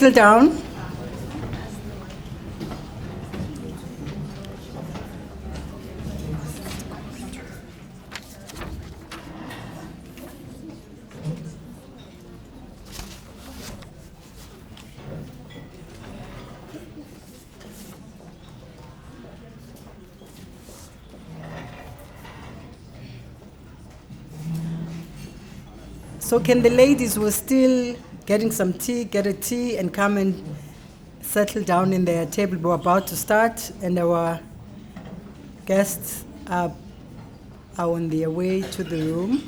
Settle down. So can the ladies who are still getting some tea, get a tea and come and settle down in their table. We're about to start and our guests are on their way to the room.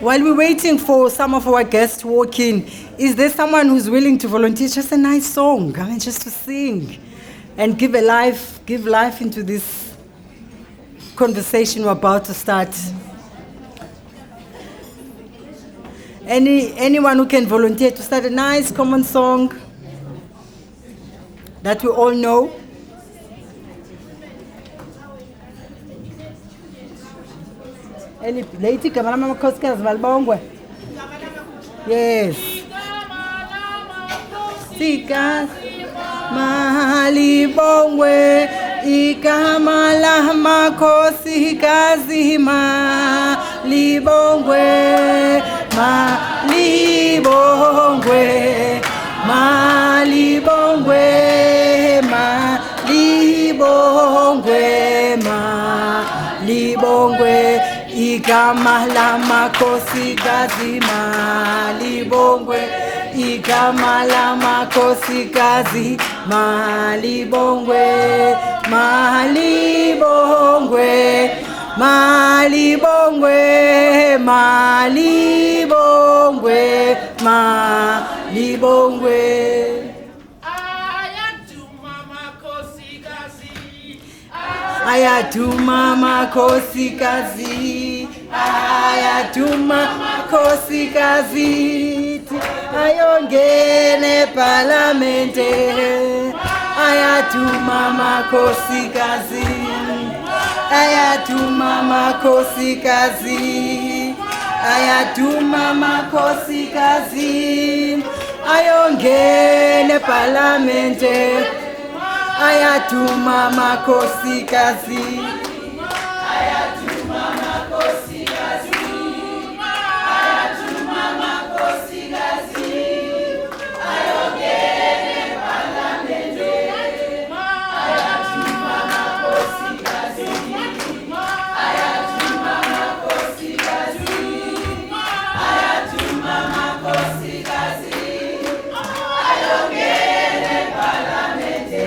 While we're waiting for some of our guests to walk in, is there someone who's willing to volunteer? Just a nice song, I mean, just to sing and give life into this conversation we're about to start. Anyone who can volunteer to start a nice common song that we all know? Lady Kamalama Koska Valbongwe. Yes. Sika Malibongwe Ikamala Makosi Kazi Malibongwe Malibongwe Malibongwe Malibongwe Malibongwe Igama la makosi gazi malibongwe Igama la makosi gazi malibongwe Malibongwe Malibongwe Malibongwe Malibongwe Ayatuma makosi kazi, ayatuma makosi kazi, ayongene parlamente, ayatuma makosi kazi, ayatuma makosi kazi, ayatuma makosi kazi, ayongene parlamente. Ayatuma makosi kazi, ayatuma makosi kazi, ayatuma makosi kazi, ayongene parlamente, ayatuma makosi kazi, ayatuma makosi kazi, ayatuma makosi kazi, ayongene parlamente.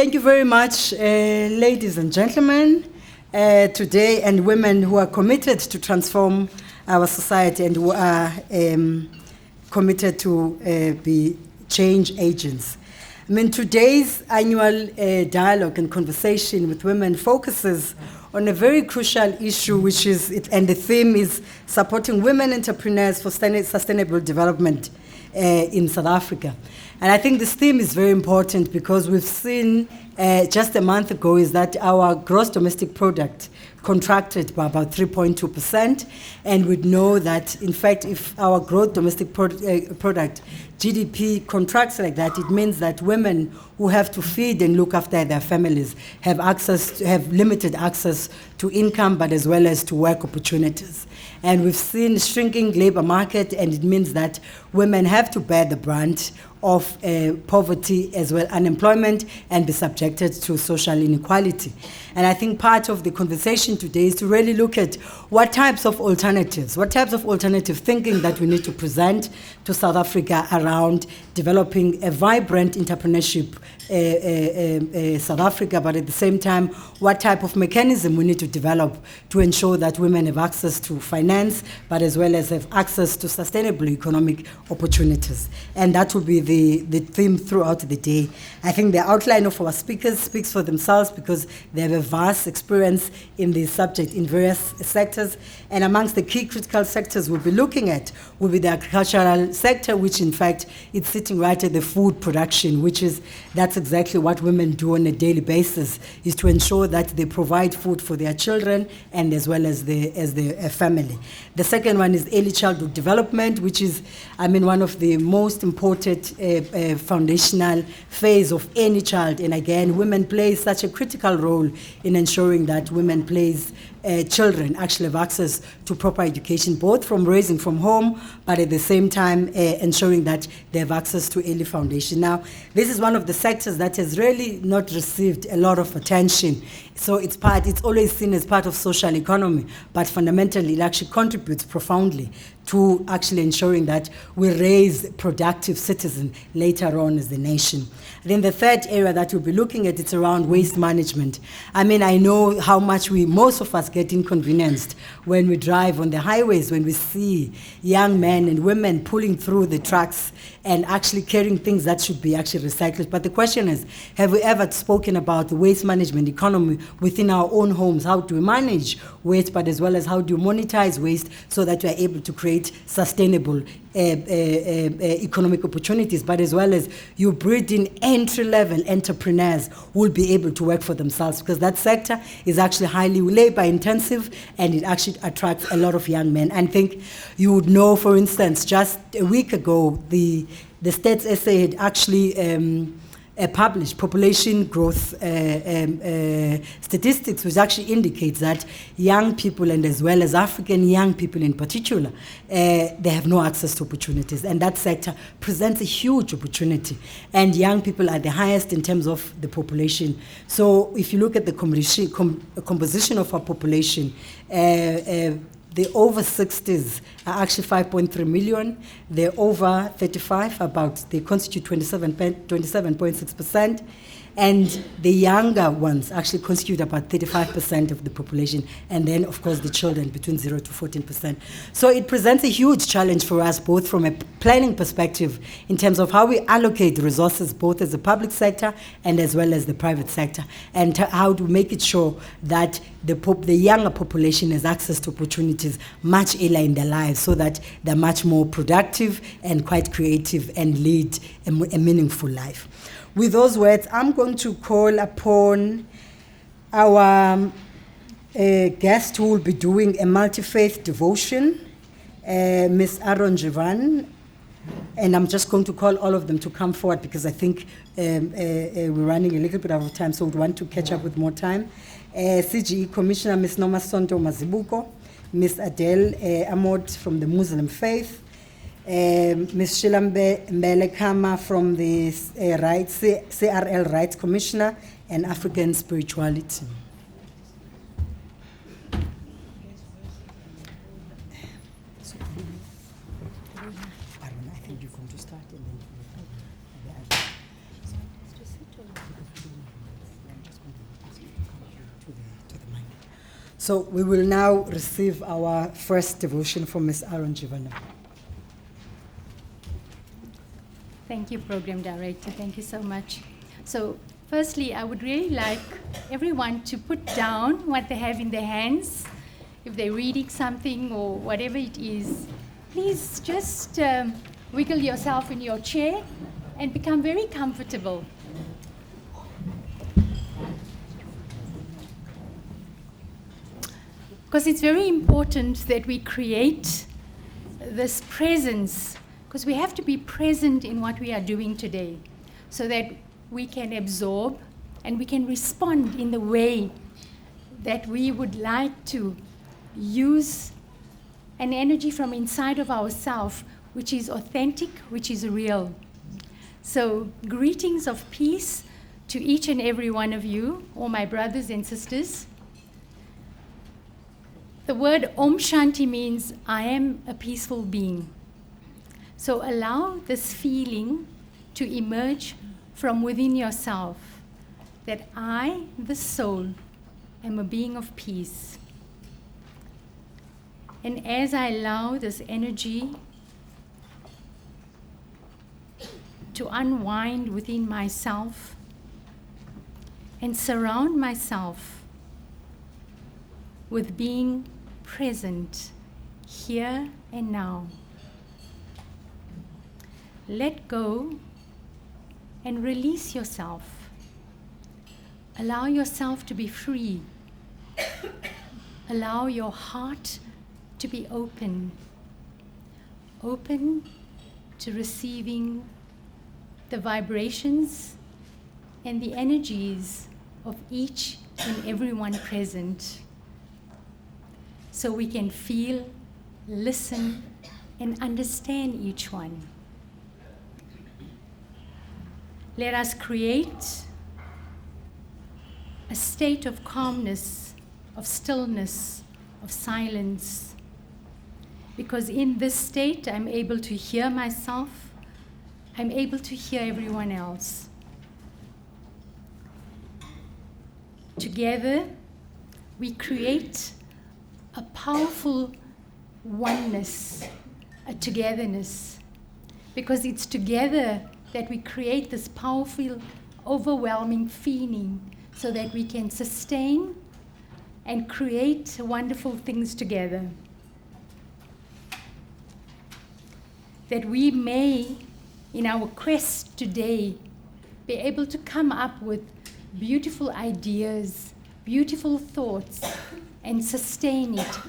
Thank you very much, ladies and gentlemen, today, and women who are committed to transform our society and who are committed to be change agents. I mean, today's annual dialogue and conversation with women focuses on a very crucial issue, which is, and the theme is supporting women entrepreneurs for sustainable development in South Africa. And I think this theme is very important because we've seen just a month ago is that our gross domestic product contracted by about 3.2%, and we know that, in fact, if our gross domestic product, GDP, contracts like that, it means that women who have to feed and look after their families have limited access to income, but as well as to work opportunities. And we've seen shrinking labor market, and it means that women have to bear the brunt of poverty as well, unemployment, and be subjected to social inequality. And I think part of the conversation today is to really look at what types of alternative thinking that we need to present to South Africa around developing a vibrant entrepreneurship South Africa, but at the same time, what type of mechanism we need to develop to ensure that women have access to finance, but as well as have access to sustainable economic opportunities. And that will be the theme throughout the day. I think the outline of our speakers speaks for themselves because they have a vast experience in this subject in various sectors. And amongst the key critical sectors we'll be looking at will be the agricultural sector, which in fact is sitting right at the food production, that's exactly what women do on a daily basis, is to ensure that they provide food for their children and as well as the family. The second one is early childhood development, which is, I mean, one of the most important foundational phase of any child. And again, women play such a critical role in ensuring that children actually have access to proper education, both from raising from home, but at the same time ensuring that they have access to early foundation. Now, this is one of the sectors that has really not received a lot of attention. So it's always seen as part of social economy, but fundamentally it actually contributes profoundly to actually ensuring that we raise productive citizens later on as the nation. Then the third area that we'll be looking at, it's around waste management. I mean, I know how much most of us get inconvenienced when we drive on the highways, when we see young men and women pulling through the trucks and actually carrying things that should be actually recycled. But the question is, have we ever spoken about the waste management economy within our own homes? How do we manage waste, but as well as how do you monetize waste so that we are able to create sustainable economic opportunities, but as well as you breed in entry-level entrepreneurs who will be able to work for themselves, because that sector is actually highly labor-intensive and it actually attracts a lot of young men. And I think you would know, for instance, just a week ago, the Stats SA had actually published population growth statistics, which actually indicates that young people, and as well as African young people in particular, they have no access to opportunities. And that sector presents a huge opportunity. And young people are the highest in terms of the population. So if you look at the composition of our population, the over 60s are actually 5.3 million. The over 35, they constitute 27.6%. And the younger ones actually constitute about 35% of the population. And then, of course, the children between 0 to 14%. So it presents a huge challenge for us, both from a planning perspective in terms of how we allocate resources, both as the public sector and as well as the private sector, and how to make it sure that the younger population has access to opportunities much earlier in their lives so that they're much more productive and quite creative and lead a meaningful life. With those words, I'm going to call upon our guest who will be doing a multi-faith devotion, Ms. Aaron Jivan, and I'm just going to call all of them to come forward because I think we're running a little bit out of time, so we want to catch up with more time. CGE Commissioner Ms. Noma Sonto Mazibuko, Ms. Adele Amod from the Muslim Faith, Ms. Shilambe Mbelekama from the CRL Rights Commissioner and African Spirituality. So we will now receive our first devotion from Ms. Aaron Jivana. Thank you, Program Director. Thank you so much. So firstly, I would really like everyone to put down what they have in their hands. If they're reading something or whatever it is, please just wiggle yourself in your chair and become very comfortable. Because it's very important that we create this presence, because we have to be present in what we are doing today, so that we can absorb and we can respond in the way that we would like to use an energy from inside of ourselves, which is authentic, which is real. So greetings of peace to each and every one of you, all my brothers and sisters. The word Om Shanti means I am a peaceful being. So allow this feeling to emerge from within yourself, that I, the soul, am a being of peace. And as I allow this energy to unwind within myself and surround myself with being present here and now, let go and release yourself. Allow yourself to be free. Allow your heart to be open to receiving the vibrations and the energies of each and everyone present, so we can feel, listen, and understand each one. Let us create a state of calmness, of stillness, of silence, because in this state I'm able to hear myself, I'm able to hear everyone else. Together, we create a powerful oneness, a togetherness, because it's together that we create this powerful, overwhelming feeling, so that we can sustain and create wonderful things together. That we may, in our quest today, be able to come up with beautiful ideas, beautiful thoughts, and sustain it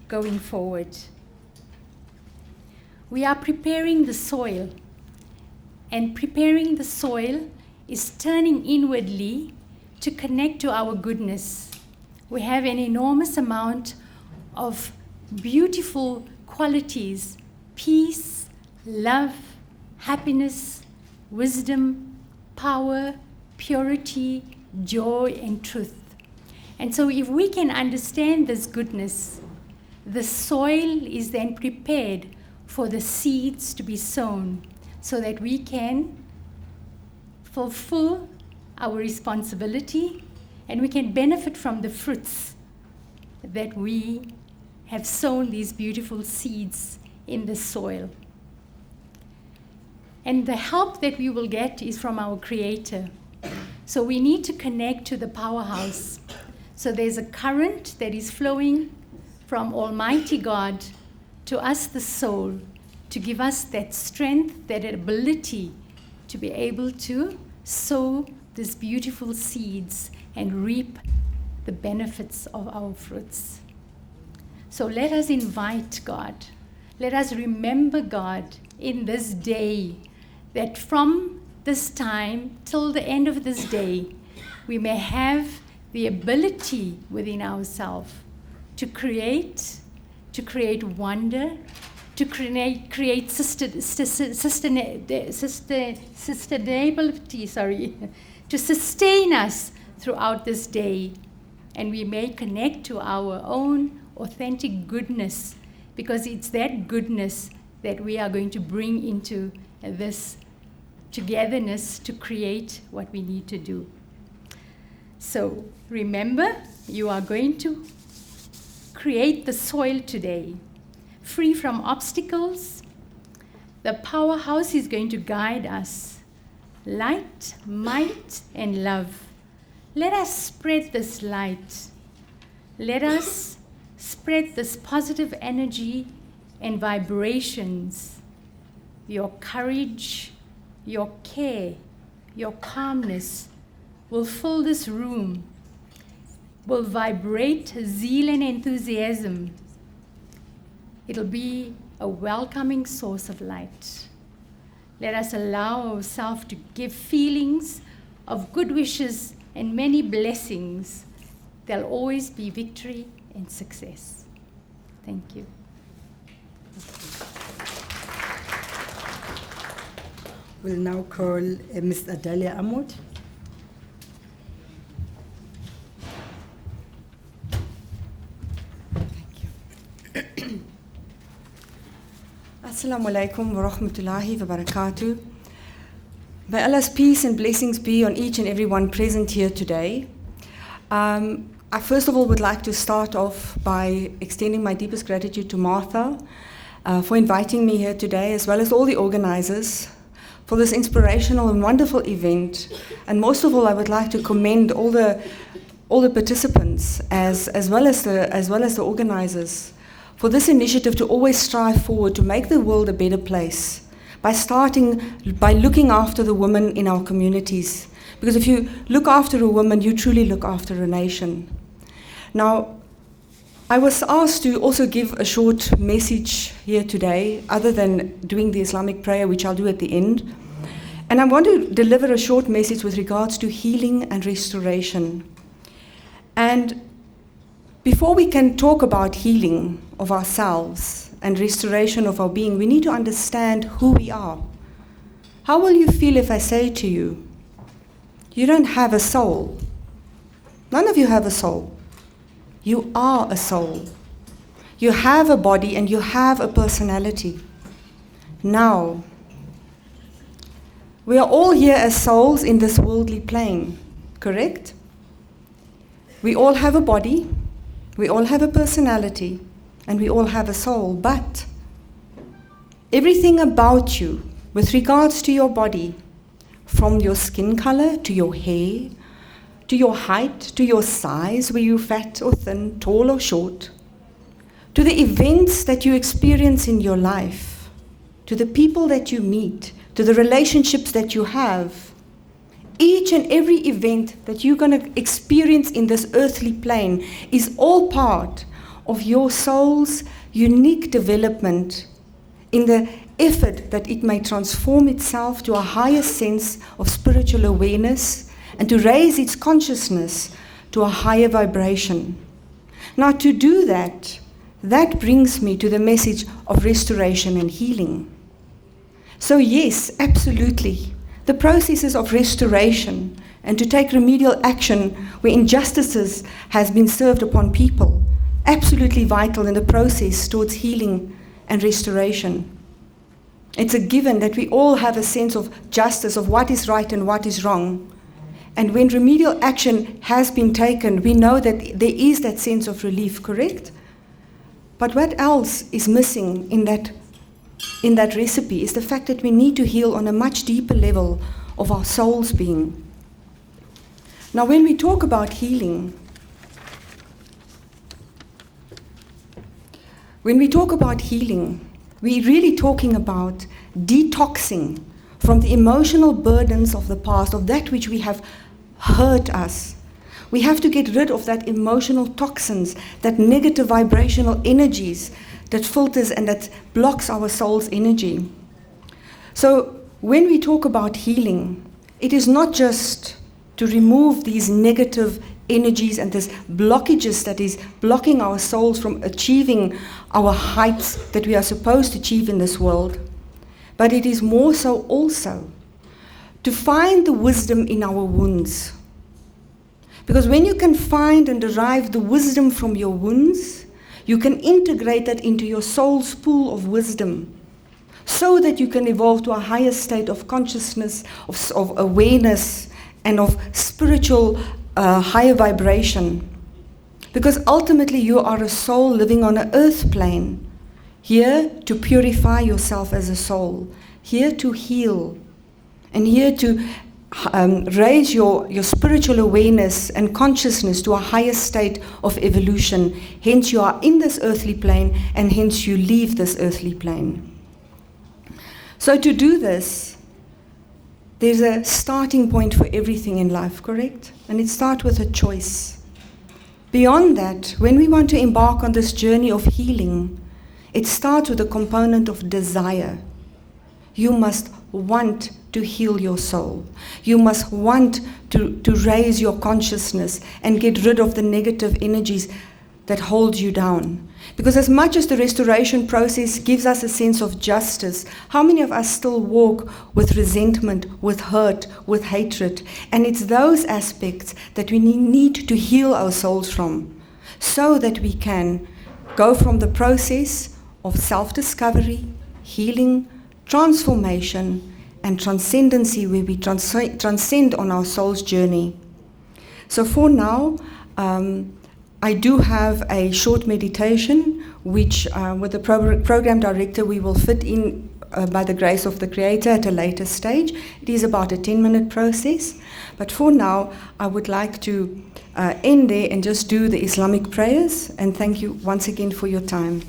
going forward. We are preparing the soil, and preparing the soil is turning inwardly to connect to our goodness. We have an enormous amount of beautiful qualities: peace, love, happiness, wisdom, power, purity, joy, and truth. And so if we can understand this goodness, the soil is then prepared for the seeds to be sown, so that we can fulfill our responsibility and we can benefit from the fruits that we have sown, these beautiful seeds in the soil. And the help that we will get is from our Creator. So we need to connect to the powerhouse. So there's a current that is flowing from Almighty God to us, the soul, to give us that strength, that ability to be able to sow these beautiful seeds and reap the benefits of our fruits. So let us invite God. Let us remember God in this day, that from this time till the end of this day, we may have the ability within ourselves to create wonder, to create sustainability, to sustain us throughout this day. And we may connect to our own authentic goodness, because it's that goodness that we are going to bring into this togetherness to create what we need to do. So remember, you are going to create the soil today, free from obstacles. The powerhouse is going to guide us. Light, might, and love. Let us spread this light. Let us spread this positive energy and vibrations. Your courage, your care, your calmness will fill this room, will vibrate zeal and enthusiasm. It'll be a welcoming source of light. Let us allow ourselves to give feelings of good wishes and many blessings. There'll always be victory and success. Thank you. We'll now call Ms. Adalia Ahmad. Assalamu alaikum wa rahmatullahi wa barakatuh. May Allah's peace and blessings be on each and every one present here today. I first of all would like to start off by extending my deepest gratitude to Martha for inviting me here today, as well as all the organizers for this inspirational and wonderful event. And most of all, I would like to commend all the participants as well as the organizers for this initiative to always strive forward to make the world a better place by looking after the women in our communities. Because if you look after a woman, you truly look after a nation. Now, I was asked to also give a short message here today, other than doing the Islamic prayer, which I'll do at the end. And I want to deliver a short message with regards to healing and restoration. And before we can talk about healing of ourselves and restoration of our being, we need to understand who we are. How will you feel if I say to you, you don't have a soul? None of you have a soul. You are a soul. You have a body and you have a personality. Now, we are all here as souls in this worldly plane, correct? We all have a body, we all have a personality, and we all have a soul, but everything about you with regards to your body, from your skin color to your hair, to your height, to your size, were you fat or thin, tall or short, to the events that you experience in your life, to the people that you meet, to the relationships that you have, each and every event that you're going to experience in this earthly plane is all part of your soul's unique development in the effort that it may transform itself to a higher sense of spiritual awareness and to raise its consciousness to a higher vibration. Now, to do that brings me to the message of restoration and healing. So yes, absolutely, the processes of restoration and to take remedial action where injustices has been served upon people, absolutely vital in the process towards healing and restoration. It's a given that we all have a sense of justice, of what is right and what is wrong. And when remedial action has been taken, we know that there is that sense of relief, correct? But what else is missing in that recipe is the fact that we need to heal on a much deeper level of our soul's being. Now, when we talk about healing, we're really talking about detoxing from the emotional burdens of the past, of that which we have hurt us. We have to get rid of that emotional toxins, that negative vibrational energies that filters and that blocks our soul's energy. So when we talk about healing, it is not just to remove these negative energies and these blockages that is blocking our souls from achieving our heights that we are supposed to achieve in this world, but it is more so also to find the wisdom in our wounds. Because when you can find and derive the wisdom from your wounds, you can integrate that into your soul's pool of wisdom so that you can evolve to a higher state of consciousness, of awareness, and of spiritual higher vibration. Because ultimately you are a soul living on an earth plane, here to purify yourself as a soul, here to heal, and here to raise your spiritual awareness and consciousness to a higher state of evolution. Hence you are in this earthly plane, and hence you leave this earthly plane. So to do this, there's a starting point for everything in life, correct? And it starts with a choice. Beyond that, when we want to embark on this journey of healing, it starts with a component of desire. You must want to heal your soul. You must want to raise your consciousness and get rid of the negative energies that hold you down. Because as much as the restoration process gives us a sense of justice, how many of us still walk with resentment, with hurt, with hatred? And it's those aspects that we need to heal our souls from, so that we can go from the process of self-discovery, healing, transformation, and transcendency, where we transcend on our soul's journey. So for now, I do have a short meditation, which with the program director we will fit in by the grace of the Creator at a later stage. It is about a 10-minute process. But for now, I would like to end there and just do the Islamic prayers. And thank you once again for your time.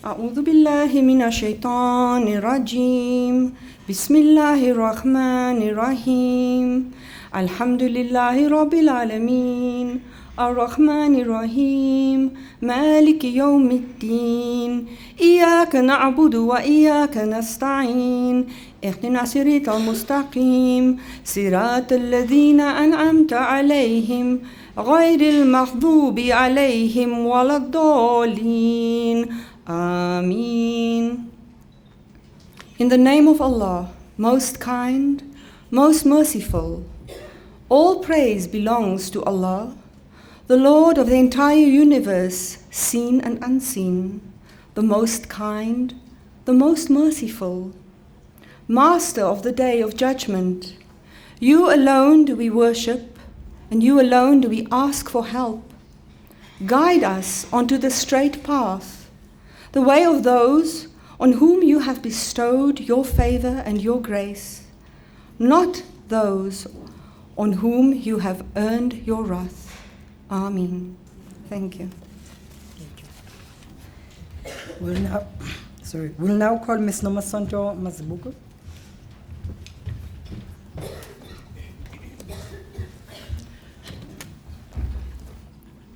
أعوذ بالله من الشيطان الرجيم بسم الله الرحمن الرحيم الحمد لله رب العالمين الرحمن الرحيم مالك يوم الدين إياك نعبد وإياك نستعين اهدنا الصراط المستقيم صراط الذين أنعمت عليهم غير المغضوب عليهم ولا الضالين. Ameen. In the name of Allah, most kind, most merciful, all praise belongs to Allah, the Lord of the entire universe, seen and unseen, the most kind, the most merciful, Master of the Day of Judgment. You alone do we worship, and you alone do we ask for help. Guide us onto the straight path, the way of those on whom you have bestowed your favor and your grace, not those on whom you have earned your wrath. Amen. Thank you. We'll now call Ms. Nomasonto Mazibuko.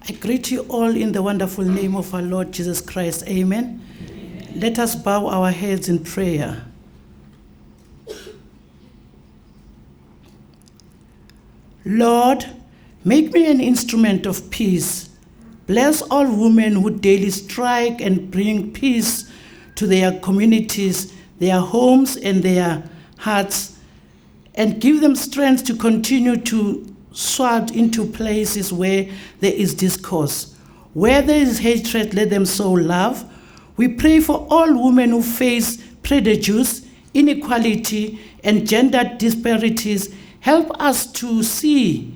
I greet you all in the wonderful name of our Lord Jesus Christ. Amen. Let us bow our heads in prayer. Lord, make me an instrument of peace. Bless all women who daily strike and bring peace to their communities, their homes, and their hearts, and give them strength to continue to sword into places where there is discourse. Where there is hatred, let them sow love. We pray for all women who face prejudice, inequality, and gender disparities. Help us to see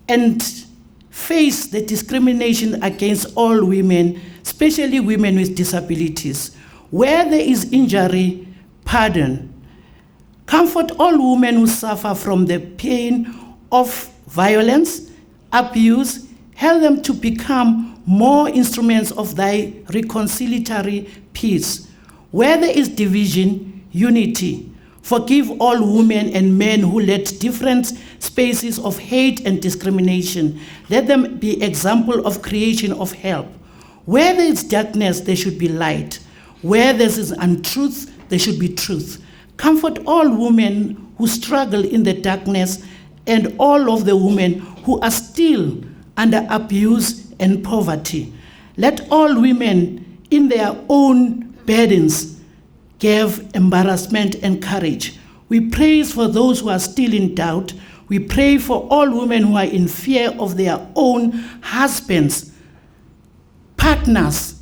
and face the discrimination against all women, especially women with disabilities. Where there is injury, pardon. Comfort all women who suffer from the pain of violence, abuse. Help them to become more instruments of thy reconciliatory peace. Where there is division, unity. Forgive all women and men who let different spaces of hate and discrimination. Let them be example of creation of help. Where there is darkness, there should be light. Where there is untruth, there should be truth. Comfort all women who struggle in the darkness and all of the women who are still under abuse and poverty. Let all women in their own burdens give embarrassment and courage. We pray for those who are still in doubt. We pray for all women who are in fear of their own husbands. partners,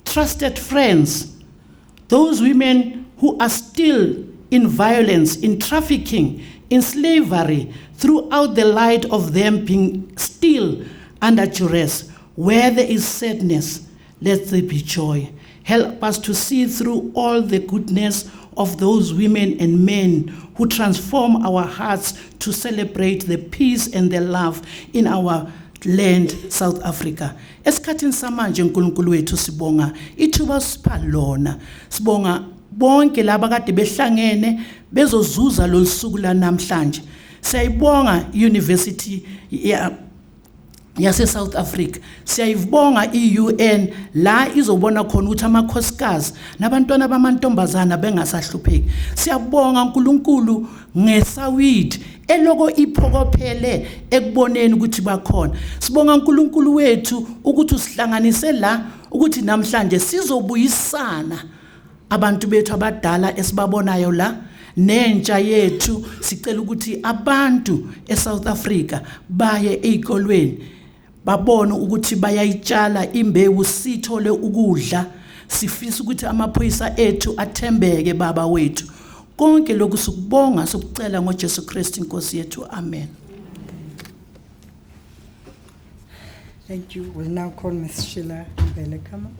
trusted friends, those women who are still in violence, in trafficking, in slavery, throughout the light of them being still under duress. Where there is sadness, let there be joy. Help us to see through all the goodness of those women and men who transform our hearts to celebrate the peace and the love in our land, South Africa. Esikhathini samanje uNkulunkulu wethu sibonga ithuba sipha lona. Sibonga bonke laba kade behlangene bezozuza lolusuku lanamhlanje. Siyayibonga University yase South Africa. Siyayibonga iUN la izobona khona ukuthi amakhosikazi nabantwana bamantombazana bengasahlupheki. Siyabonga uNkulunkulu ngeSAWID eloko iphokophele ekuboneni ukuthi bakhona. Sibonga uNkulunkulu wethu ukuthi usihlanganise la ukuthi namhlanje sizobuyisana abantu bethu abadala esibabonayo la nentsha yethu. Sicela ukuthi abantu eSouth Africa baye ezikolweni babone ukuthi bayayitshala imbewu sithole ukudla. Sifisa ukuthi amaphoyisa ethu athembeke baba wethu. Konke lokhu sikubonga sokucela ngoJesu Kristu inkosi yethu. Amen. Thank you. We'll now call Ms. Sheila Mbele. Come on.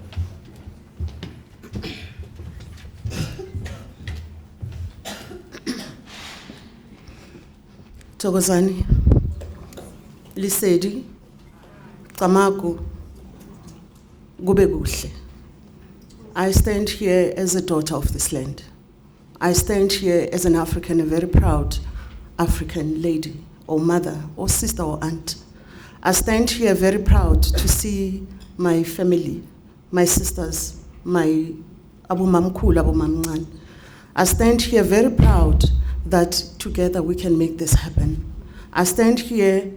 Thokozani, Lisedi, Kamaku, kube kuhle. I stand here as a daughter of this land. I stand here as an African, a very proud African lady, or mother, or sister, or aunt. I stand here very proud to see my family, my sisters, my Abu Mamkul, Abu Mamngan. I stand here very proud that together we can make this happen. I stand here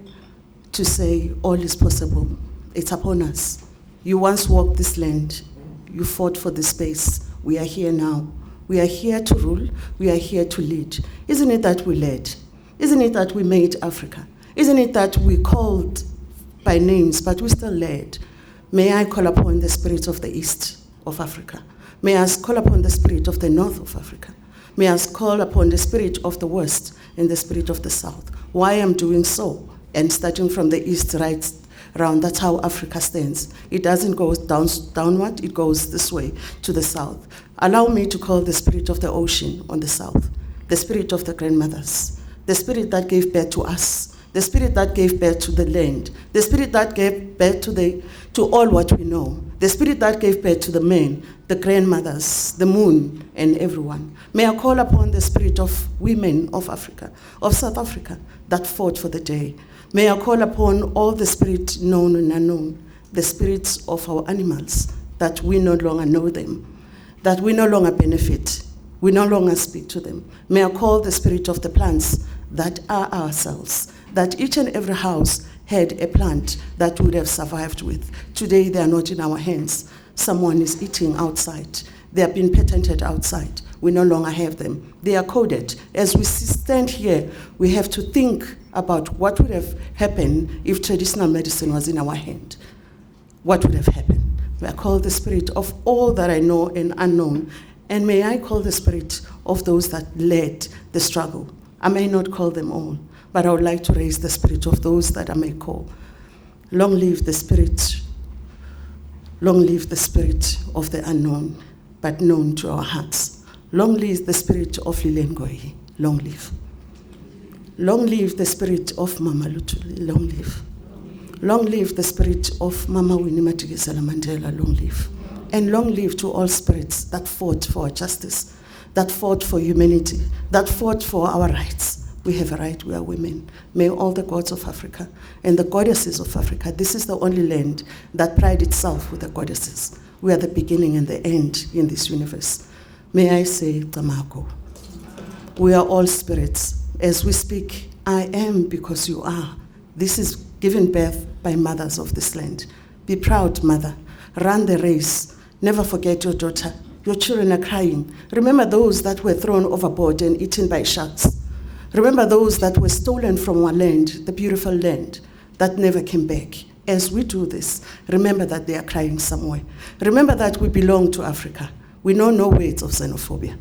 to say all is possible. It's upon us. You once walked this land. You fought for this space. We are here now. We are here to rule. We are here to lead. Isn't it that we led? Isn't it that we made Africa? Isn't it that we called by names, but we still led? May I call upon the spirit of the East of Africa. May I call upon the spirit of the North of Africa. May I call upon the spirit of the West and the spirit of the South. Why I'm doing so, and starting from the East right round, that's how Africa stands. It doesn't go downward, it goes this way to the South. Allow me to call the spirit of the ocean on the South, the spirit of the grandmothers, the spirit that gave birth to us, the spirit that gave birth to the land, the spirit that gave birth to all what we know, the spirit that gave birth to the men, the grandmothers, the moon, and everyone. May I call upon the spirit of women of Africa, of South Africa, that fought for the day. May I call upon all the spirit known and unknown, the spirits of our animals, that we no longer know them, that we no longer benefit, we no longer speak to them. May I call the spirit of the plants that are ourselves, that each and every house had a plant that would have survived with. Today they are not in our hands. Someone is eating outside. They have been patented outside. We no longer have them. They are coded. As we stand here, we have to think about what would have happened if traditional medicine was in our hand. What would have happened? May I call the spirit of all that I know and unknown, and may I call the spirit of those that led the struggle. I may not call them all, but I would like to raise the spirit of those that I may call. Long live the spirit. Long live the spirit of the unknown, but known to our hearts. Long live the spirit of Lilengoi. Long live. Long live the spirit of Mama Lutuli. Long live. Long live the spirit of Mama Winnie Madikizela Mandela. Long live. And long live to all spirits that fought for justice, that fought for humanity, that fought for our rights. We have a right, we are women. May all the gods of Africa and the goddesses of Africa, this is the only land that prides itself with the goddesses. We are the beginning and the end in this universe. May I say, Tamako, we are all spirits. As we speak, I am because you are. This is given birth by mothers of this land. Be proud, mother. Run the race. Never forget your daughter. Your children are crying. Remember those that were thrown overboard and eaten by sharks. Remember those that were stolen from our land, the beautiful land, that never came back. as we do this, remember that they are crying somewhere. Remember that we belong to Africa. We know no words of xenophobia.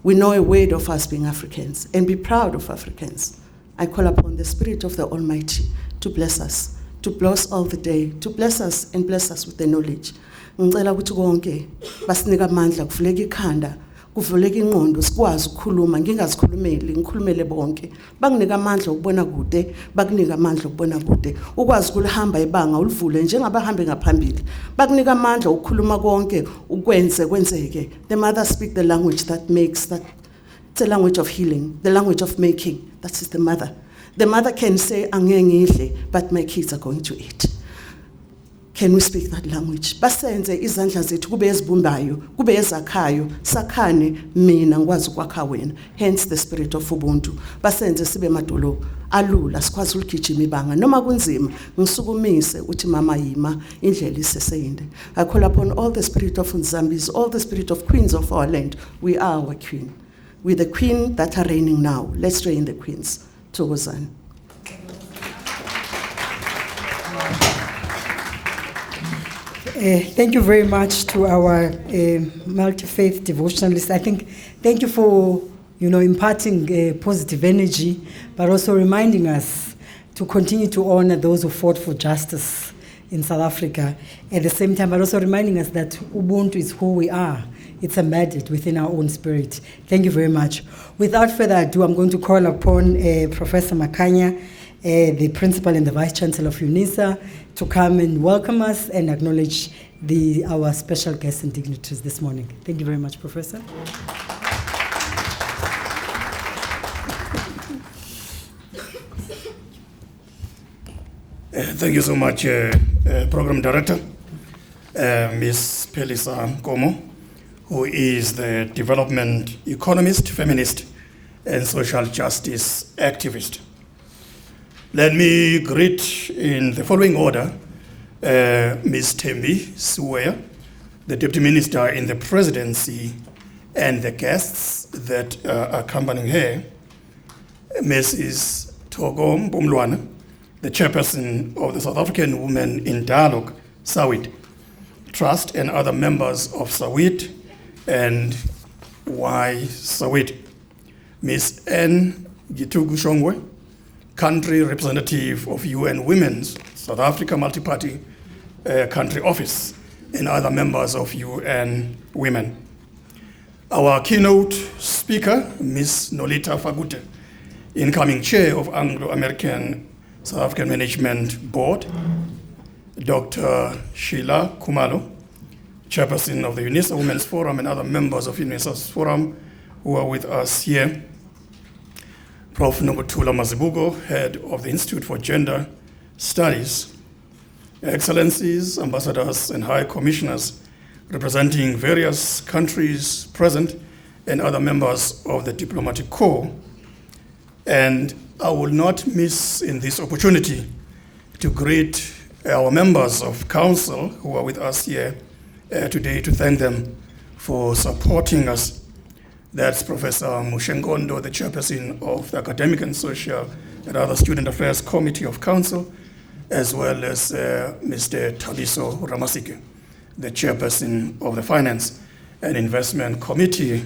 We know a word of us being Africans, and be proud of Africans. I call upon the Spirit of the Almighty to bless us, to bless all the day, to bless us and bless us with the knowledge. Ngicela ukuthi konke basinika amandla kuvuleka ikhanda, kuvuleka ingqondo sikwazi ukukhuluma, ngingazikhulumeli ngikhulumele bonke. Bakunika amandla ukubona kude, bakunika amandla ukubona kude. Ukwazi ukulihamba ibanga ulivule njengabahambe ngaphambili. Bakunika amandla ukukhuluma konke ukwenze kwenzeke. The mother speak the language that makes that. It's a language of healing, the language of making. That is the mother. The mother can say angengidle, but my kids are going to eat. Can we speak that language? Basenze izandla zethu kube ezibumbayo, kube ezakhayo, sakhane mina ngikwazi ukwakha wena. Hence the spirit of ubuntu. Basenze sibe madolo alula sikwazi ukugijima ibanga noma kunzima ngisukumise uthi mama yima indlela iseseyinde. I call upon all the spirit of Nzambis, all the spirit of queens of our land. We are our queen. We're the queen that are reigning now. Let's reign the queens. Thokozani. Thank you very much to our multi-faith devotionalists. I think thank you for imparting positive energy, but also reminding us to continue to honor those who fought for justice in South Africa. At the same time, but also reminding us that Ubuntu is who we are. It's embedded within our own spirit. Thank you very much. Without further ado, I'm going to call upon Professor Makanya, the Principal and the Vice Chancellor of UNISA, to come and welcome us and acknowledge our special guests and dignitaries this morning. Thank you very much, Professor. Thank you so much, Program Director, Ms. Pelisa Komo, who is the development economist, feminist, and social justice activist. Let me greet in the following order Ms. Thembi Siweya, the Deputy Minister in the Presidency, and the guests that are accompanying her, Mrs. Togo Mbumlwana, the Chairperson of the South African Women in Dialogue, SAWID, Trust, and other members of SAWID and SAWID, Ms. N. Gitugu Shongwe, Country Representative of UN Women's South Africa Multi-Party Country Office, and other members of UN Women. Our keynote speaker, Ms. Nolita Fagute, incoming chair of Anglo-American South African Management Board, Dr. Sheila Kumalo, chairperson of the UNISA Women's Forum, and other members of UNISA's Forum who are with us here, Prof. Nobuthula Mazibuko, head of the Institute for Gender Studies, Excellencies, ambassadors, and high commissioners representing various countries present, and other members of the diplomatic corps. And I will not miss in this opportunity to greet our members of council who are with us here today, to thank them for supporting us. That's Professor Mushengondo, the chairperson of the Academic and Social and other Student Affairs Committee of Council, as well as Mr. Thabiso Ramasike, the chairperson of the Finance and Investment Committee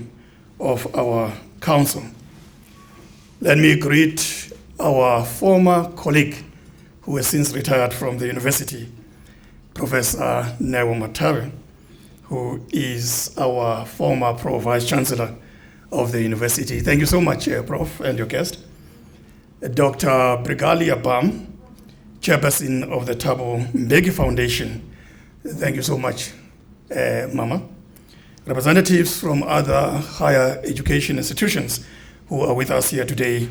of our council. Let me greet our former colleague who has since retired from the university, Professor Newo Matare, who is our former Pro-Vice Chancellor of the university. Thank you so much, Prof, and your guest. Dr. Brigalia Bam, chairperson of the Thabo Mbeki Foundation. Thank you so much, Mama. Representatives from other higher education institutions who are with us here today,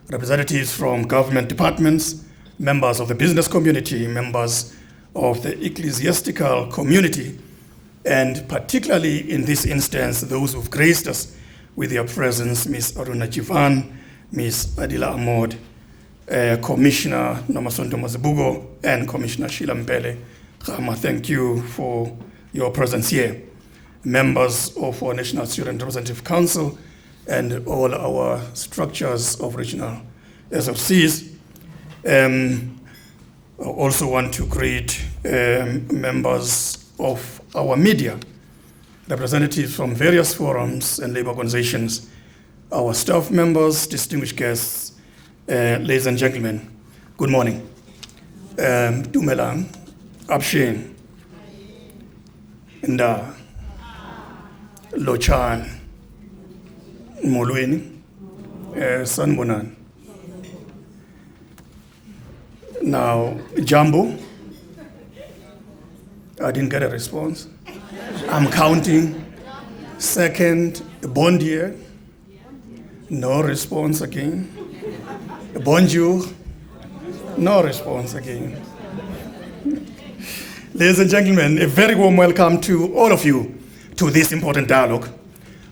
representatives from government departments, members of the business community, members of the ecclesiastical community, and particularly in this instance, those who've graced us with their presence, Ms. Aruna Jivan, Ms. Adila Ahmad, Commissioner Nomasonto Mazibuko, and Commissioner Sheila Mbele. Khama, thank you for your presence here. Members of our National Student Representative Council and all our structures of regional SFCs. I also want to greet members of our media, representatives from various forums and labor organizations, our staff members, distinguished guests, ladies and gentlemen, good morning. Dumelang, Abshin, Nda, Lochan, Molweni, Sanbonan. Now, Jambo, I didn't get a response. I'm counting. Second, Bondier, no response again. Bonjour, no response again. Ladies and gentlemen, a very warm welcome to all of you to this important dialogue.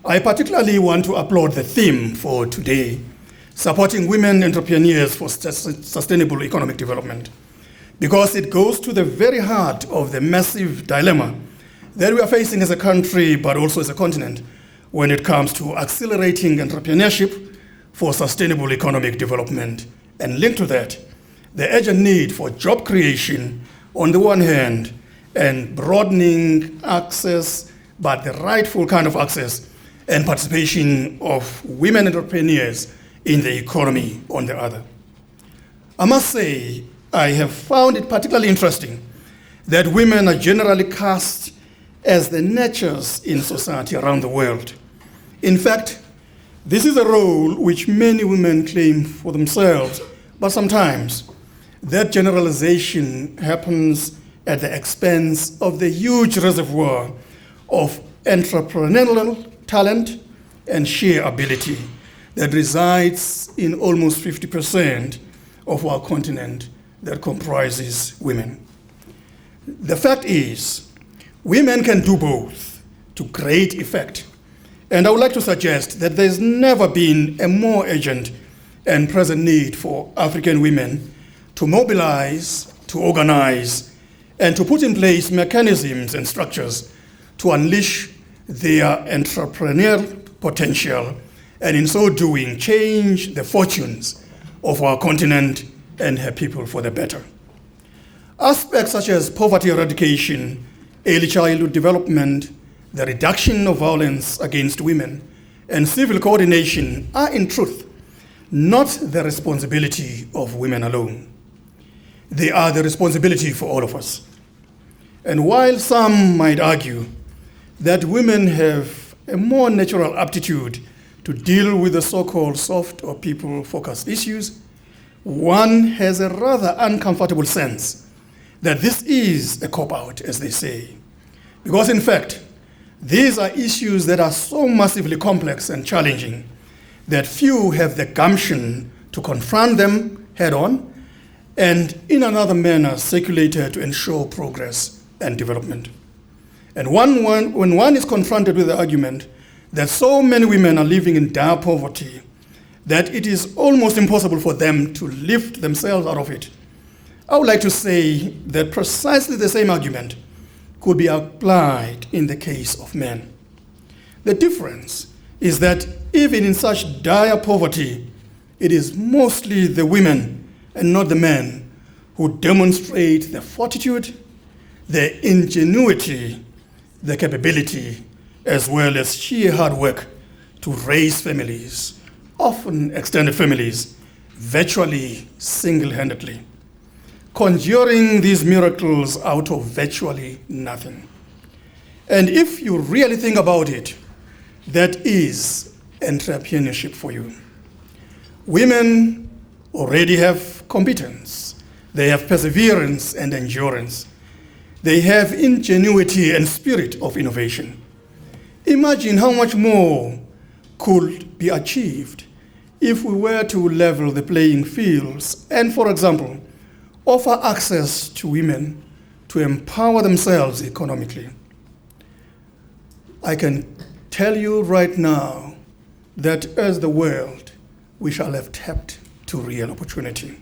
I particularly want to applaud the theme for today, supporting women entrepreneurs for sustainable economic development, because it goes to the very heart of the massive dilemma that we are facing as a country, but also as a continent, when it comes to accelerating entrepreneurship for sustainable economic development. And linked to that, the urgent need for job creation on the one hand, and broadening access, but the rightful kind of access and participation of women entrepreneurs in the economy on the other. I must say, I have found it particularly interesting that women are generally cast as the nurturers in society around the world. In fact, this is a role which many women claim for themselves, but sometimes that generalization happens at the expense of the huge reservoir of entrepreneurial talent and sheer ability that resides in almost 50% of our continent that comprises women. The fact is, women can do both to great effect. And I would like to suggest that there's never been a more urgent and present need for African women to mobilize, to organize, and to put in place mechanisms and structures to unleash their entrepreneurial potential, and in so doing, change the fortunes of our continent and her people for the better. Aspects such as poverty eradication, early childhood development, the reduction of violence against women, and civil coordination are in truth not the responsibility of women alone. They are the responsibility for all of us. And while some might argue that women have a more natural aptitude to deal with the so-called soft or people-focused issues, one has a rather uncomfortable sense that this is a cop-out, as they say. Because in fact, these are issues that are so massively complex and challenging that few have the gumption to confront them head-on and in another manner circulated to ensure progress and development. And when one is confronted with the argument that so many women are living in dire poverty that it is almost impossible for them to lift themselves out of it, I would like to say that precisely the same argument could be applied in the case of men. The difference is that even in such dire poverty, it is mostly the women and not the men who demonstrate the fortitude, the ingenuity, the capability, as well as sheer hard work to raise families, often extended families, virtually single-handedly, conjuring these miracles out of virtually nothing. And if you really think about it, that is entrepreneurship for you. Women already have competence. They have perseverance and endurance. They have ingenuity and spirit of innovation. Imagine how much more could be achieved if we were to level the playing fields and, for example, offer access to women to empower themselves economically. I can tell you right now that as the world, we shall have tapped to real opportunity.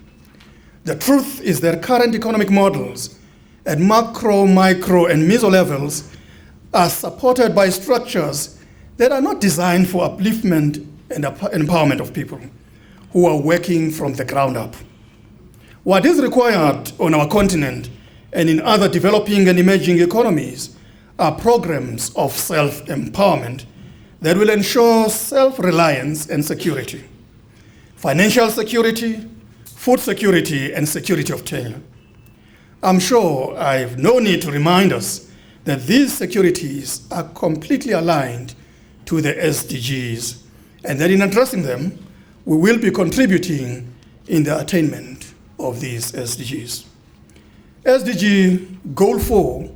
The truth is that current economic models at macro, micro, and meso levels are supported by structures that are not designed for upliftment and empowerment of people who are working from the ground up. What is required on our continent and in other developing and emerging economies are programs of self-empowerment that will ensure self-reliance and security, financial security, food security, and security of tenure. I'm sure I have no need to remind us that these securities are completely aligned to the SDGs, and that in addressing them, we will be contributing in the attainment of these SDGs. SDG Goal 4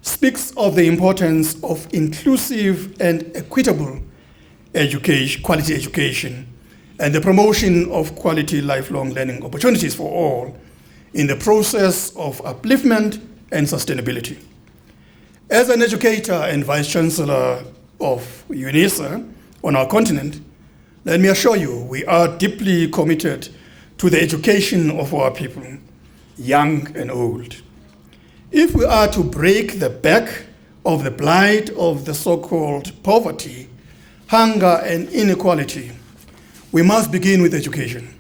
speaks of the importance of inclusive and equitable education, quality education, and the promotion of quality lifelong learning opportunities for all in the process of upliftment and sustainability. As an educator and Vice Chancellor of UNISA on our continent, let me assure you, we are deeply committed to the education of our people, young and old. If we are to break the back of the blight of the so-called poverty, hunger, and inequality, we must begin with education.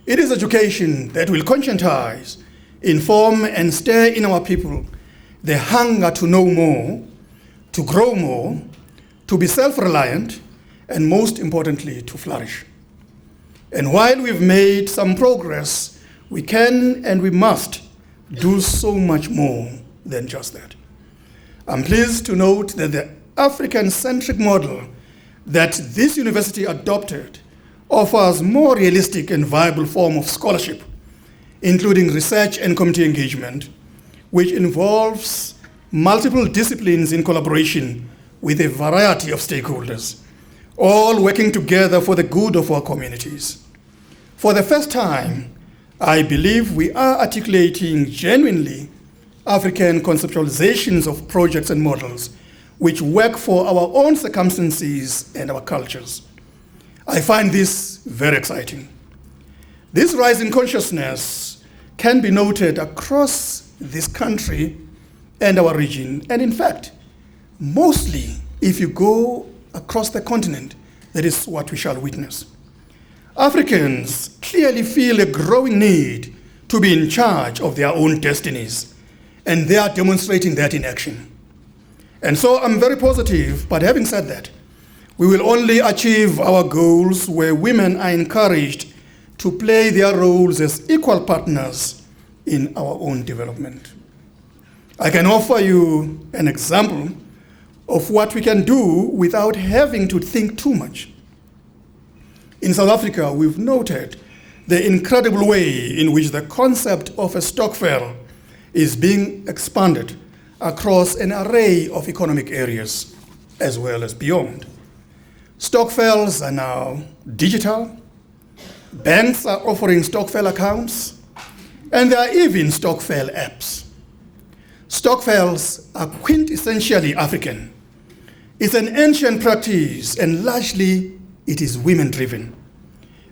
It is education that will conscientize, inform, and stir in our people the hunger to know more, to grow more, to be self-reliant, and most importantly, to flourish. And while we've made some progress, we can and we must do so much more than just that. I'm pleased to note that the African-centric model that this university adopted offers more realistic and viable form of scholarship, including research and community engagement, which involves multiple disciplines in collaboration with a variety of stakeholders, all working together for the good of our communities. For the first time, I believe we are articulating genuinely African conceptualizations of projects and models which work for our own circumstances and our cultures. I find this very exciting. This rise in consciousness can be noted across this country and our region, and in fact, mostly if you go across the continent, that is what we shall witness. Africans clearly feel a growing need to be in charge of their own destinies, and they are demonstrating that in action. And so I'm very positive, but having said that, we will only achieve our goals where women are encouraged to play their roles as equal partners in our own development. I can offer you an example of what we can do without having to think too much. In South Africa, we've noted the incredible way in which the concept of a stokvel is being expanded across an array of economic areas, as well as beyond. Stokvels are now digital, banks are offering stokvel accounts, and there are even stokvel apps. Stokvels are quintessentially African. It's an ancient practice, and largely it is women-driven.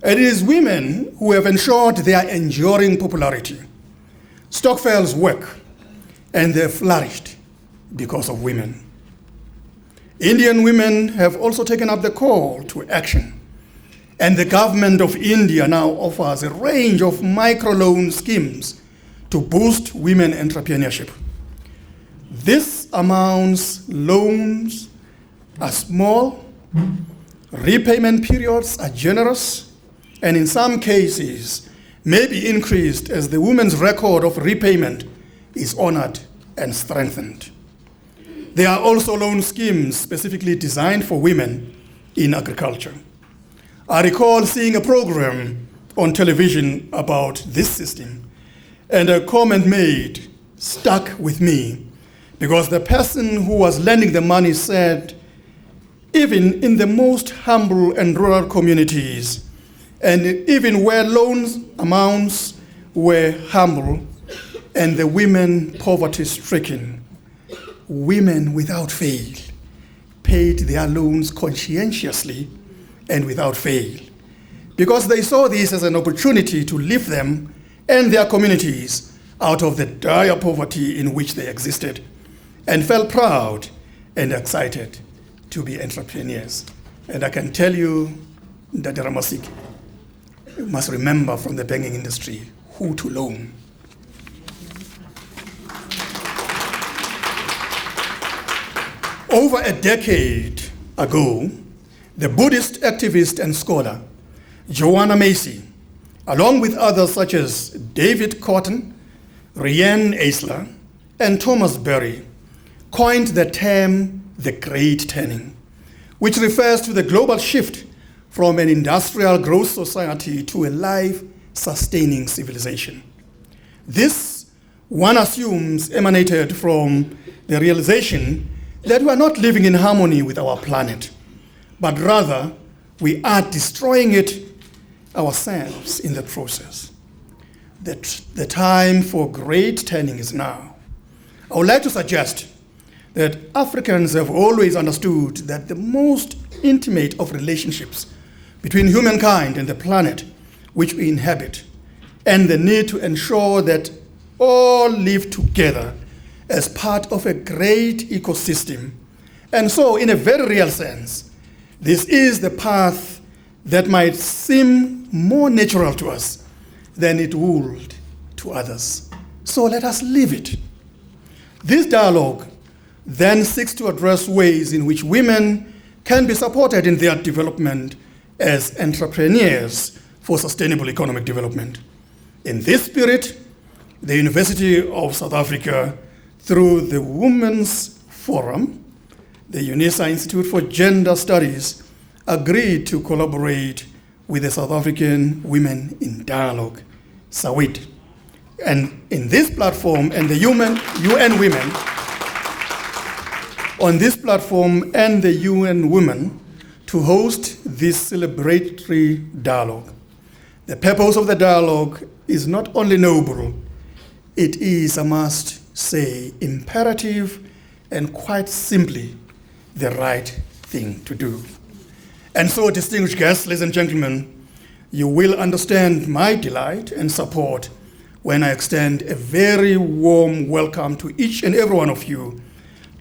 And it is women who have ensured their enduring popularity. Stokvels work, and they've flourished because of women. Indian women have also taken up the call to action, and the government of India now offers a range of microloan schemes to boost women entrepreneurship. This amounts loans are small, repayment periods are generous, and in some cases may be increased as the woman's record of repayment is honored and strengthened. There are also loan schemes specifically designed for women in agriculture. I recall seeing a program on television about this system, and a comment made stuck with me because the person who was lending the money said, even in the most humble and rural communities, and even where loans amounts were humble and the women poverty-stricken, women without fail paid their loans conscientiously and without fail, because they saw this as an opportunity to lift them and their communities out of the dire poverty in which they existed, and felt proud and excited to be entrepreneurs. And I can tell you that Ramasik, you must remember from the banking industry who to loan. Over a decade ago, the Buddhist activist and scholar Joanna Macy, along with others such as David Cotton, Rianne Eisler, and Thomas Berry, coined the term the Great Turning, which refers to the global shift from an industrial growth society to a life-sustaining civilization. This, one assumes, emanated from the realization that we are not living in harmony with our planet, but rather we are destroying it ourselves in the process. The time for great turning is now. I would like to suggest that Africans have always understood that the most intimate of relationships between humankind and the planet which we inhabit, and the need to ensure that all live together as part of a great ecosystem. And so, in a very real sense, this is the path that might seem more natural to us than it would to others. So let us live it. This dialogue then seeks to address ways in which women can be supported in their development as entrepreneurs for sustainable economic development. In this spirit, the University of South Africa, through the Women's Forum, the UNISA Institute for Gender Studies, agreed to collaborate with the South African Women in Dialogue, SAWID. And in this platform, and the UN Women, on this platform and the UN Women, to host this celebratory dialogue. The purpose of the dialogue is not only noble, it is, I must say, imperative and quite simply the right thing to do. And so, distinguished guests, ladies and gentlemen, you will understand my delight and support when I extend a very warm welcome to each and every one of you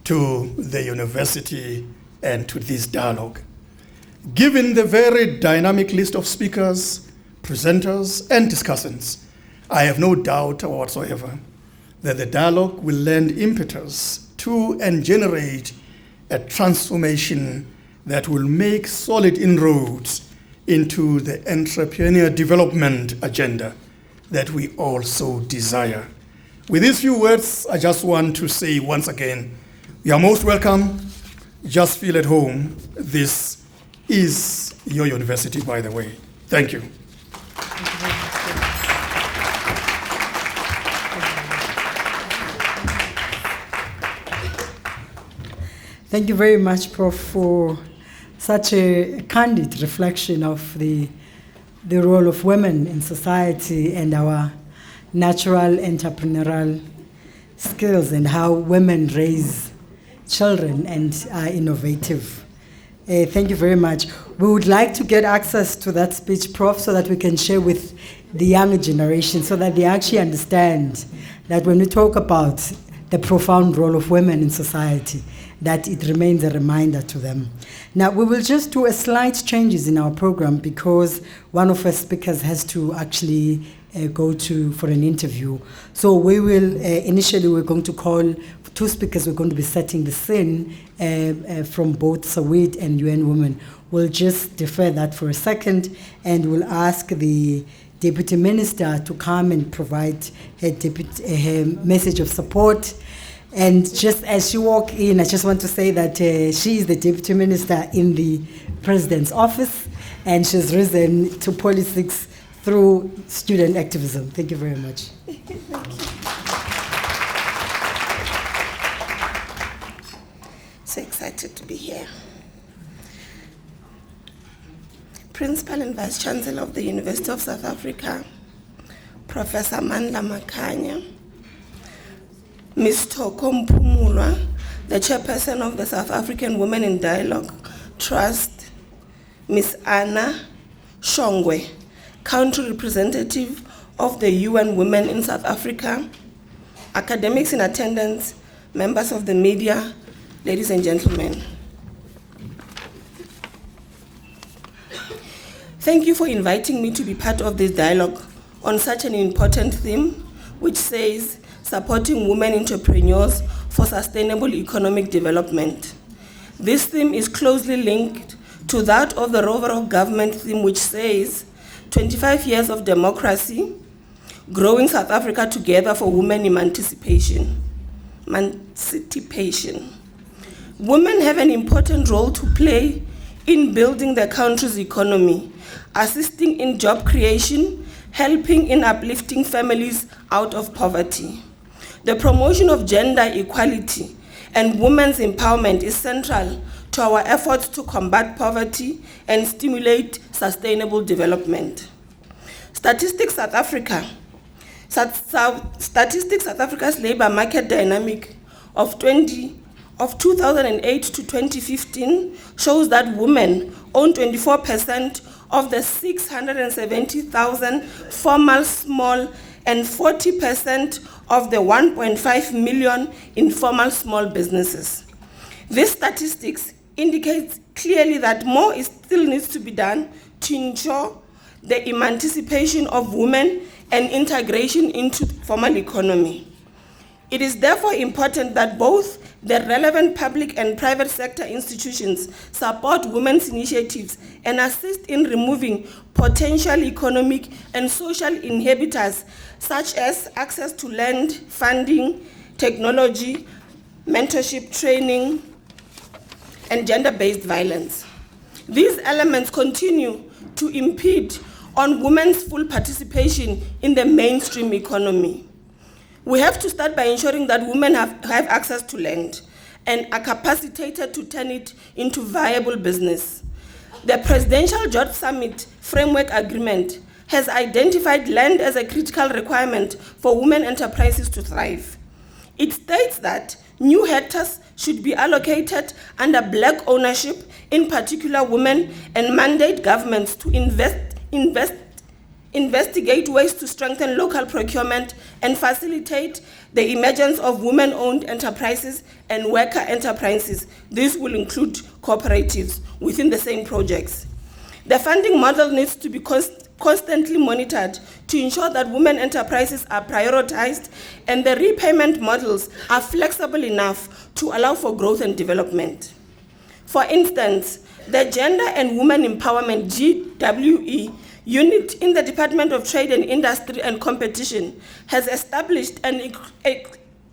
to the university and to this dialogue. Given the very dynamic list of speakers, presenters, and discussants, I have no doubt whatsoever that the dialogue will lend impetus to and generate a transformation that will make solid inroads into the entrepreneur development agenda that we all so desire. With these few words, I just want to say once again, you are most welcome. Just feel at home. This is your university, by the way. Thank you. Thank you very much, Prof, for such a candid reflection of the role of women in society and our natural entrepreneurial skills and how women raise children and are innovative. Thank you very much. We would like to get access to that speech, Prof, so that we can share with the younger generation so that they actually understand that when we talk about the profound role of women in society, that it remains a reminder to them. Now, we will just do a slight changes in our program because one of our speakers has to actually go for an interview. So we will, initially we're going to call two speakers. We're going to be setting the scene from both SAWID and UN Women. We'll just defer that for a second and we'll ask the Deputy Minister to come and provide her message of support. And just as she walk in, I just want to say that she is the Deputy Minister in the President's office, and she's risen to politics through student activism. Thank you very much. Thank you. So excited to be here. Principal and Vice Chancellor of the University of South Africa, Professor Mandla Makhanya, Ms. Toko Mpumulwa, the Chairperson of the South African Women in Dialogue Trust, Ms. Anna Shongwe, Country Representative of the UN Women in South Africa, academics in attendance, members of the media, ladies and gentlemen. Thank you for inviting me to be part of this dialogue on such an important theme, which says supporting women entrepreneurs for sustainable economic development. This theme is closely linked to that of the overall government theme, which says 25 years of democracy, growing South Africa together for women emancipation. Women have an important role to play in building the country's economy, assisting in job creation, helping in uplifting families out of poverty. The promotion of gender equality and women's empowerment is central to our efforts to combat poverty and stimulate sustainable development. Statistics South Africa's labor market dynamic of 2008 to 2015 shows that women own 24% of the 670,000 formal small and 40% of the 1.5 million informal small businesses. These statistics indicate clearly that more still needs to be done to ensure the emancipation of women and integration into the formal economy. It is therefore important that both the relevant public and private sector institutions support women's initiatives and assist in removing potential economic and social inhibitors such as access to land, funding, technology, mentorship, training, and gender-based violence. These elements continue to impede on women's full participation in the mainstream economy. We have to start by ensuring that women have access to land and are capacitated to turn it into viable business. The Presidential George Summit Framework Agreement has identified land as a critical requirement for women enterprises to thrive. It states that new hectares should be allocated under black ownership, in particular women, and mandate governments to investigate ways to strengthen local procurement and facilitate the emergence of women-owned enterprises and worker enterprises. This will include cooperatives within the same projects. The funding model needs to be constantly monitored to ensure that women enterprises are prioritized and the repayment models are flexible enough to allow for growth and development. For instance, the Gender and Women Empowerment GWE unit in the Department of Trade and Industry and Competition has established an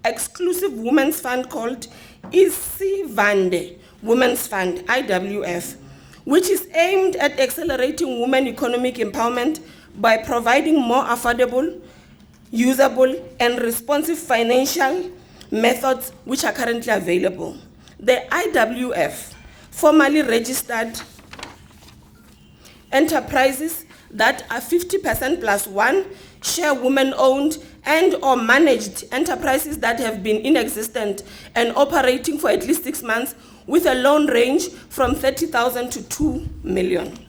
exclusive women's fund called Isivande Women's Fund, IWF, which is aimed at accelerating women economic empowerment by providing more affordable, usable, and responsive financial methods which are currently available. The IWF formally registered enterprises that are 50% plus one, share women-owned and or managed enterprises that have been in existence and operating for at least 6 months with a loan range from 30,000 to 2 million.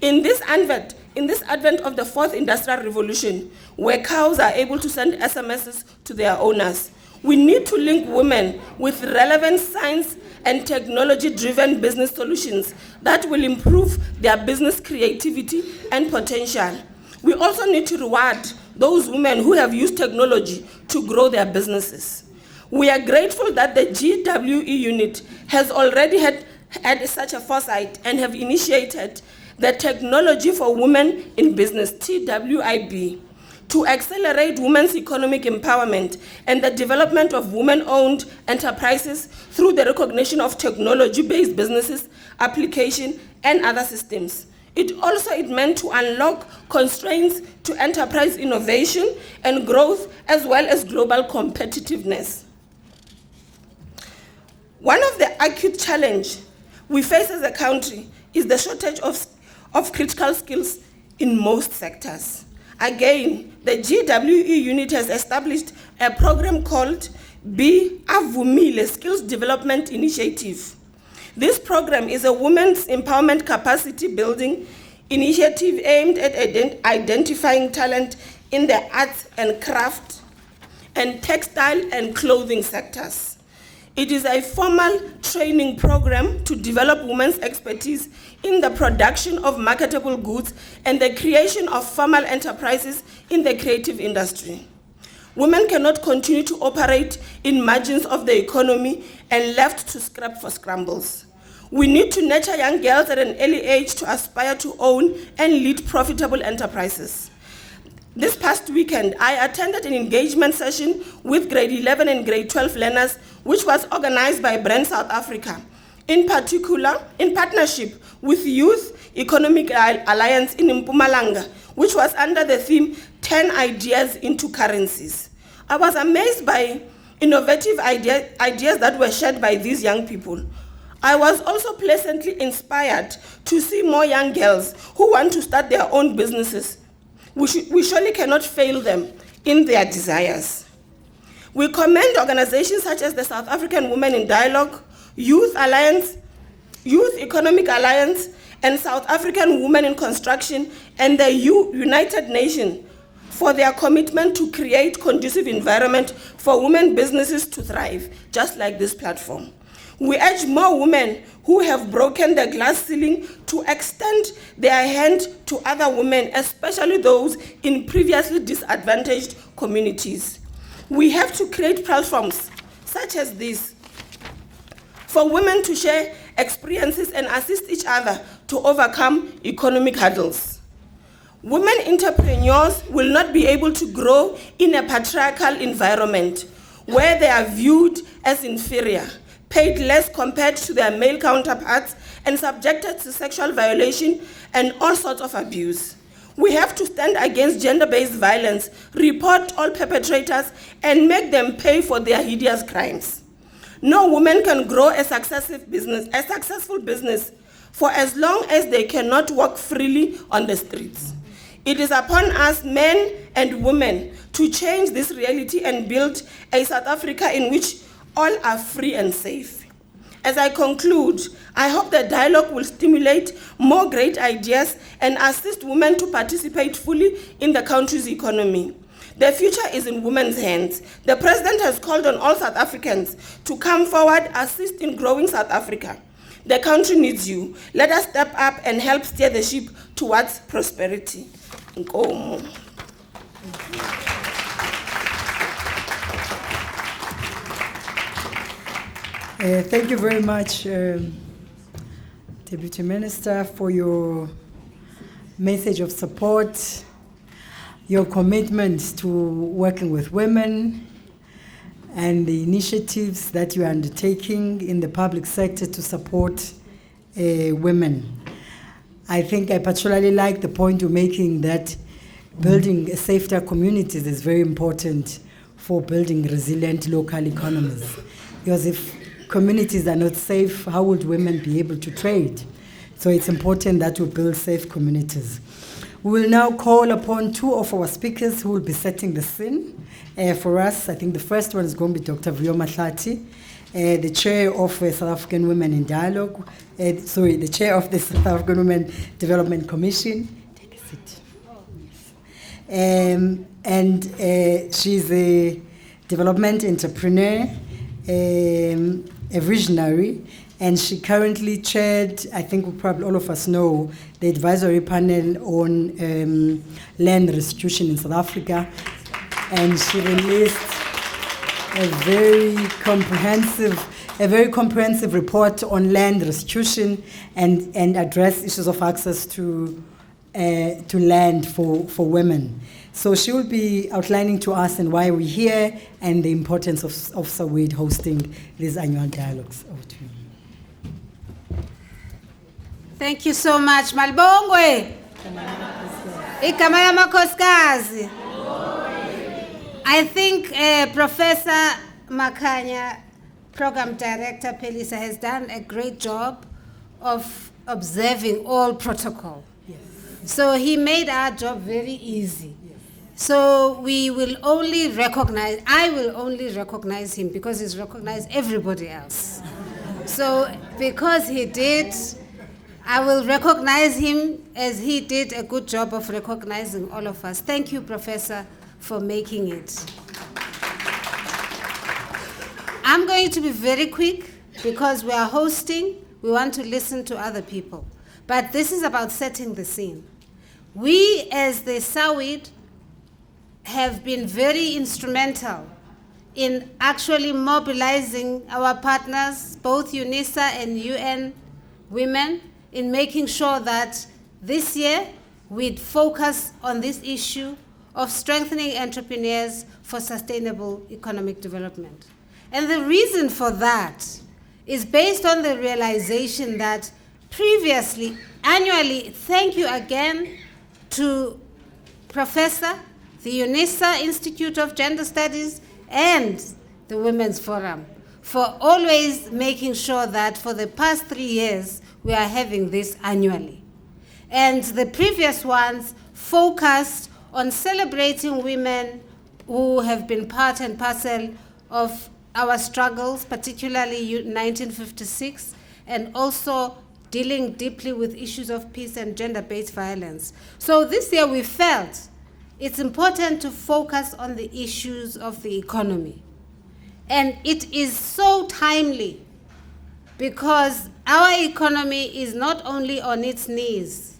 In this advent of the fourth industrial revolution, where cows are able to send SMSs to their owners, we need to link women with relevant science and technology-driven business solutions that will improve their business creativity and potential. We also need to reward those women who have used technology to grow their businesses. We are grateful that the GWE unit has already had such a foresight and have initiated the Technology for Women in Business, TWIB, to accelerate women's economic empowerment and the development of women-owned enterprises through the recognition of technology-based businesses, application, and other systems. It meant to unlock constraints to enterprise innovation and growth, as well as global competitiveness. One of the acute challenges we face as a country is the shortage of critical skills in most sectors. Again, the GWE unit has established a program called Be Avumile Skills Development Initiative. This program is a women's empowerment capacity building initiative aimed at identifying talent in the arts and craft and textile and clothing sectors. It is a formal training program to develop women's expertise in the production of marketable goods and the creation of formal enterprises in the creative industry. Women cannot continue to operate in margins of the economy and left to scrap for scrambles. We need to nurture young girls at an early age to aspire to own and lead profitable enterprises. This past weekend, I attended an engagement session with grade 11 and grade 12 learners, which was organized by Brand South Africa, in particular in partnership with Youth Economic Alliance in Mpumalanga, which was under the theme 10 Ideas into Currencies. I was amazed by innovative ideas that were shared by these young people. I was also pleasantly inspired to see more young girls who want to start their own businesses. We surely cannot fail them in their desires. We commend organizations such as the South African Women in Dialogue, Youth Economic Alliance, and South African Women in Construction, and the United Nations for their commitment to create conducive environment for women businesses to thrive, just like this platform. We urge more women who have broken the glass ceiling to extend their hand to other women, especially those in previously disadvantaged communities. We have to create platforms such as this for women to share experiences and assist each other to overcome economic hurdles. Women entrepreneurs will not be able to grow in a patriarchal environment where they are viewed as inferior, paid less compared to their male counterparts, and subjected to sexual violation and all sorts of abuse. We have to stand against gender-based violence, report all perpetrators, and make them pay for their hideous crimes. No woman can grow a successful business for as long as they cannot walk freely on the streets. It is upon us, men and women, to change this reality and build a South Africa in which all are free and safe. As I conclude, I hope the dialogue will stimulate more great ideas and assist women to participate fully in the country's economy. The future is in women's hands. The President has called on all South Africans to come forward, assist in growing South Africa. The country needs you. Let us step up and help steer the ship towards prosperity. Nkomo. Thank you very much, Deputy Minister, for your message of support, your commitment to working with women, and the initiatives that you are undertaking in the public sector to support women. I think I particularly like the point you're making that building safer communities is very important for building resilient local economies. Because if communities are not safe, how would women be able to trade? So it's important that we build safe communities. We will now call upon two of our speakers who will be setting the scene for us. I think the first one is going to be Dr. Vuyoma Hlati, the chair of South African Women in Dialogue, the chair of the South African Women Development Commission. Take a seat. She's a development entrepreneur, a visionary, and she currently chaired, I think probably all of us know, the advisory panel on land restitution in South Africa. And she released a very comprehensive report on land restitution and address issues of access to land for women. So she will be outlining to us and why we're here and the importance of SAWID hosting these annual dialogues. Over to you. Thank you so much. Malbongwe. Igama yamakhosikazi. I think Professor Makhanya, Program Director Pelisa, has done a great job of observing all protocol. Yes. So he made our job very easy. So I will only recognize him because he's recognized everybody else. So because he did, I will recognize him as he did a good job of recognizing all of us. Thank you, Professor, for making it. I'm going to be very quick because we are hosting. We want to listen to other people. But this is about setting the scene. We, as the SAWID, have been very instrumental in actually mobilizing our partners, both UNISA and UN Women, in making sure that this year we'd focus on this issue of strengthening entrepreneurs for sustainable economic development. And the reason for that is based on the realization that previously, annually, thank you again to Professor, the UNISA Institute of Gender Studies, and the Women's Forum for always making sure that for the past 3 years, we are having this annually. And the previous ones focused on celebrating women who have been part and parcel of our struggles, particularly 1956, and also dealing deeply with issues of peace and gender-based violence. So this year we felt it's important to focus on the issues of the economy. And it is so timely because our economy is not only on its knees.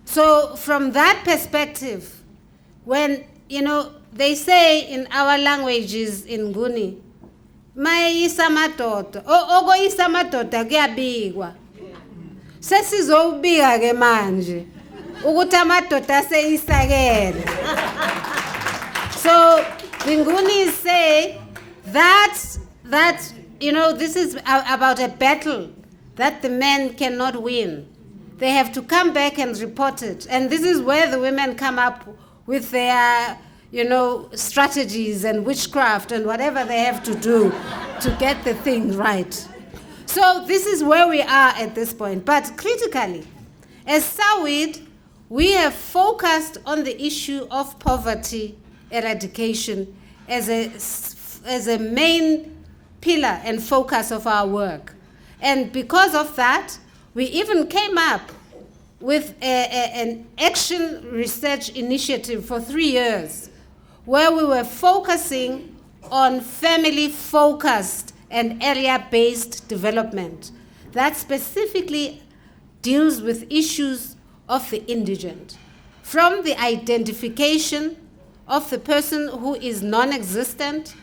So from that perspective, when, they say in our languages in Nguni, mayisa madoda, okoyisa madoda kuyabikwa. Sesizobika ke manje ukuthi amadoda aseyisakele. So the Ngunis say that this is about a battle that the men cannot win. They have to come back and report it. And this is where the women come up with their strategies and witchcraft and whatever they have to do to get the thing right. So this is where we are at this point. But critically, as SAWID, we have focused on the issue of poverty eradication as a main pillar and focus of our work. And because of that, we even came up with an action research initiative for 3 years, where we were focusing on family-focused and area-based development that specifically deals with issues of the indigent, from the identification of the person who is non-existent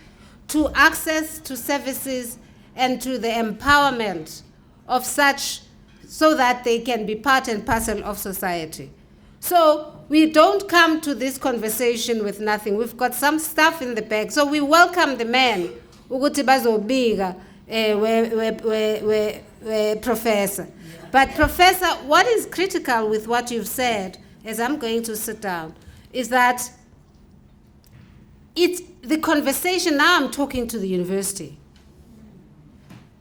to access to services and to the empowerment of such so that they can be part and parcel of society. So we don't come to this conversation with nothing. We've got some stuff in the bag. So we welcome the men ukuthi bazobika professor. But Professor, what is critical with what you've said, as I'm going to sit down, is that the conversation, now I'm talking to the university.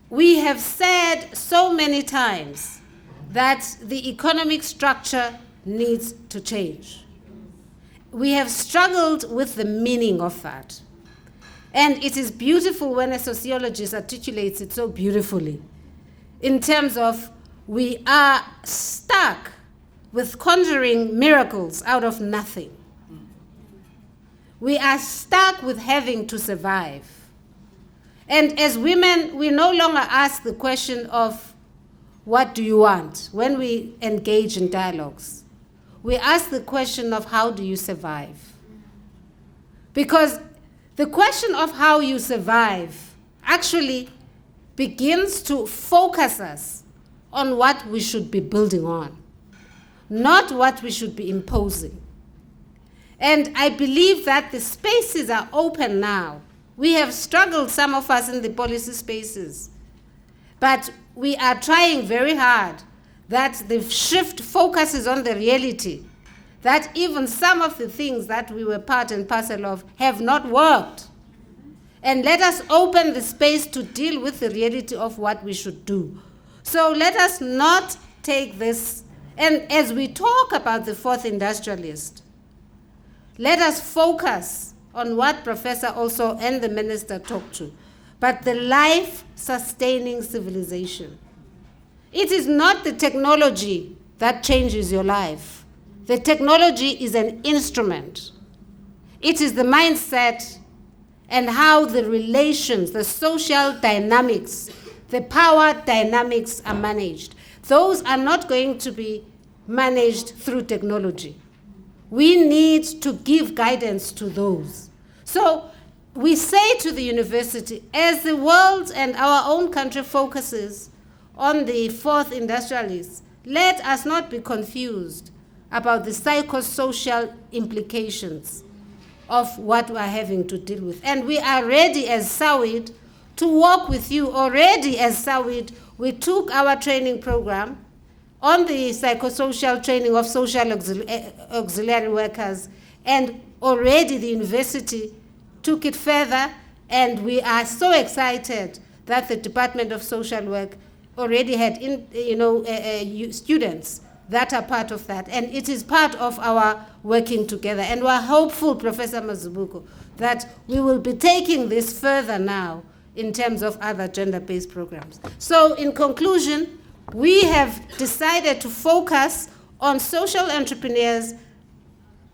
We have said so many times that the economic structure needs to change. We have struggled with the meaning of that. And it is beautiful when a sociologist articulates it so beautifully in terms of we are stuck with conjuring miracles out of nothing. We are stuck with having to survive. And as women, we no longer ask the question of what do you want when we engage in dialogues. We ask the question of how do you survive? Because the question of how you survive actually begins to focus us on what we should be building on, not what we should be imposing. And I believe that the spaces are open now. We have struggled, some of us, in the policy spaces. But we are trying very hard that the shift focuses on the reality, that even some of the things that we were part and parcel of have not worked. And let us open the space to deal with the reality of what we should do. So let us not take this, and as we talk about the fourth industrialist, let us focus on what Professor also and the Minister talked to, but the life-sustaining civilization. It is not the technology that changes your life. The technology is an instrument. It is the mindset and how the relations, the social dynamics, the power dynamics are managed. Those are not going to be managed through technology. We need to give guidance to those. So we say to the university, as the world and our own country focuses on the fourth industrialists, let us not be confused about the psychosocial implications of what we are having to deal with. And we are ready as SAWID to work with you. Already as SAWID, we took our training program on the psychosocial training of social auxiliary workers, and already the university took it further, and we are so excited that the Department of Social Work already had students that are part of that, and it is part of our working together. And we're hopeful, Professor Mazibuko, that we will be taking this further now in terms of other gender-based programs. So in conclusion, we have decided to focus on social entrepreneurs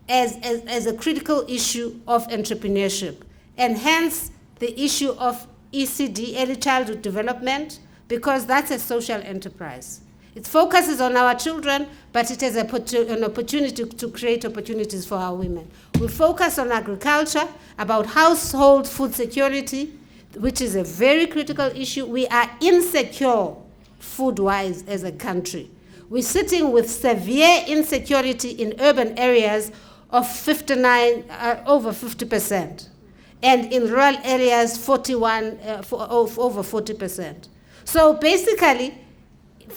as a critical issue of entrepreneurship, and hence the issue of ECD, early childhood development, because that's a social enterprise. It focuses on our children, but it has an opportunity to create opportunities for our women. We focus on agriculture, about household food security, which is a very critical issue. We are insecure food-wise as a country. We're sitting with severe insecurity in urban areas of over 50%, and in rural areas, over 40%. So basically,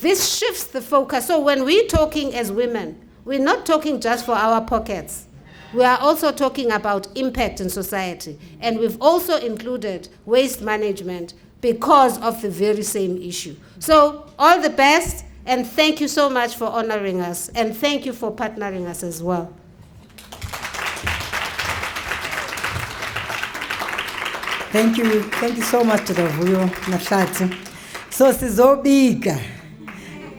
this shifts the focus. So when we're talking as women, we're not talking just for our pockets. We are also talking about impact in society. And we've also included waste management because of the very same issue. So all the best, and thank you so much for honoring us, and thank you for partnering us as well. Thank you so much, Vuyo Nashati. So sizobika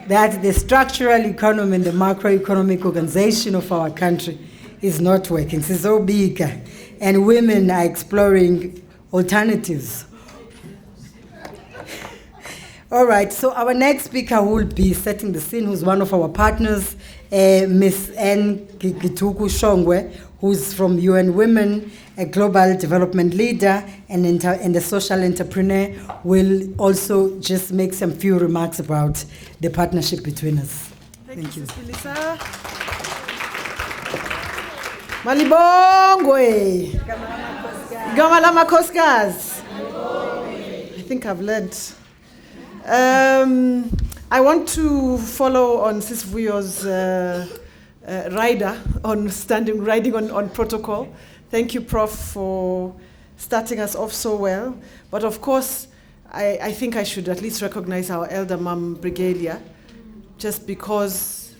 that the structural economy and the macroeconomic organization of our country is not working. Sizobika, and women are exploring alternatives. All right, so our next speaker will be setting the scene, who's one of our partners, Ms. N. Gituku Shongwe, who's from UN Women, a global development leader and a social entrepreneur, will also just make some few remarks about the partnership between us. Thank you. Lisa. Malibongwe. Gamalama Koskas. I think I've learned. I want to follow on Sis Vuyo's riding on protocol. Thank you, Prof, for starting us off so well. But of course, I think I should at least recognize our elder mom, Brigalia, just because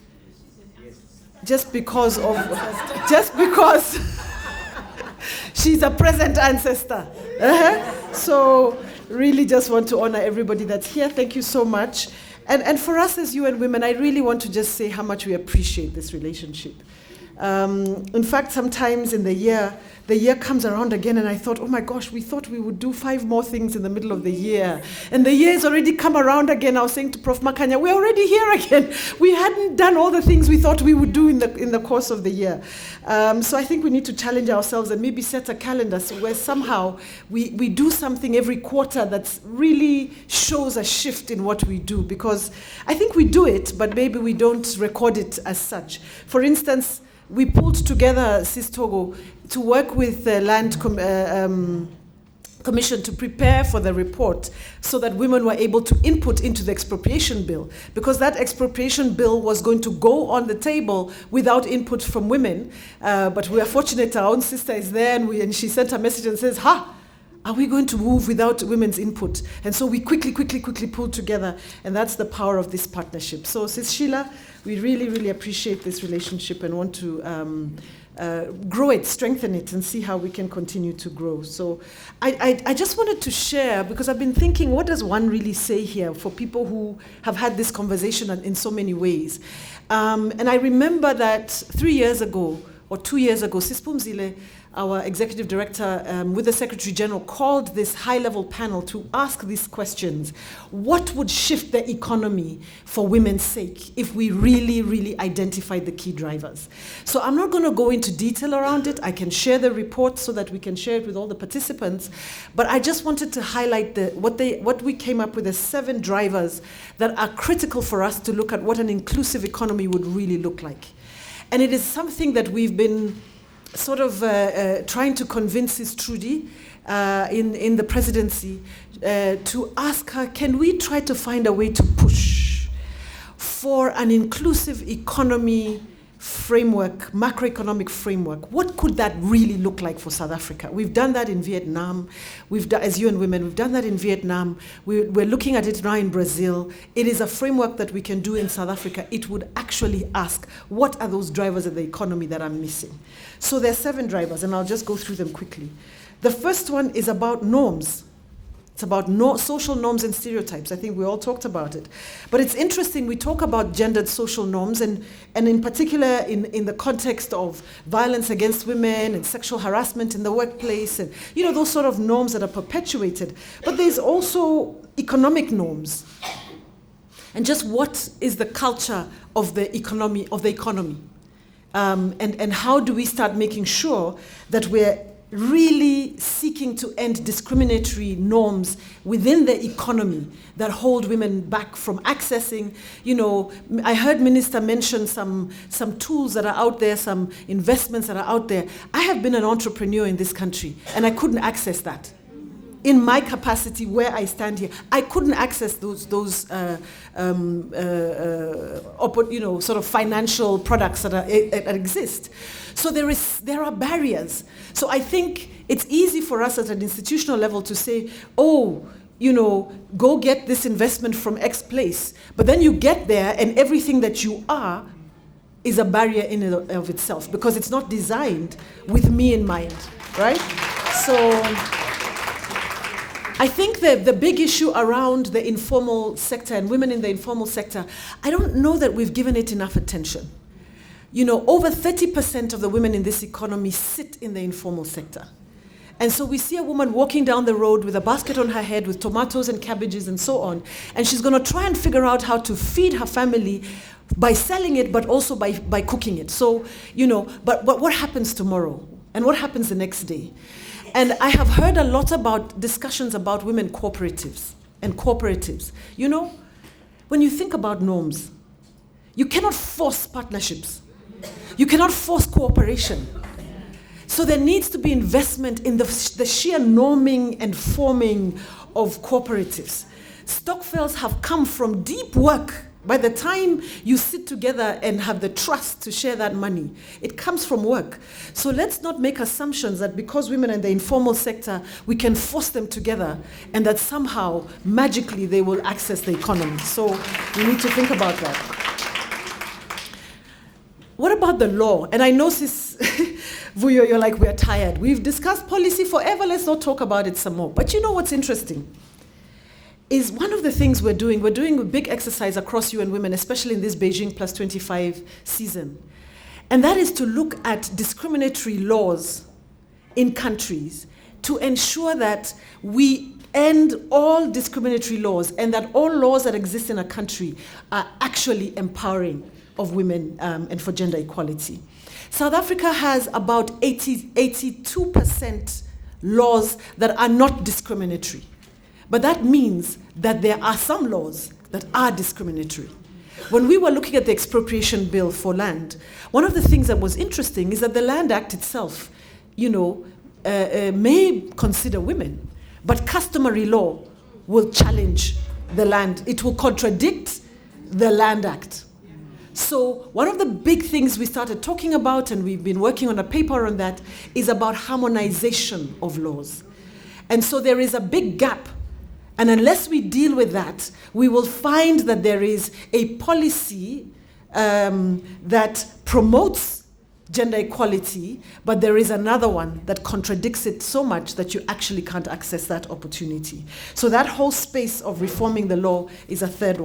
she's a present ancestor. So really just want to honor everybody that's here. Thank you so much. And for us as UN Women, I really want to just say how much we appreciate this relationship. In fact, sometimes in the year comes around again, and I thought, oh my gosh, we thought we would do 5 more things in the middle of the year. And the year has already come around again. I was saying to Prof. Makanya, we're already here again. We hadn't done all the things we thought we would do in the course of the year. So I think we need to challenge ourselves and maybe set a calendar where somehow we do something every quarter that really shows a shift in what we do. Because I think we do it, but maybe we don't record it as such. For instance, we pulled together, Sis Togo, to work with the Land Commission to prepare for the report so that women were able to input into the expropriation bill, because that expropriation bill was going to go on the table without input from women. But we are fortunate our own sister is there, and she sent a message and says, are we going to move without women's input? And so we quickly pulled together, and that's the power of this partnership. So Sis Sheila, we really appreciate this relationship and want to grow it, strengthen it, and see how we can continue to grow. So I just wanted to share, because I've been thinking, what does one really say here for people who have had this conversation in so many ways? And I remember that 3 years ago, or 2 years ago, Sis Pumzile our executive director, with the Secretary General, called this high-level panel to ask these questions. What would shift the economy for women's sake if we really, really identified the key drivers? So I'm not going to go into detail around it. I can share the report so that we can share it with all the participants. But I just wanted to highlight what we came up with as 7 drivers that are critical for us to look at what an inclusive economy would really look like. And it is something that we've been sort of trying to convince Ms. Trudy in the presidency to ask her, can we try to find a way to push for an inclusive economy framework, macroeconomic framework? What could that really look like for South Africa? We've done that in Vietnam. We've done, as UN Women, we've done that in Vietnam. We're looking at it now in Brazil. It is a framework that we can do in South Africa. It would actually ask, what are those drivers of the economy that are missing? So there are 7 drivers, and I'll just go through them quickly. The first one is about norms. It's about social norms and stereotypes. I think we all talked about it. But it's interesting, we talk about gendered social norms, and in particular in the context of violence against women and sexual harassment in the workplace, and those sort of norms that are perpetuated. But there's also economic norms. And just what is the culture of the economy, and how do we start making sure that we're really seeking to end discriminatory norms within the economy that hold women back from accessing. I heard Minister mention some tools that are out there, some investments that are out there. I have been an entrepreneur in this country, and I couldn't access that. In my capacity where I stand here, I couldn't access those sort of financial products that exist. So there are barriers. So I think it's easy for us at an institutional level to say, go get this investment from X place. But then you get there and everything that you are is a barrier in and of itself because it's not designed with me in mind, right? So I think the big issue around the informal sector and women in the informal sector, I don't know that we've given it enough attention. Over 30% of the women in this economy sit in the informal sector. And so we see a woman walking down the road with a basket on her head with tomatoes and cabbages and so on, and she's going to try and figure out how to feed her family by selling it, but also by cooking it. So, but what happens tomorrow? And what happens the next day? And I have heard a lot about discussions about women cooperatives and cooperatives. When you think about norms, you cannot force partnerships. You cannot force cooperation. So there needs to be investment in the sheer norming and forming of cooperatives. Stokvels have come from deep work. By the time you sit together and have the trust to share that money, it comes from work. So let's not make assumptions that because women are in the informal sector, we can force them together and that somehow, magically, they will access the economy. So we need to think about that. What about the law? And I know, Sis Vuyo, you're like, we're tired. We've discussed policy forever. Let's not talk about it some more. But you know what's interesting? Is one of the things we're doing a big exercise across UN Women, especially in this Beijing Plus 25 season. And that is to look at discriminatory laws in countries to ensure that we end all discriminatory laws and that all laws that exist in a country are actually empowering of women and for gender equality. South Africa has about 82% laws that are not discriminatory. But that means that there are some laws that are discriminatory. When we were looking at the expropriation bill for land, one of the things that was interesting is that the Land Act itself, may consider women, but customary law will challenge the land. It will contradict the Land Act. So one of the big things we started talking about, and we've been working on a paper on that, is about harmonization of laws. And so there is a big gap. And unless we deal with that, we will find that there is a policy that promotes gender equality, but there is another one that contradicts it so much that you actually can't access that opportunity. So that whole space of reforming the law is a second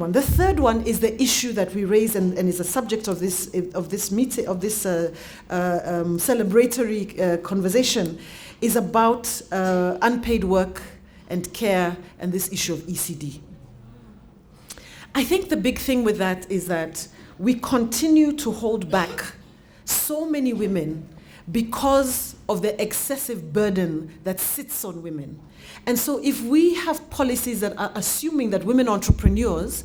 one. The third one is the issue that we raise and is a subject of this celebratory conversation, is about unpaid work and care and this issue of ECD. I think the big thing with that is that we continue to hold back so many women because of the excessive burden that sits on women. And so if we have policies that are assuming that women entrepreneurs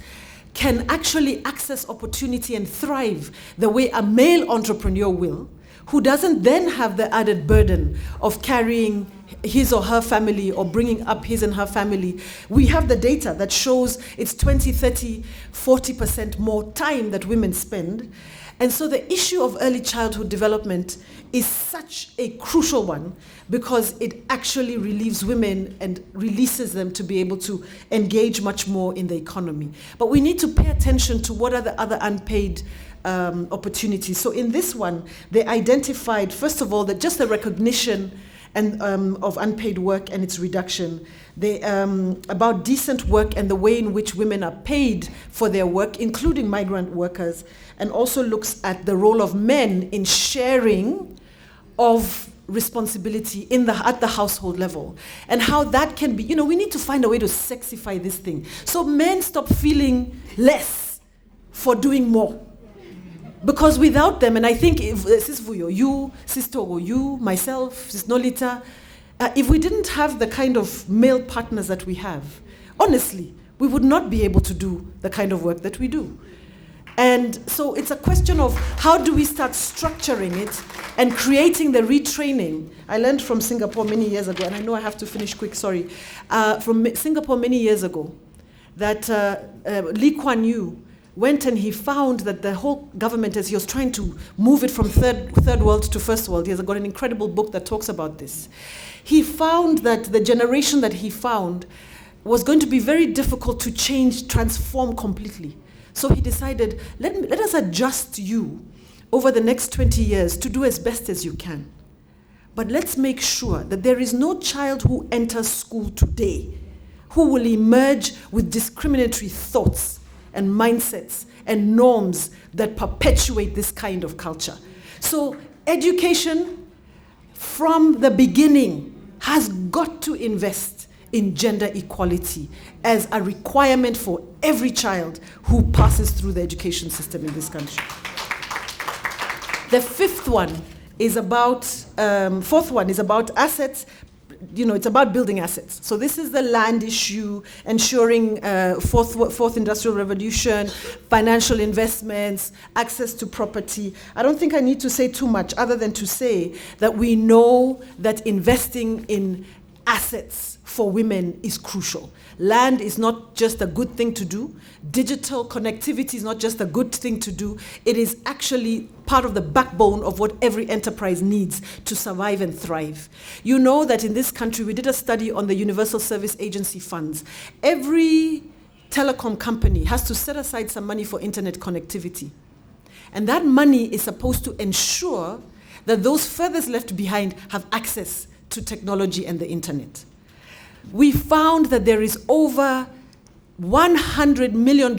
can actually access opportunity and thrive the way a male entrepreneur will, who doesn't then have the added burden of carrying his or her family or bringing up his and her family. We have the data that shows it's 20, 30, 40% more time that women spend. And so the issue of early childhood development is such a crucial one because it actually relieves women and releases them to be able to engage much more in the economy. But we need to pay attention to what are the other unpaid opportunities. So in this one, they identified, first of all, that just the recognition and of unpaid work and its reduction, about decent work and the way in which women are paid for their work, including migrant workers, and also looks at the role of men in sharing of responsibility at the household level, and how that can be, we need to find a way to sexify this thing, so men stop feeling less for doing more. Because without them, and I think if Sis Vuyo, you, Sis Togo, you, myself, Sis Nolita, if we didn't have the kind of male partners that we have, honestly, we would not be able to do the kind of work that we do. And so it's a question of how do we start structuring it and creating the retraining. I learned from Singapore many years ago, and I know I have to finish quick, sorry. From Singapore many years ago, that Lee Kuan Yew went and he found that the whole government, as he was trying to move it from third world to first world, he has got an incredible book that talks about this. He found that the generation that he found was going to be very difficult to transform completely. So he decided, let us adjust you over the next 20 years to do as best as you can. But let's make sure that there is no child who enters school today who will emerge with discriminatory thoughts and mindsets and norms that perpetuate this kind of culture. So education from the beginning has got to invest in gender equality as a requirement for every child who passes through the education system in this country. The fourth one is about assets. It's about building assets. So this is the land issue, ensuring fourth industrial revolution, financial investments, access to property. I don't think I need to say too much other than to say that we know that investing in assets for women is crucial. Land is not just a good thing to do. Digital connectivity is not just a good thing to do. It is actually part of the backbone of what every enterprise needs to survive and thrive. You know that in this country, we did a study on the Universal Service Agency funds. Every telecom company has to set aside some money for internet connectivity. And that money is supposed to ensure that those furthest left behind have access to technology and the internet. We found that there is over $100 million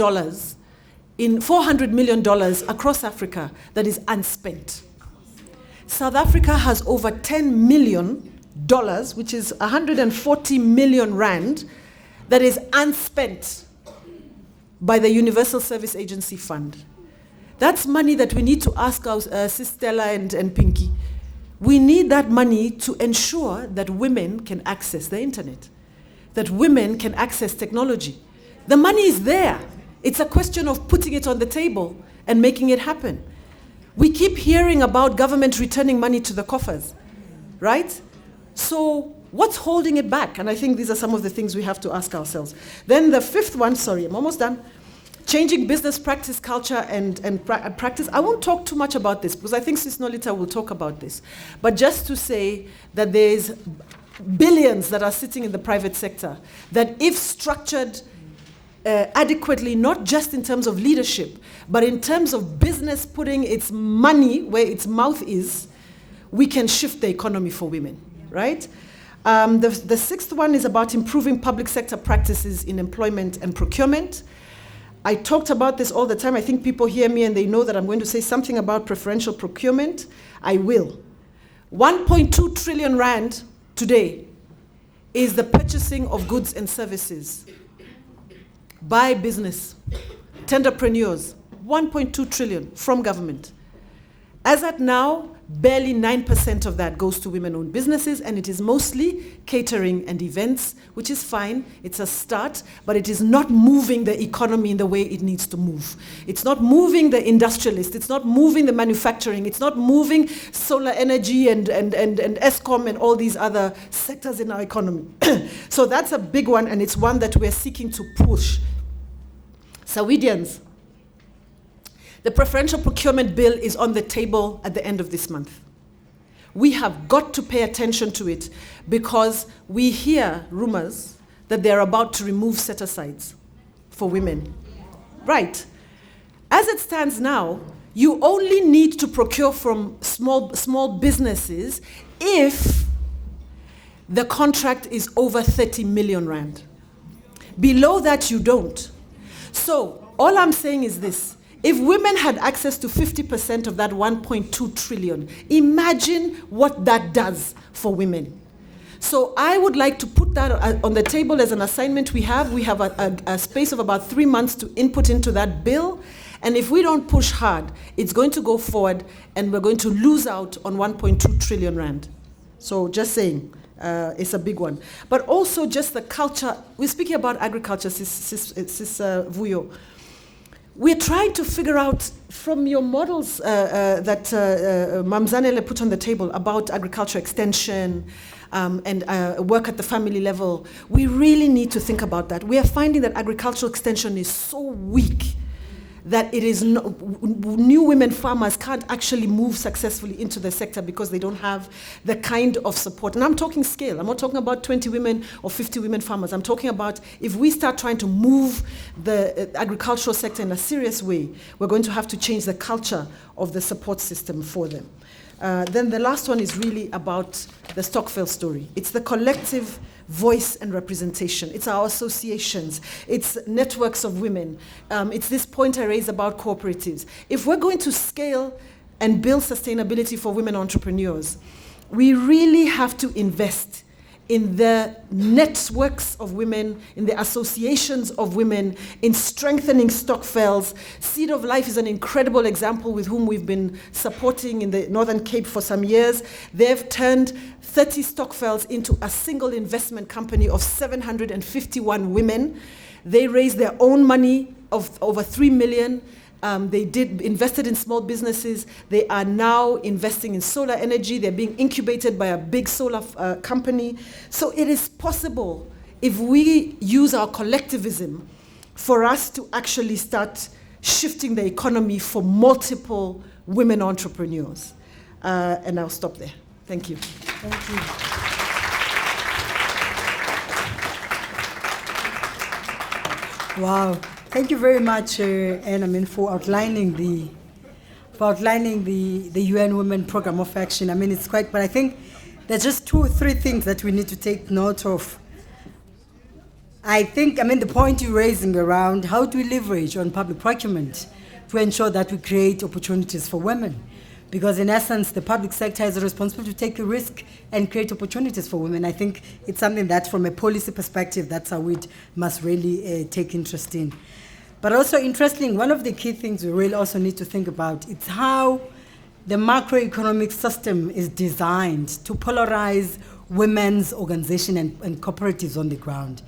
in $400 million across Africa that is unspent. South Africa has over $10 million, which is 140 million rand, that is unspent by the Universal Service Agency Fund. That's money that we need to ask our Sis Stella and Pinky. We need that money to ensure that women can access the internet, that women can access technology. The money is there. It's a question of putting it on the table and making it happen. We keep hearing about government returning money to the coffers, right? So what's holding it back? And I think these are some of the things we have to ask ourselves. Then the fifth one, sorry, I'm almost done. Changing business practice, culture, and practice. I won't talk too much about this because I think Sis Nolita will talk about this. But just to say that there's billions that are sitting in the private sector that if structured adequately, not just in terms of leadership, but in terms of business putting its money where its mouth is, we can shift the economy for women, right? The sixth one is about improving public sector practices in employment and procurement. I talked about this all the time. I think people hear me and they know that I'm going to say something about preferential procurement. I will. 1.2 trillion rand today is the purchasing of goods and services by business, tenderpreneurs, 1.2 trillion from government. As at now, barely 9% of that goes to women-owned businesses, and it is mostly catering and events, which is fine. It's a start, but it is not moving the economy in the way it needs to move. It's not moving the industrialist. It's not moving the manufacturing. It's not moving solar energy and ESCOM and all these other sectors in our economy. So that's a big one, and it's one that we're seeking to push. Sawidians, the preferential procurement bill is on the table at the end of this month. We have got to pay attention to it because we hear rumors that they're about to remove set-asides for women. Right. As it stands now, you only need to procure from small businesses if the contract is over 30 million rand. Below that, you don't. So all I'm saying is this. If women had access to 50% of that 1.2 trillion, imagine what that does for women. So I would like to put that on the table as an assignment we have. We have a space of about 3 months to input into that bill. And if we don't push hard, it's going to go forward and we're going to lose out on 1.2 trillion rand. So just saying, it's a big one. But also just the culture. We're speaking about agriculture, Sis Vuyo. We're trying to figure out from your models that Mamzanele put on the table about agriculture extension and work at the family level. We really need to think about that. We are finding that agricultural extension is so weak that it is new women farmers can't actually move successfully into the sector because they don't have the kind of support. And I'm talking scale. I'm not talking about 20 women or 50 women farmers. I'm talking about if we start trying to move the agricultural sector in a serious way, we're going to have to change the culture of the support system for them. Then the last one is really about the Stokvel story. It's the collective voice and representation. It's our associations. It's networks of women. It's this point I raised about cooperatives. If we're going to scale and build sustainability for women entrepreneurs, we really have to invest in the networks of women, in the associations of women, in strengthening Stokvels. Seed of Life is an incredible example with whom we've been supporting in the Northern Cape for some years. They've turned 30 Stokvels into a single investment company of 751 women. They raised their own money of over 3 million. They invested in small businesses. They are now investing in solar energy. They're being incubated by a big solar company. So it is possible, if we use our collectivism, for us to actually start shifting the economy for multiple women entrepreneurs. And I'll stop there. Thank you. Thank you. Wow. Thank you very much, Anna, for outlining the UN Women Program of Action. I mean, it's quite, but I think there's just 2 or 3 things that we need to take note of. The point you're raising around how do we leverage on public procurement to ensure that we create opportunities for women. Because in essence, the public sector has a responsibility to take a risk and create opportunities for women. I think it's something that from a policy perspective, that's how we must really take interest in. But also interesting, one of the key things we really also need to think about is how the macroeconomic system is designed to polarize women's organization and cooperatives on the ground.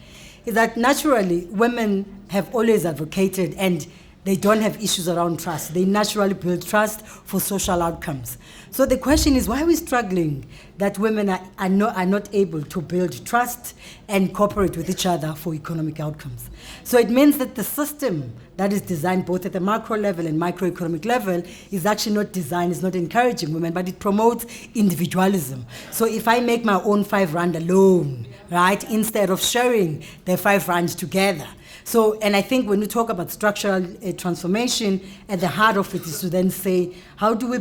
Is that naturally women have always advocated and they don't have issues around trust. They naturally build trust for social outcomes. So the question is, why are we struggling that women are not able to build trust and cooperate with each other for economic outcomes? So it means that the system that is designed both at the macro level and microeconomic level is actually not designed, is not encouraging women, but it promotes individualism. So if I make my own 5 rand alone, right, instead of sharing the 5 rand together, So, and I think when we talk about structural transformation, at the heart of it is to then say, how do we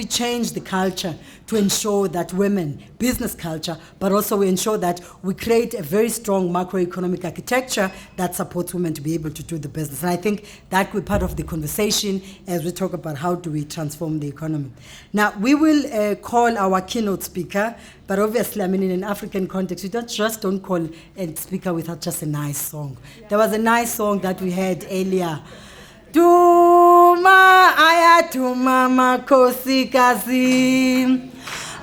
change the culture to ensure that women, business culture, but also we ensure that we create a very strong macroeconomic architecture that supports women to be able to do the business. And I think that will be part of the conversation as we talk about how do we transform the economy. Now, we will call our keynote speaker, but obviously, I mean, in an African context, we don't call a speaker without just a nice song. There was a nice song that we heard earlier. Tuma aya tuma makosi kazi.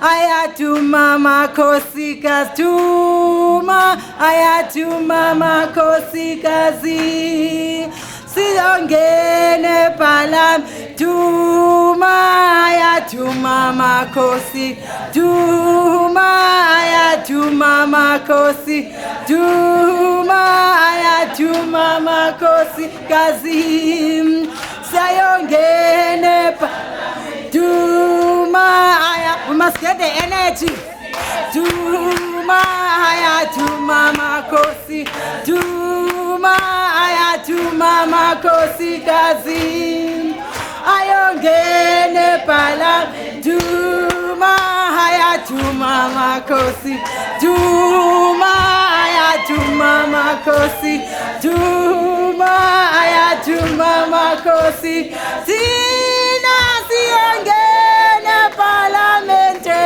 Aya tuma makosi kazi. Tuma aya tuma makosi kazi. Siyongene palam. Tuma aya tuma makosi. Tuma aya tuma makosi. Tuma aya tuma makosi kazi. Sayongene palam. Tuma aya. We must get the energy. Tuma aya tuma makosi. Tuma aya tuma makosi kazi. Ayongene pala. Tuma aya tuma makosi. Tuma aya tuma makosi. Tuma aya tuma makosi. Sina siyongene parliamente.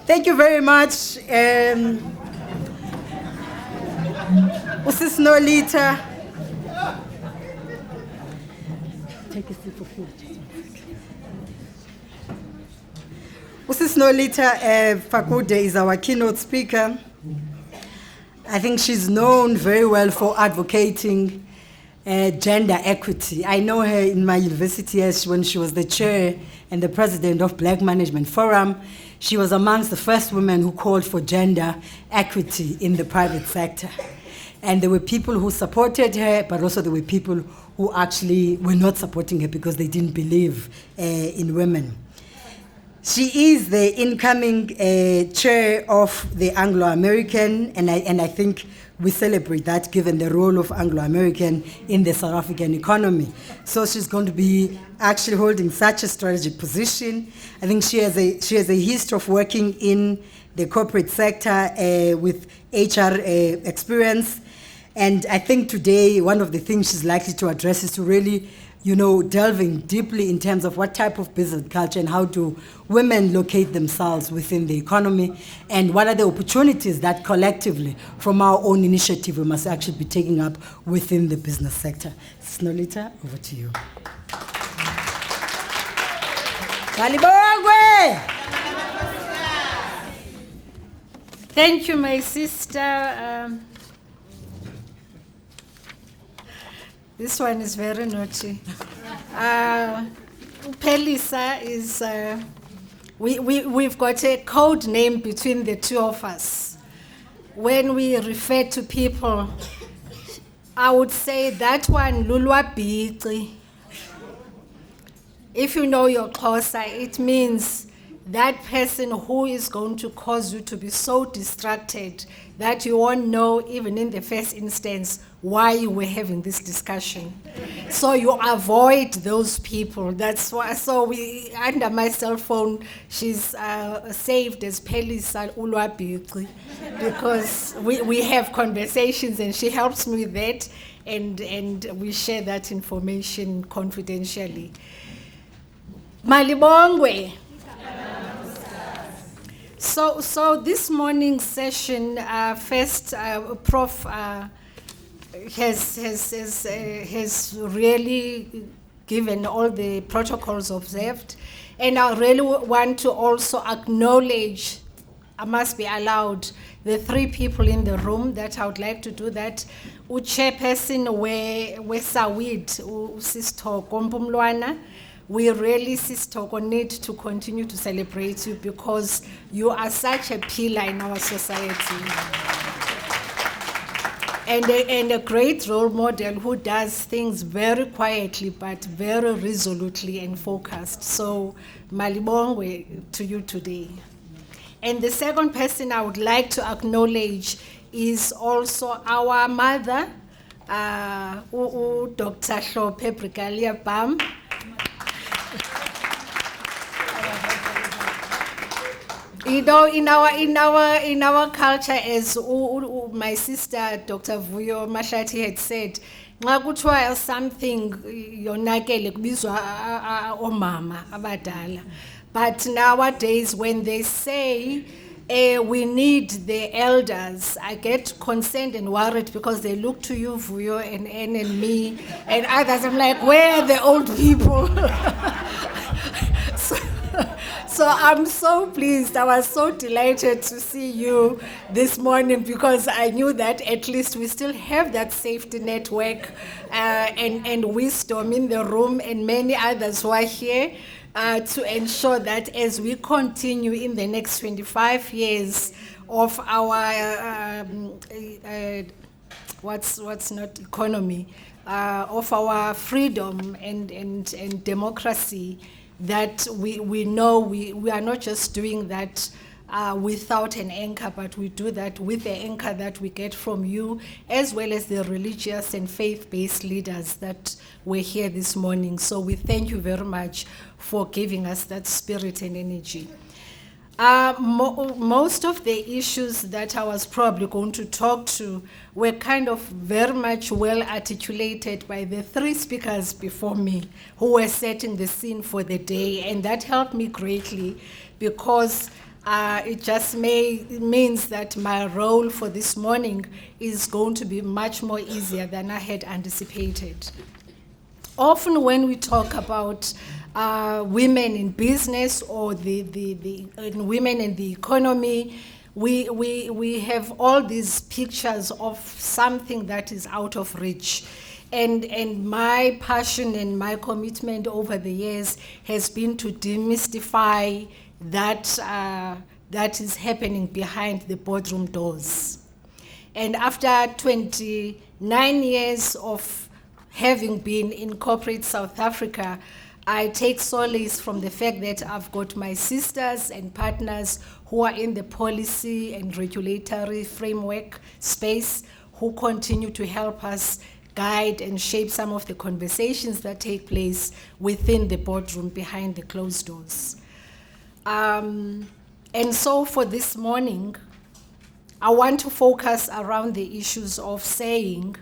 Thank you very much. Usis Nolita. Take a seat for food. Usis Nolita Fakude is our keynote speaker. I think she's known very well for advocating gender equity. I know her in my university when she was the chair and the president of Black Management Forum. She was amongst the first women who called for gender equity in the private sector. And there were people who supported her, but also there were people who actually were not supporting her because they didn't believe in women. She is the incoming chair of the Anglo-American, and I think we celebrate that given the role of Anglo-American in the South African economy. So she's going to be actually holding such a strategic position. I think she has a history of working in the corporate sector with HR experience. And I think today one of the things she's likely to address is to really, delving deeply in terms of what type of business culture and how do women locate themselves within the economy, and what are the opportunities that collectively, from our own initiative, we must actually be taking up within the business sector. Snolita, over to you. Thank you, my sister. This one is very naughty. Pelisa is, we've got a code name between the two of us. When we refer to people, I would say that one, Lulwa Biqi. If you know your Xhosa, it means that person who is going to cause you to be so distracted that you won't know, even in the first instance, why you were having this discussion. So you avoid those people. That's why, so we, under my cell phone, she's saved as Pelisa Ulwabiqi, because we have conversations and she helps me with that, and we share that information confidentially. Malibongwe. So this morning's session, first, Prof has really given all the protocols observed, and I really want to also acknowledge, I must be allowed, the three people in the room that I would like to do that. Chairperson we SAWID, Sister Kompumlwana. We really, Sister, need to continue to celebrate you because you are such a pillar in our society. And a great role model who does things very quietly but very resolutely and focused. So, Malibongwe to you today. And the second person I would like to acknowledge is also our mother, Dr. Hlophe Brigadier Bam. You know, in our culture, as my sister Dr. Vuyo Mashati had said, nxa kuthiwa something yonakele kubizwa omama abadala. But nowadays, when they say we need the elders, I get concerned and worried because they look to you, Vuyo, and Anne and me, and others. I'm like, where are the old people? So I'm so pleased. I was so delighted to see you this morning because I knew that at least we still have that safety network and wisdom in the room and many others who are here to ensure that as we continue in the next 25 years of our what's not economy, of our freedom and democracy, that we know we are not just doing that without an anchor, but we do that with the anchor that we get from you, as well as the religious and faith-based leaders that were here this morning. So we thank you very much for giving us that spirit and energy. Most of the issues that I was probably going to talk to were kind of very much well articulated by the three speakers before me who were setting the scene for the day, and that helped me greatly because it just means that my role for this morning is going to be much more easier than I had anticipated. Often when we talk about women in business or women in the economy, we have all these pictures of something that is out of reach. And my passion and my commitment over the years has been to demystify that is happening behind the boardroom doors. And after 29 years of having been in corporate South Africa, I take solace from the fact that I've got my sisters and partners who are in the policy and regulatory framework space who continue to help us guide and shape some of the conversations that take place within the boardroom behind the closed doors. And so for this morning, I want to focus around the issues of saying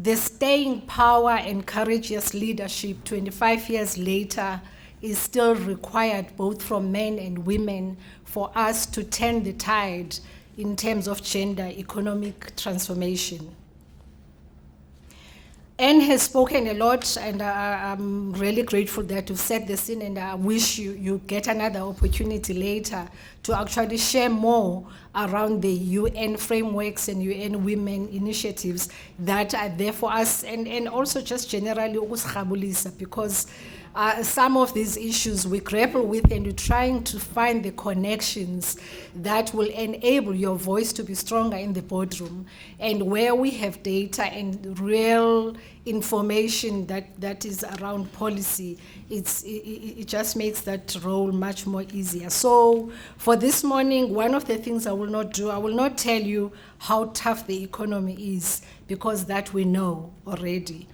the staying power and courageous leadership 25 years later is still required both from men and women for us to turn the tide in terms of gender economic transformation. Anne has spoken a lot, and I'm really grateful that you've set the scene, and I wish you get another opportunity later to actually share more around the UN frameworks and UN Women initiatives that are there for us, and also just generally because some of these issues we grapple with, and we're trying to find the connections that will enable your voice to be stronger in the boardroom. And where we have data and real information that is around policy, it just makes that role much more easier. So for this morning, one of the things I will not do, I will not tell you how tough the economy is, because that we know already.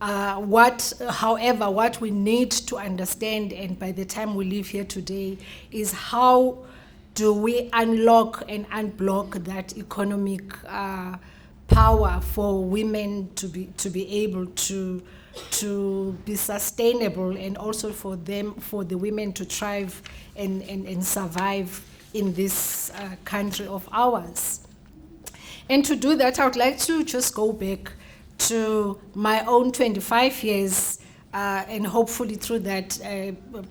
However, what we need to understand, and by the time we leave here today, is how do we unlock and unblock that economic power for women to be able to be sustainable, and also for the women to thrive and survive in this country of ours. And to do that, I would like to just go back to my own 25 years, and hopefully through that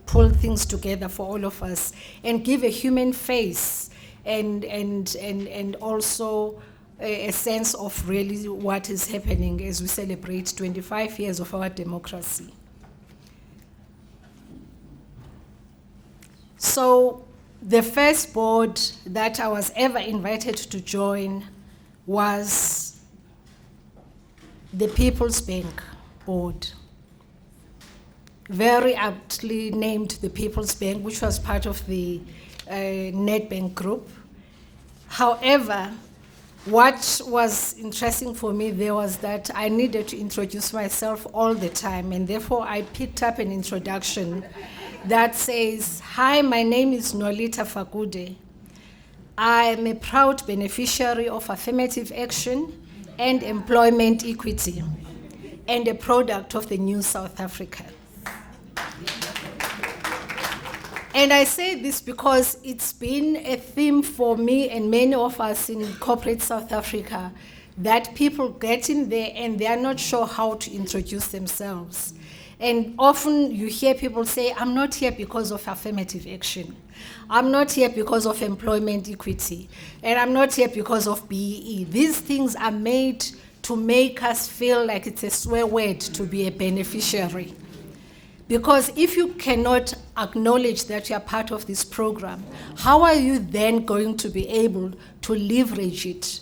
pull things together for all of us and give a human face and also a sense of really what is happening as we celebrate 25 years of our democracy. So the first board that I was ever invited to join was the People's Bank Board, very aptly named the People's Bank, which was part of the Nedbank Group. However, what was interesting for me there was that I needed to introduce myself all the time, and therefore I picked up an introduction that says, "Hi, my name is Nolita Fakude. I am a proud beneficiary of affirmative action and employment equity, and a product of the New South Africa." And I say this because it's been a theme for me and many of us in corporate South Africa, that people get in there and they are not sure how to introduce themselves. And often you hear people say, "I'm not here because of affirmative action. I'm not here because of employment equity. And I'm not here because of BEE." These things are made to make us feel like it's a swear word to be a beneficiary. Because if you cannot acknowledge that you are part of this program, how are you then going to be able to leverage it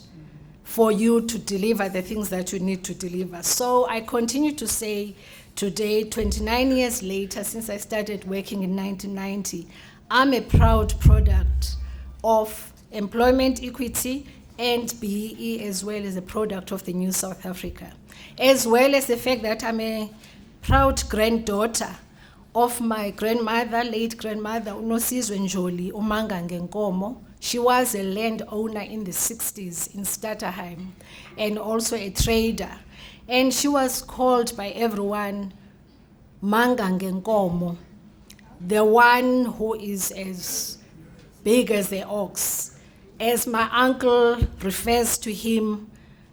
for you to deliver the things that you need to deliver? So I continue to say today, 29 years later, since I started working in 1990, I'm a proud product of employment equity and BEE, as well as a product of the New South Africa, as well as the fact that I'm a proud granddaughter of my grandmother, late grandmother, uNosizwe Njoli Umanga Ngenkomo. She was a landowner in the 60s in Stutterheim and also a trader. And she was called by everyone Manga Ngenkomo, the one who is as big as the ox. As my uncle refers to him,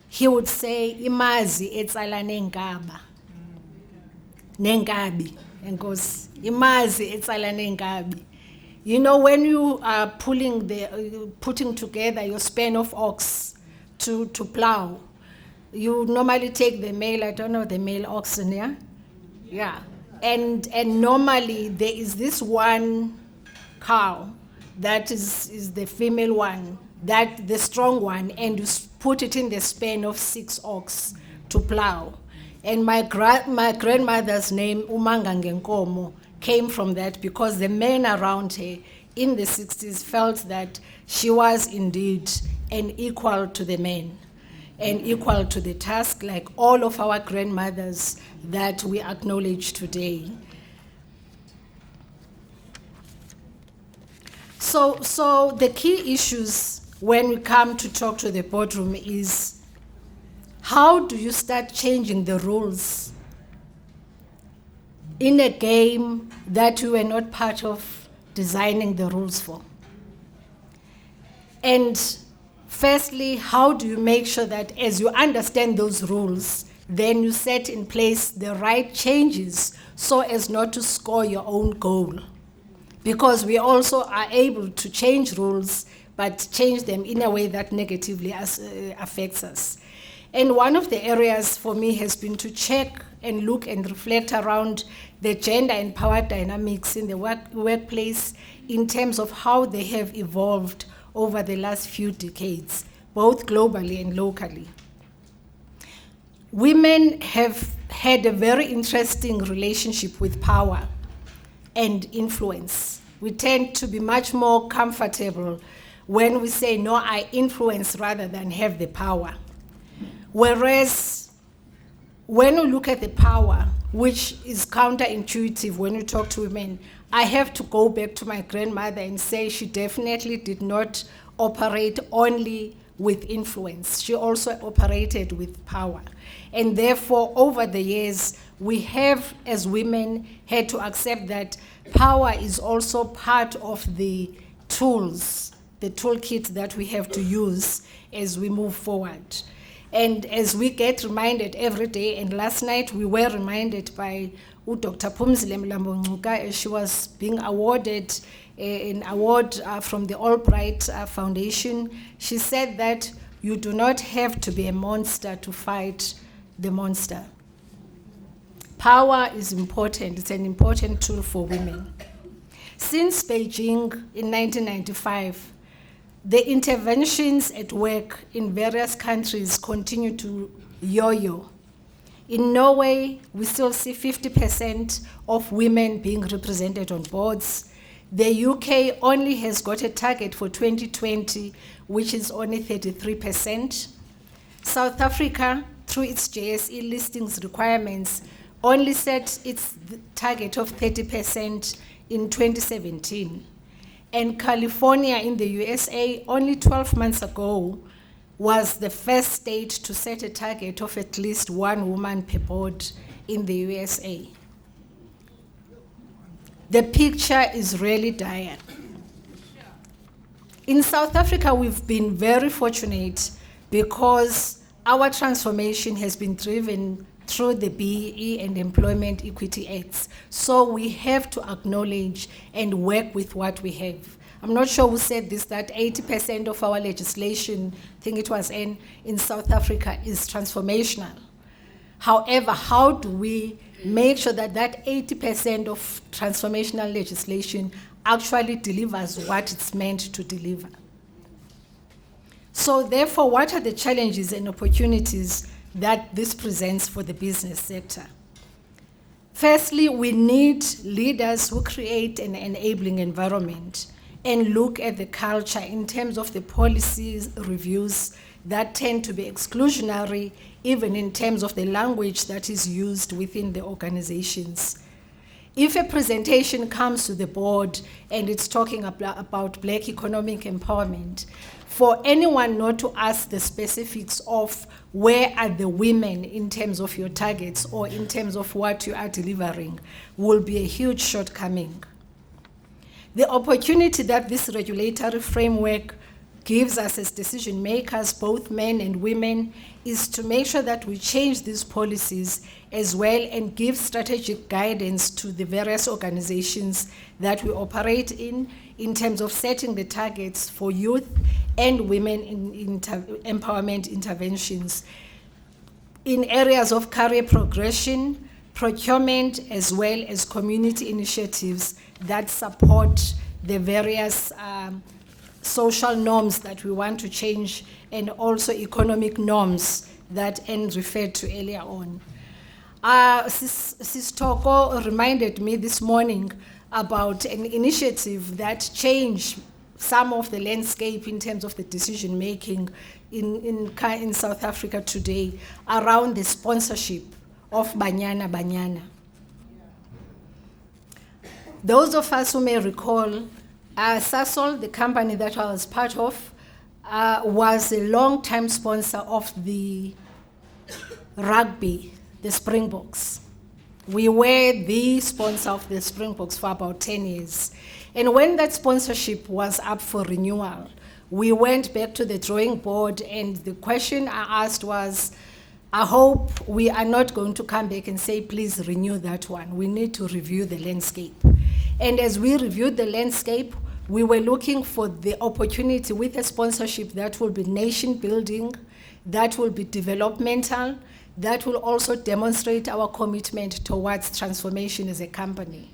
he would say, "Imazi etsala nengaba." Nengabi, and goes, "Imazi etsala nengabi." You know, when you are putting together your span of ox to plow, you normally take the male, I don't know, the male oxen, yeah? Yeah. And normally there is this one cow that is the female one, that the strong one, and you put it in the span of 6 ox to plow. And my grandmother's name, Umanga Ngenkomo, came from that, because the men around her in the 60s felt that she was indeed an equal to the men and equal to the task, like all of our grandmothers that we acknowledge today. So the key issues when we come to talk to the boardroom is, how do you start changing the rules in a game that you were not part of designing the rules for? And firstly, how do you make sure that as you understand those rules, then you set in place the right changes so as not to score your own goal? Because we also are able to change rules, but change them in a way that negatively affects us. And one of the areas for me has been to check and look and reflect around the gender and power dynamics in the workplace in terms of how they have evolved over the last few decades, both globally and locally. Women have had a very interesting relationship with power and influence. We tend to be much more comfortable when we say, "No, I influence," rather than have the power. Whereas when you look at the power, which is counterintuitive when you talk to women, I have to go back to my grandmother and say she definitely did not operate only with influence. She also operated with power. And therefore, over the years, we have, as women, had to accept that power is also part of the tools, the toolkit that we have to use as we move forward. And as we get reminded every day, and last night we were reminded by Dr. Phumzile Mlambo-Ngcuka as she was being awarded an award from the Albright Foundation, she said that you do not have to be a monster to fight the monster. Power is important. It's an important tool for women. Since Beijing in 1995, the interventions at work in various countries continue to yo-yo. In Norway, we still see 50% of women being represented on boards. The UK only has got a target for 2020, which is only 33%. South Africa, through its JSE listings requirements, only set its target of 30% in 2017. And California in the USA, only 12 months ago, was the first state to set a target of at least one woman per board in the USA. The picture is really dire. In South Africa, we've been very fortunate because our transformation has been driven through the BEE and Employment Equity Acts. So we have to acknowledge and work with what we have. I'm not sure who said this, that 80% of our legislation, I think it was in South Africa, is transformational. However, how do we make sure that that 80% of transformational legislation actually delivers what it's meant to deliver? So therefore, what are the challenges and opportunities that this presents for the business sector? Firstly, we need leaders who create an enabling environment and look at the culture in terms of the policies reviews that tend to be exclusionary, even in terms of the language that is used within the organizations. If a presentation comes to the board and it's talking about Black economic empowerment, for anyone not to ask the specifics of where are the women in terms of your targets or in terms of what you are delivering will be a huge shortcoming. The opportunity that this regulatory framework gives us as decision makers, both men and women, is to make sure that we change these policies as well and give strategic guidance to the various organizations that we operate in terms of setting the targets for youth and women in empowerment interventions in areas of career progression, procurement, as well as community initiatives that support the various social norms that we want to change and also economic norms that Anne referred to earlier on. Sis Toko reminded me this morning about an initiative that changed some of the landscape in terms of the decision making in South Africa today around the sponsorship of Banyana Banyana. Those of us who may recall, Sasol, the company that I was part of, was a long-time sponsor of the rugby, the Springboks. We were the sponsor of the Springboks for about 10 years. And when that sponsorship was up for renewal, we went back to the drawing board, and the question I asked was, I hope we are not going to come back and say, please renew that one. We need to review the landscape. And as we reviewed the landscape, we were looking for the opportunity with a sponsorship that will be nation building, that will be developmental, that will also demonstrate our commitment towards transformation as a company.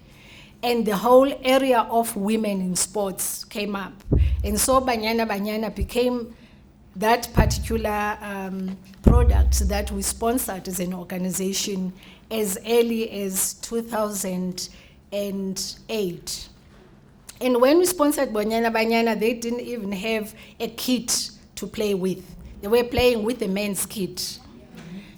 And the whole area of women in sports came up. And so Banyana Banyana became that particular product that we sponsored as an organization as early as 2008. And when we sponsored Banyana Banyana, they didn't even have a kit to play with. They were playing with a men's kit.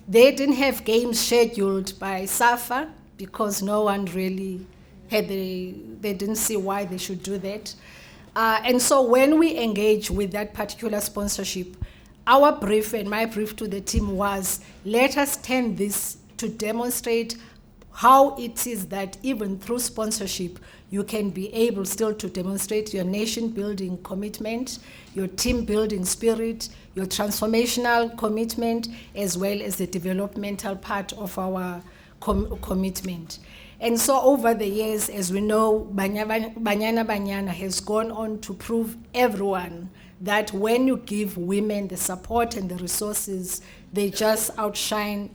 They didn't have games scheduled by SAFA because no one really they didn't see why they should do that. And so when we engage with that particular sponsorship, our brief and my brief to the team was, let us turn this to demonstrate how it is that even through sponsorship, you can be able still to demonstrate your nation-building commitment, your team-building spirit, your transformational commitment, as well as the developmental part of our commitment. And so over the years, as we know, Banyana Banyana has gone on to prove everyone that when you give women the support and the resources, they just outshine,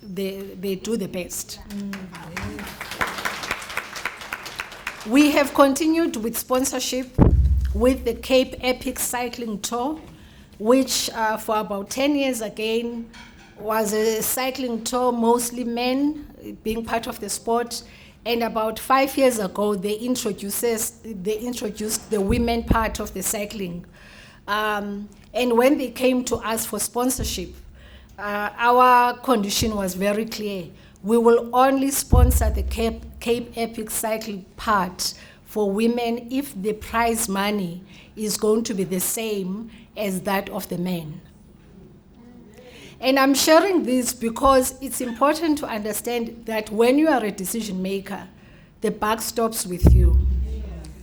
they do the best. We have continued with sponsorship with the Cape Epic Cycling Tour, which for about 10 years again was a cycling tour, mostly men being part of the sport, And about 5 years ago, they introduced the women part of the cycling. And when they came to us for sponsorship, our condition was very clear. We will only sponsor the Cape Epic cycling part for women if the prize money is going to be the same as that of the men. And I'm sharing this because it's important to understand that when you are a decision maker, the buck stops with you.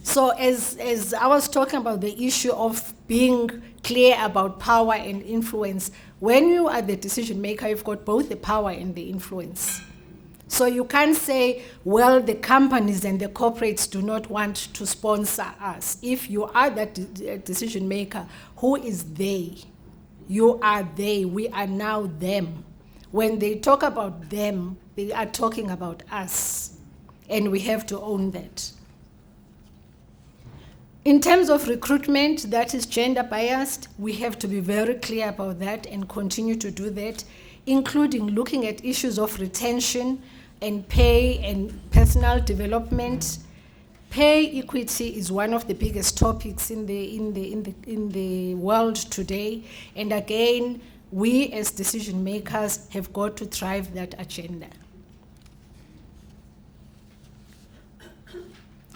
So as I was talking about the issue of being clear about power and influence, when you are the decision maker, you've got both the power and the influence. So you can't say, well, the companies and the corporates do not want to sponsor us. If you are that decision maker, who is they? You are they. We are now them. When they talk about them, they are talking about us. And we have to own that. In terms of recruitment that is gender biased, we have to be very clear about that and continue to do that, including looking at issues of retention and pay and personal development. Pay equity is one of the biggest topics in the world today, and again, we as decision makers have got to drive that agenda.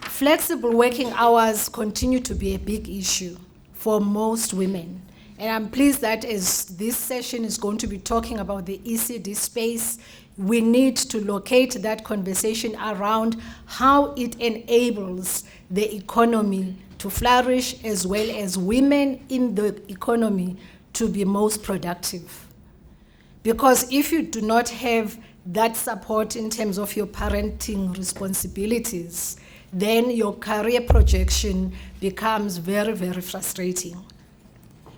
Flexible working hours continue to be a big issue for most women. And I'm pleased that as this session is going to be talking about the ECD space, we need to locate that conversation around how it enables the economy to flourish as well as women in the economy to be most productive. Because if you do not have that support in terms of your parenting responsibilities, then your career projection becomes very, very frustrating.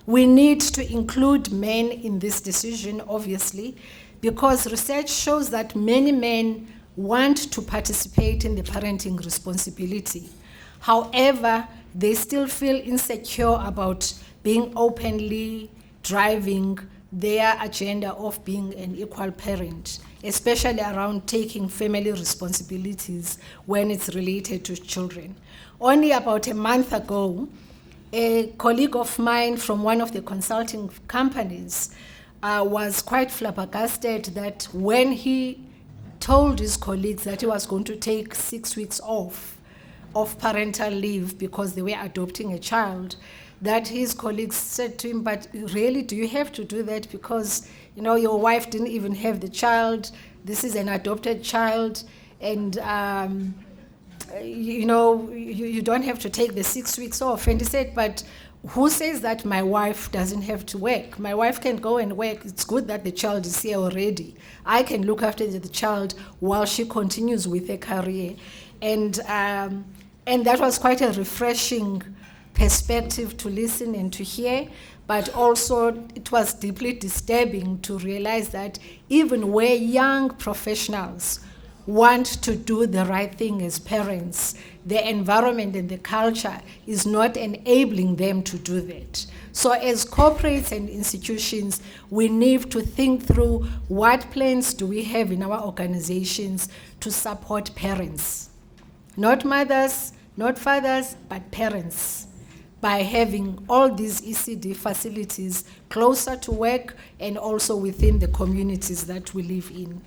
We need to include men in this decision, obviously, because research shows that many men want to participate in the parenting responsibility. However, they still feel insecure about being openly driving their agenda of being an equal parent, especially around taking family responsibilities when it's related to children. Only about a month ago, a colleague of mine from one of the consulting companies was quite flabbergasted that when he told his colleagues that he was going to take 6 weeks off of parental leave because they were adopting a child, that his colleagues said to him, but really, do you have to do that? Because, you know, your wife didn't even have the child. This is an adopted child. And, you know, you don't have to take the 6 weeks off. And he said, but who says that my wife doesn't have to work? My wife can go and work. It's good that the child is here already. I can look after the child while she continues with her career. And that was quite a refreshing perspective to listen and to hear, but also it was deeply disturbing to realize that even where young professionals want to do the right thing as parents, the environment and the culture is not enabling them to do that. So as corporates and institutions, we need to think through what plans do we have in our organizations to support parents. Not mothers, not fathers, but parents, by having all these ECD facilities closer to work and also within the communities that we live in.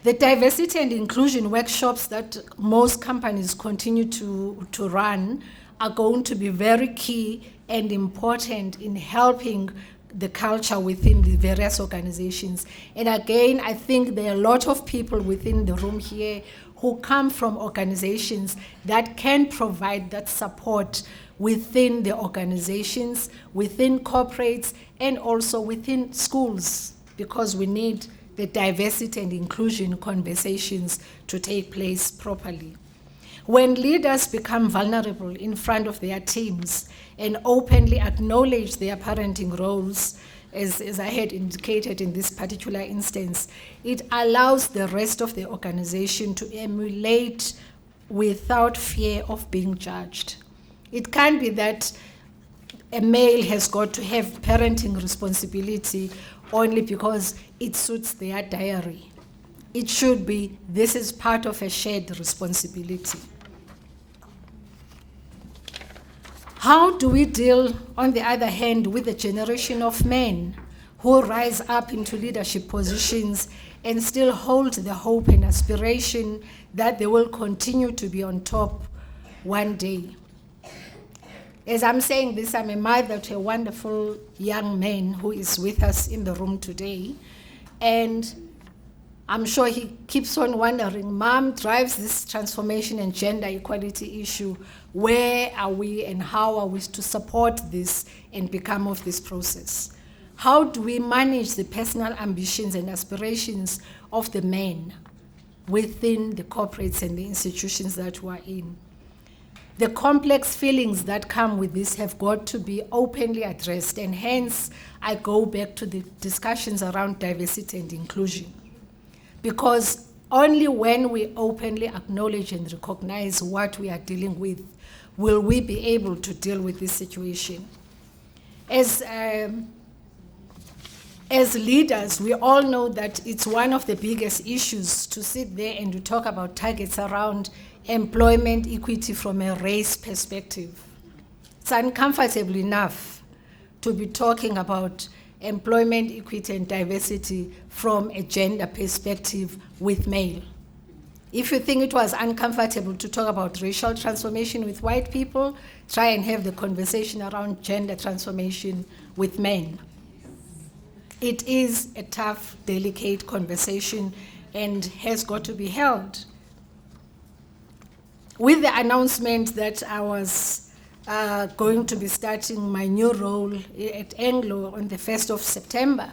The diversity and inclusion workshops that most companies continue to run are going to be very key and important in helping the culture within the various organizations. And again, I think there are a lot of people within the room here who come from organizations that can provide that support within the organizations, within corporates, and also within schools, because we need the diversity and inclusion conversations to take place properly. When leaders become vulnerable in front of their teams and openly acknowledge their parenting roles, as I had indicated in this particular instance, it allows the rest of the organization to emulate without fear of being judged. It can't be that a male has got to have parenting responsibility only because it suits their diary. It should be, this is part of a shared responsibility. How do we deal, on the other hand, with the generation of men who rise up into leadership positions and still hold the hope and aspiration that they will continue to be on top one day? As I'm saying this, I'm a mother to a wonderful young man who is with us in the room today. And I'm sure he keeps on wondering, Mom drives this transformation and gender equality issue. Where are we and how are we to support this and become of this process? How do we manage the personal ambitions and aspirations of the men within the corporates and the institutions that we're in? The complex feelings that come with this have got to be openly addressed, and hence I go back to the discussions around diversity and inclusion. Because only when we openly acknowledge and recognize what we are dealing with will we be able to deal with this situation. As leaders, we all know that it's one of the biggest issues to sit there and to talk about targets around employment equity from a race perspective. It's uncomfortable enough to be talking about employment equity and diversity from a gender perspective with male. If you think it was uncomfortable to talk about racial transformation with white people, try and have the conversation around gender transformation with men. It is a tough, delicate conversation and has got to be held. With the announcement that I was going to be starting my new role at Anglo on the 1st of September,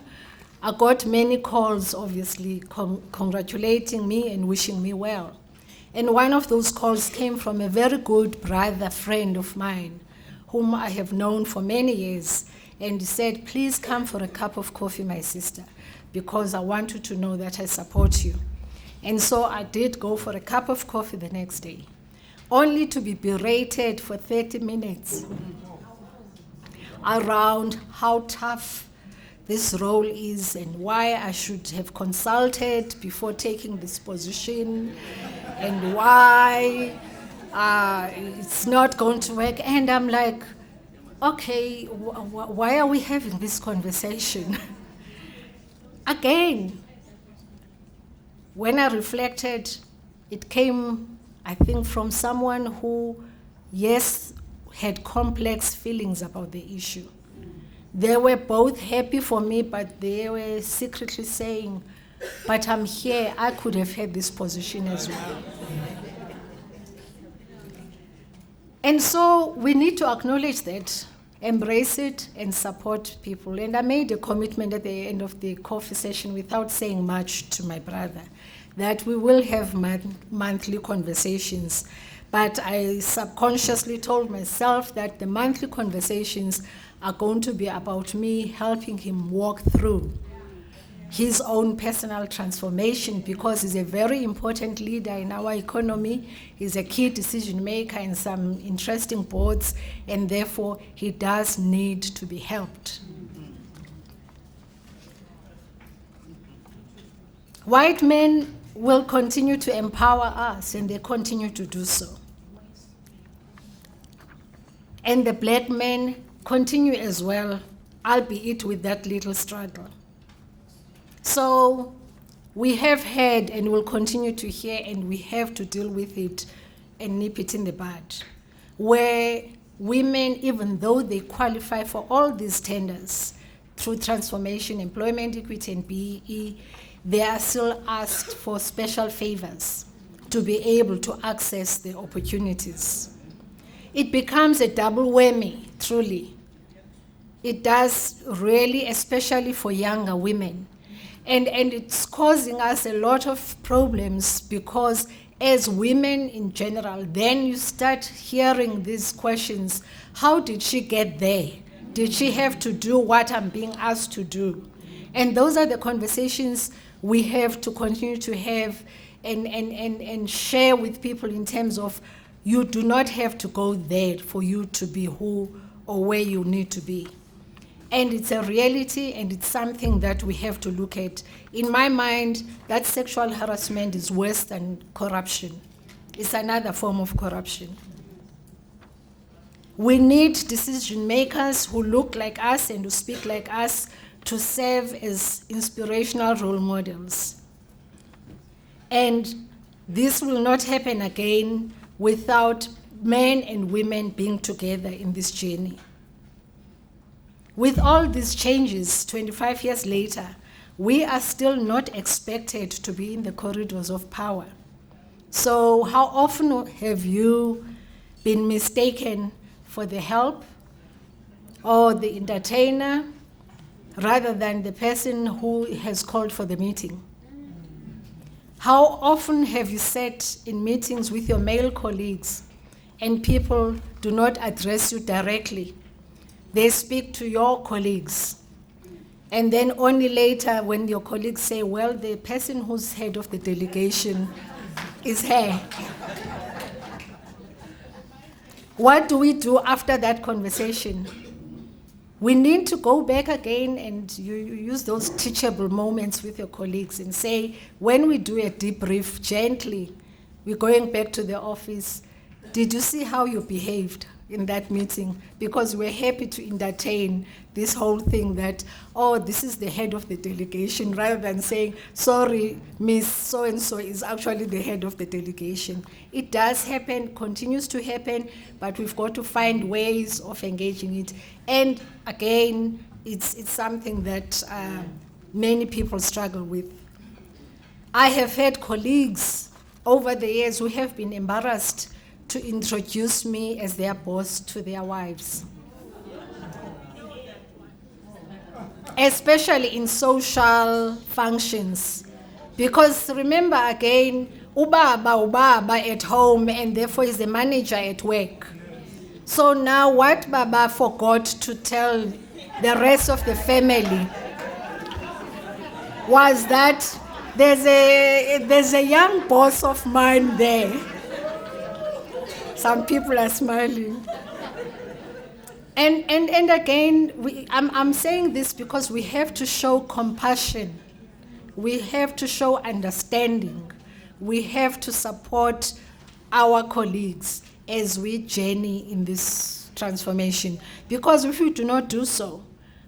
I got many calls, obviously, congratulating me and wishing me well. And one of those calls came from a very good brother, friend of mine, whom I have known for many years. And he said, please come for a cup of coffee, my sister, because I want you to know that I support you. And so I did go for a cup of coffee the next day, only to be berated for 30 minutes around how tough this role is and why I should have consulted before taking this position and why it's not going to work. And I'm like, okay, why are we having this conversation? Again, when I reflected, it came, I think, from someone who, yes, had complex feelings about the issue. They were both happy for me, but they were secretly saying, but I'm here, I could have had this position as well. And so we need to acknowledge that, embrace it, and support people. And I made a commitment at the end of the coffee session without saying much to my brother, that we will have monthly conversations. But I subconsciously told myself that the monthly conversations are going to be about me helping him walk through his own personal transformation, because he's a very important leader in our economy. He's a key decision maker in some interesting boards, and therefore he does need to be helped. White men will continue to empower us, and they continue to do so. And the black men continue as well, albeit with that little struggle. So we have had and will continue to hear, and we have to deal with it and nip it in the bud, where women, even though they qualify for all these tenders through transformation, employment equity, and BEE, they are still asked for special favors to be able to access the opportunities. It becomes a double whammy, truly. It does really, especially for younger women. And it's causing us a lot of problems, because as women in general, then you start hearing these questions. How did she get there? Did she have to do what I'm being asked to do? And those are the conversations we have to continue to have and share with people, in terms of, you do not have to go there for you to be who or where you need to be. And it's a reality, and it's something that we have to look at. In my mind, that sexual harassment is worse than corruption. It's another form of corruption. We need decision makers who look like us and who speak like us to serve as inspirational role models. And this will not happen again without men and women being together in this journey. With all these changes, 25 years later, we are still not expected to be in the corridors of power. So how often have you been mistaken for the help or the entertainer rather than the person who has called for the meeting? How often have you sat in meetings with your male colleagues and people do not address you directly? They speak to your colleagues. And then only later when your colleagues say, well, the person who's head of the delegation is her. What do we do after that conversation? We need to go back again and you use those teachable moments with your colleagues and say, when we do a debrief gently, we're going back to the office, did you see how you behaved in that meeting? Because we're happy to entertain this whole thing that, oh, this is the head of the delegation, rather than saying, sorry, Miss So-and-so is actually the head of the delegation. It does happen, continues to happen, but we've got to find ways of engaging it. And again, it's something that many people struggle with. I have had colleagues over the years who have been embarrassed to introduce me as their boss to their wives. Especially in social functions. Because remember again, ubaba at home and therefore is the manager at work. So now what Baba forgot to tell the rest of the family was that there's a young boss of mine there. Some people are smiling. And again, I'm saying this because we have to show compassion. We have to show understanding. We have to support our colleagues as we journey in this transformation. Because if we do not do so,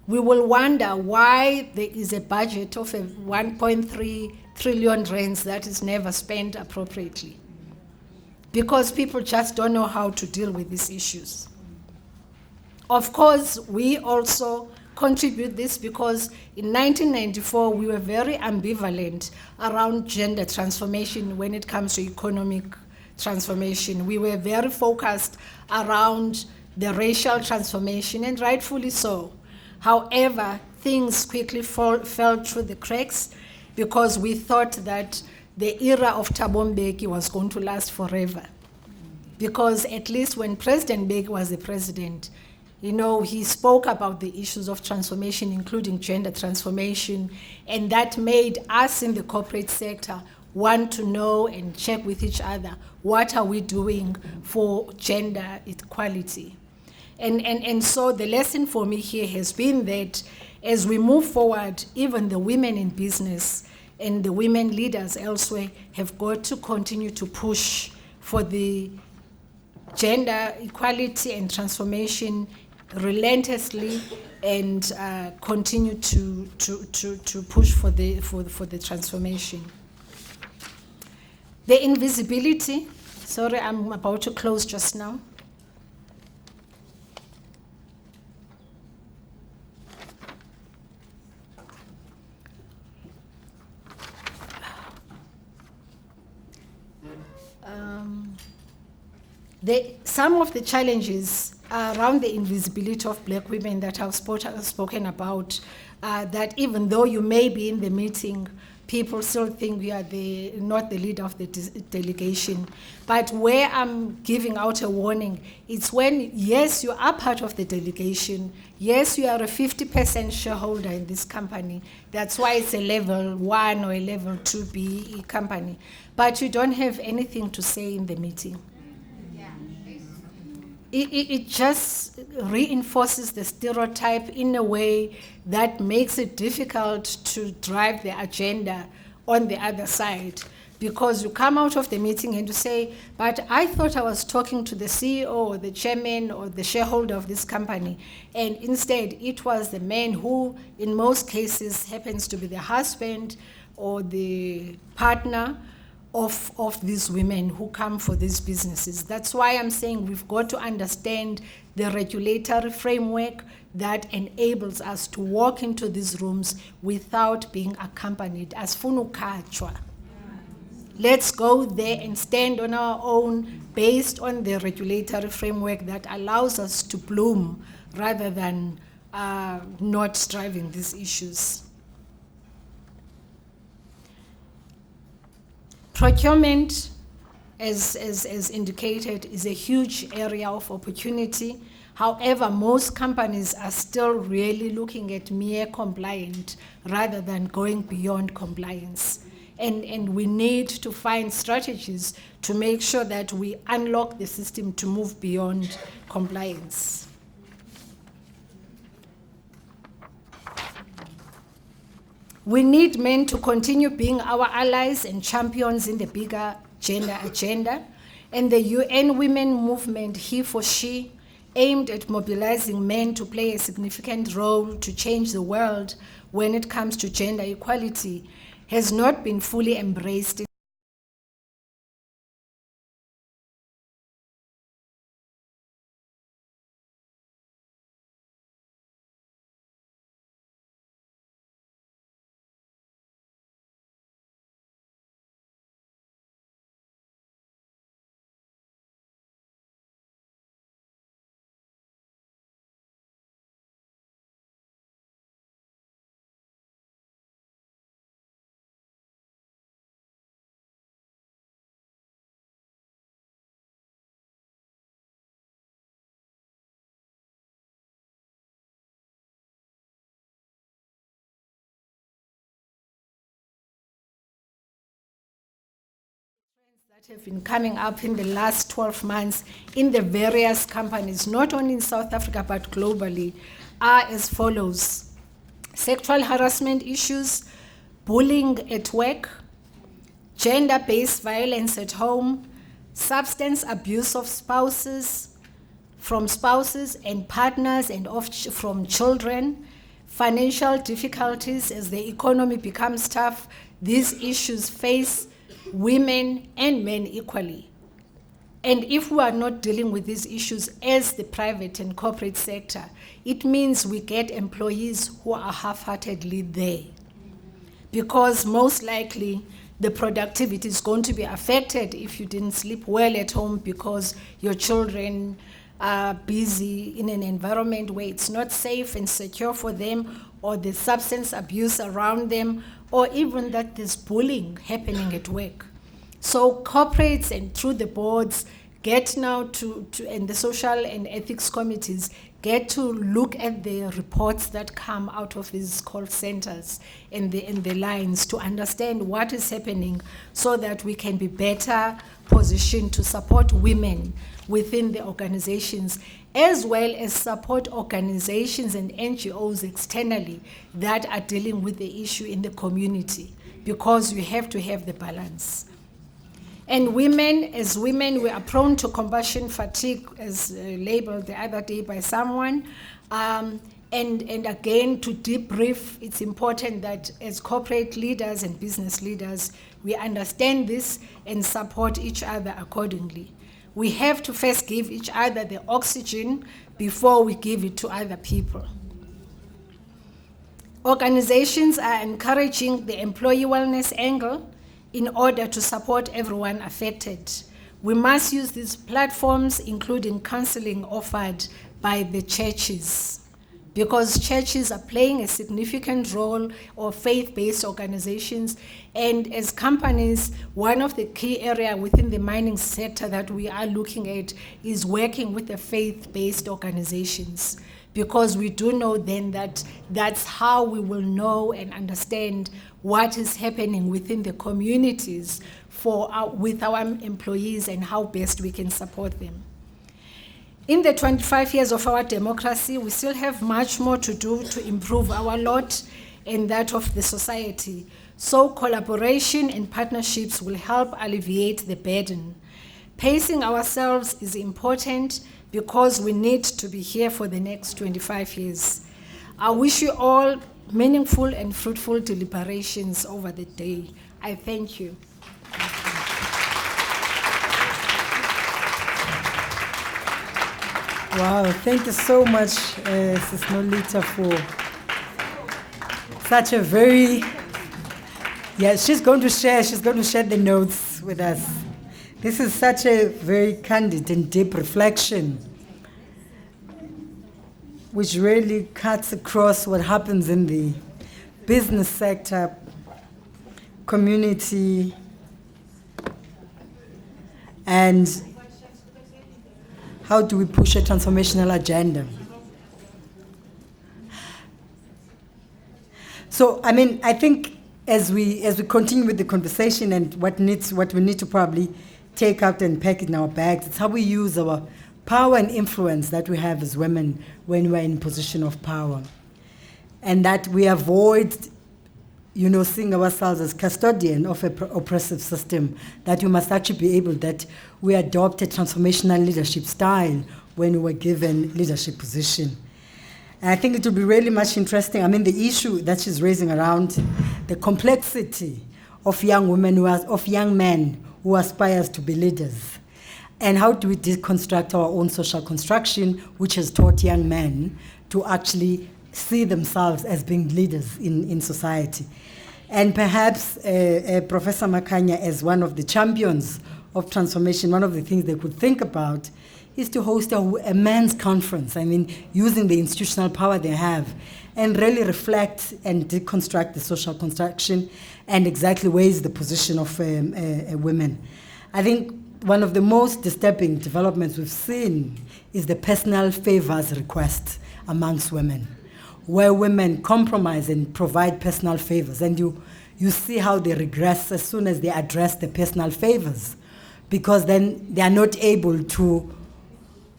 we will wonder why there is a budget of 1.3 trillion rands that is never spent appropriately. Because people just don't know how to deal with these issues. Of course, we also contribute this because in 1994, we were very ambivalent around gender transformation when it comes to economic transformation. We were very focused around the racial transformation, and rightfully so. However, things quickly fell through the cracks because we thought that the era of Thabo Mbeki was going to last forever. Because at least when President Mbeki was the president, you know, he spoke about the issues of transformation, including gender transformation, and that made us in the corporate sector want to know and check with each other, what are we doing for gender equality? And so the lesson for me here has been that as we move forward, even the women in business and the women leaders elsewhere have got to continue to push for the gender equality and transformation relentlessly and continue to push for the transformation. The invisibility, sorry, I'm about to close just now. Some of the challenges around the invisibility of black women that I've spoken about, that even though you may be in the meeting, people still think you are not the leader of the delegation. But where I'm giving out a warning, it's when, yes, you are part of the delegation, yes, you are a 50% shareholder in this company, that's why it's a level 1 or a level 2B company, but you don't have anything to say in the meeting. it just reinforces the stereotype in a way that makes it difficult to drive the agenda on the other side. Because you come out of the meeting and you say, but I thought I was talking to the CEO or the chairman or the shareholder of this company. And instead, it was the man who, in most cases, happens to be the husband or the partner of these women who come for these businesses. That's why I'm saying we've got to understand the regulatory framework that enables us to walk into these rooms without being accompanied as funukachwa. Let's go there and stand on our own based on the regulatory framework that allows us to bloom rather than not striving these issues. Procurement, as indicated, is a huge area of opportunity. However, most companies are still really looking at mere compliance rather than going beyond compliance. And we need to find strategies to make sure that we unlock the system to move beyond compliance. We need men to continue being our allies and champions in the bigger gender agenda. And the UN Women movement, he for she, aimed at mobilizing men to play a significant role to change the world when it comes to gender equality, has not been fully embraced. That have been coming up in the last 12 months in the various companies, not only in South Africa but globally, are as follows. Sexual harassment issues, bullying at work, gender-based violence at home, substance abuse of spouses, from spouses and partners and from children, financial difficulties as the economy becomes tough. These issues face women and men equally. And if we are not dealing with these issues as the private and corporate sector, it means we get employees who are half-heartedly there. Because most likely the productivity is going to be affected if you didn't sleep well at home because your children are busy in an environment where it's not safe and secure for them, or the substance abuse around them, or even that there's bullying happening at work. So corporates and through the boards get now and the social and ethics committees get to look at the reports that come out of these call centers and the lines to understand what is happening so that we can be better positioned to support women within the organizations, as well as support organizations and NGOs externally that are dealing with the issue in the community, because we have to have the balance. And women, as women, we are prone to combustion fatigue, as labeled the other day by someone. And again, to debrief, it's important that as corporate leaders and business leaders, we understand this and support each other accordingly. We have to first give each other the oxygen before we give it to other people. Organizations are encouraging the employee wellness angle in order to support everyone affected. We must use these platforms, including counseling offered by the churches, because churches are playing a significant role, or faith-based organizations. And as companies, one of the key areas within the mining sector that we are looking at is working with the faith-based organizations, because we do know then that that's how we will know and understand what is happening within the communities with our employees and how best we can support them. In the 25 years of our democracy, we still have much more to do to improve our lot and that of the society. So collaboration and partnerships will help alleviate the burden. Pacing ourselves is important because we need to be here for the next 25 years. I wish you all meaningful and fruitful deliberations over the day. I thank you. Wow, thank you so much, Sis Nolita, for such a very, she's going to share the notes with us. This is such a very candid and deep reflection, which really cuts across what happens in the business sector, community, and how do we push a transformational agenda? So, I mean, I think as we continue with the conversation and what we need to probably take out and pack in our bags, it's how we use our power and influence that we have as women when we're in position of power. And that we avoid, seeing ourselves as custodian of an oppressive system, that we must actually be able, that we adopt a transformational leadership style when we're given leadership position. And I think it will be really much interesting. I mean, the issue that she's raising around the complexity of young women, of young men who aspire to be leaders. And how do we deconstruct our own social construction, which has taught young men to actually see themselves as being leaders in society. And perhaps Professor Makanya, as one of the champions of transformation, one of the things they could think about is to host a men's conference, I mean, using the institutional power they have, and really reflect and deconstruct the social construction and exactly where is the position of women. I think one of the most disturbing developments we've seen is the personal favors request amongst women, where women compromise and provide personal favors. And you see how they regress as soon as they address the personal favors, because then they are not able to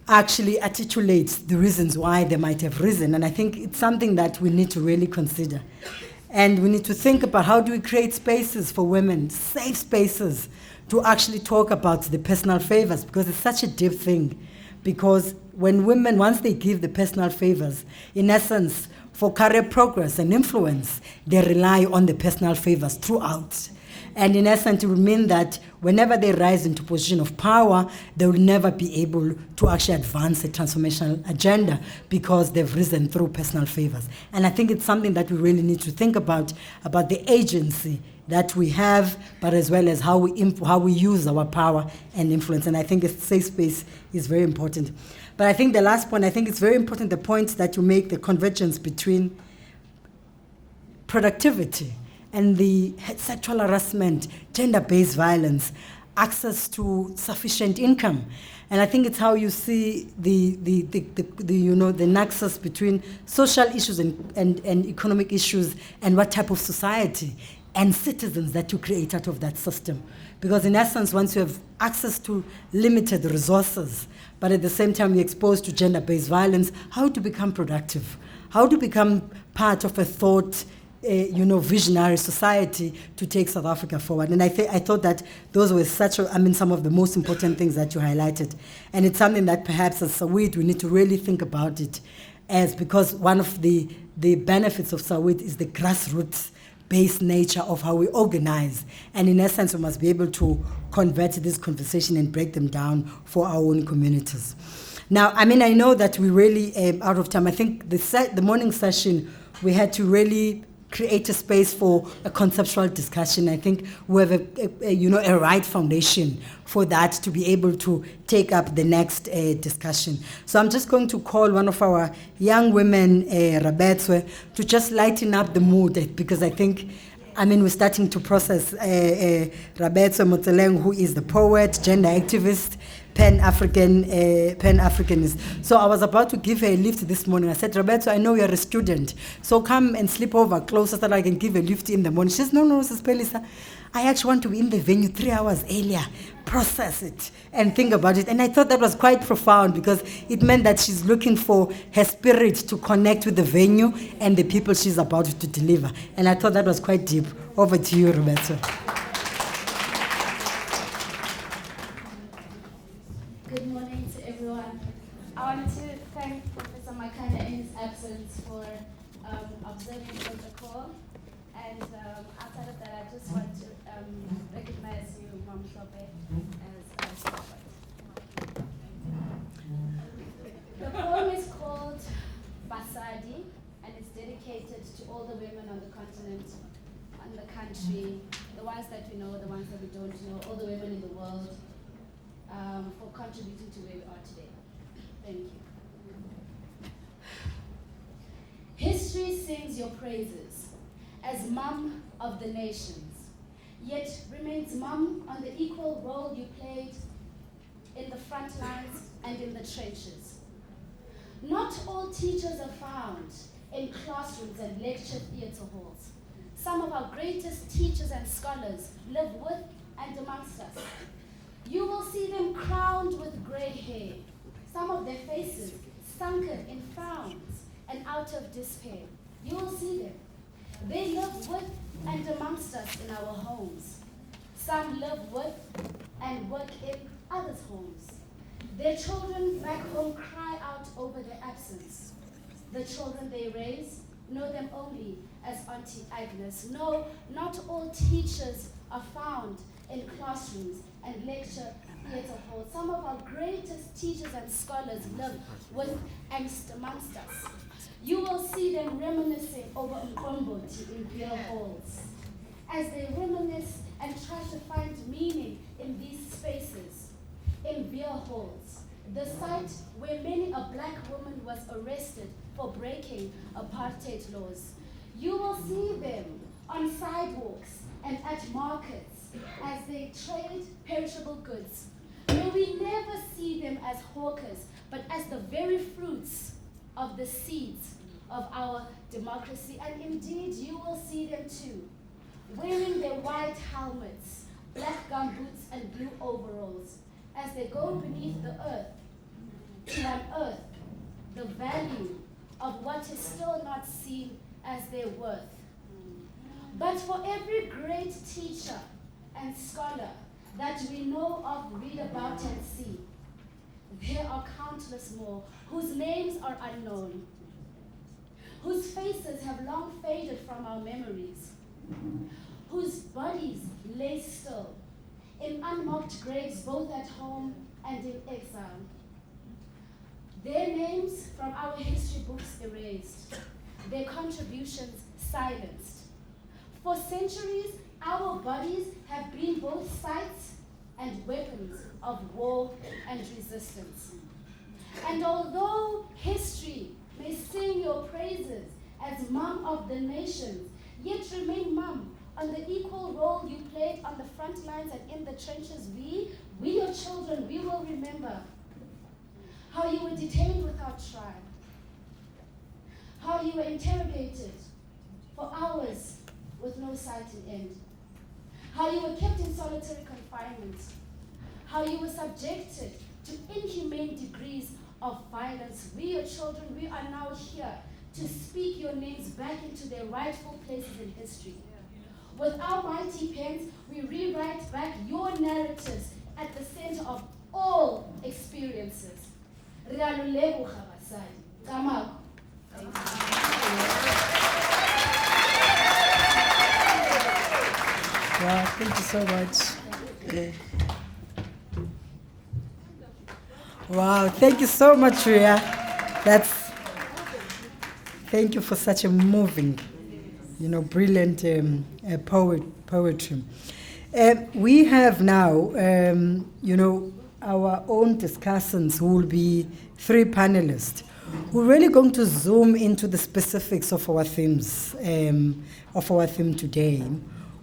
actually articulate the reasons why they might have risen. And I think it's something that we need to really consider. And we need to think about how do we create spaces for women, safe spaces, to actually talk about the personal favors, because it's such a deep thing. Because when women, once they give the personal favors, in essence, for career progress and influence, they rely on the personal favors throughout. And in essence, it will mean that whenever they rise into position of power, they will never be able to actually advance a transformational agenda because they've risen through personal favors. And I think it's something that we really need to think about the agency that we have, but as well as how we use our power and influence. And I think a safe space is very important. But I think the last point, I think it's very important, the point that you make, the convergence between productivity and the sexual harassment, gender-based violence, access to sufficient income. And I think it's how you see the nexus between social issues and economic issues and what type of society and citizens that you create out of that system. Because in essence, once you have access to limited resources, but at the same time you're exposed to gender-based violence, how to become productive? How to become part of a thought, visionary society to take South Africa forward? And I thought that those were some of the most important things that you highlighted. And it's something that perhaps as SAWID, we need to really think about it because one of the benefits of SAWID is the grassroots-based nature of how we organize. And in essence, we must be able to convert this conversation and break them down for our own communities. Now, I mean, I know that we really out of time. I think the morning session, we had to really create a space for a conceptual discussion. I think we have a right foundation for that to be able to take up the next discussion. So I'm just going to call one of our young women, Rabetswe, to just lighten up the mood, because I think, we're starting to process Rabetswe Motseleng, who is the poet, gender activist, Pan-Africanist. So I was about to give her a lift this morning. I said, Roberto, I know you're a student, so come and sleep over closer so that I can give a lift in the morning. She says, no, Sis Pelisa, I actually want to be in the venue 3 hours earlier, process it, and think about it. And I thought that was quite profound because it meant that she's looking for her spirit to connect with the venue and the people she's about to deliver. And I thought that was quite deep. Over to you, Roberto. Good morning to everyone. I wanted to thank Professor Makanya in his absence for observing the protocol. And outside of that, I just want to recognize you, Mom Shope, as a support. The poem is called Basadi, and it's dedicated to all the women on the continent, on the country, the ones that we know, the ones that we don't know, all the women in the world, for contributing to where we are today. Thank you. History sings your praises as mum of the nations, yet remains mum on the equal role you played in the front lines and in the trenches. Not all teachers are found in classrooms and lecture theatre halls. Some of our greatest teachers and scholars live with and amongst us. You will see them crowned with grey hair, some of their faces sunken in frowns and out of despair. You will see them. They live with and amongst us in our homes. Some live with and work in others' homes. Their children back home cry out over their absence. The children they raise know them only as Auntie Agnes. No, not all teachers are found in classrooms and lecture theatre halls. Some of our greatest teachers and scholars live with angst amongst us. You will see them reminiscing over Mkomboti in beer halls. As they reminisce and try to find meaning in these spaces, in beer halls, the site where many a black woman was arrested for breaking apartheid laws. You will see them on sidewalks and at markets as they trade perishable goods. May we never see them as hawkers, but as the very fruits of the seeds of our democracy. And indeed, you will see them too, wearing their white helmets, black gumboots, and blue overalls, as they go beneath the earth to unearth the value of what is still not seen as their worth. But for every great teacher and scholar that we know of, read about, and see, there are countless more whose names are unknown, whose faces have long faded from our memories, whose bodies lay still in unmarked graves both at home and in exile. Their names from our history books erased, their contributions silenced. For centuries, our bodies have been both sites and weapons of war and resistance. And although history may sing your praises as mum of the nations, yet remain mum on the equal role you played on the front lines and in the trenches. We your children, we will remember how you were detained without trial, how you were interrogated for hours with no sight in end, how you were kept in solitary confinement, how you were subjected to inhumane degrees of violence. We, your children, we are now here to speak your names back into their rightful places in history. With our mighty pens, we rewrite back your narratives at the center of all experiences. Wow, thank you so much. Wow, thank you so much, Ria. Thank you for such a moving, brilliant poetry. We have now, our own discussants who will be 3 panelists. We're really going to zoom into the specifics of our themes, of our theme today,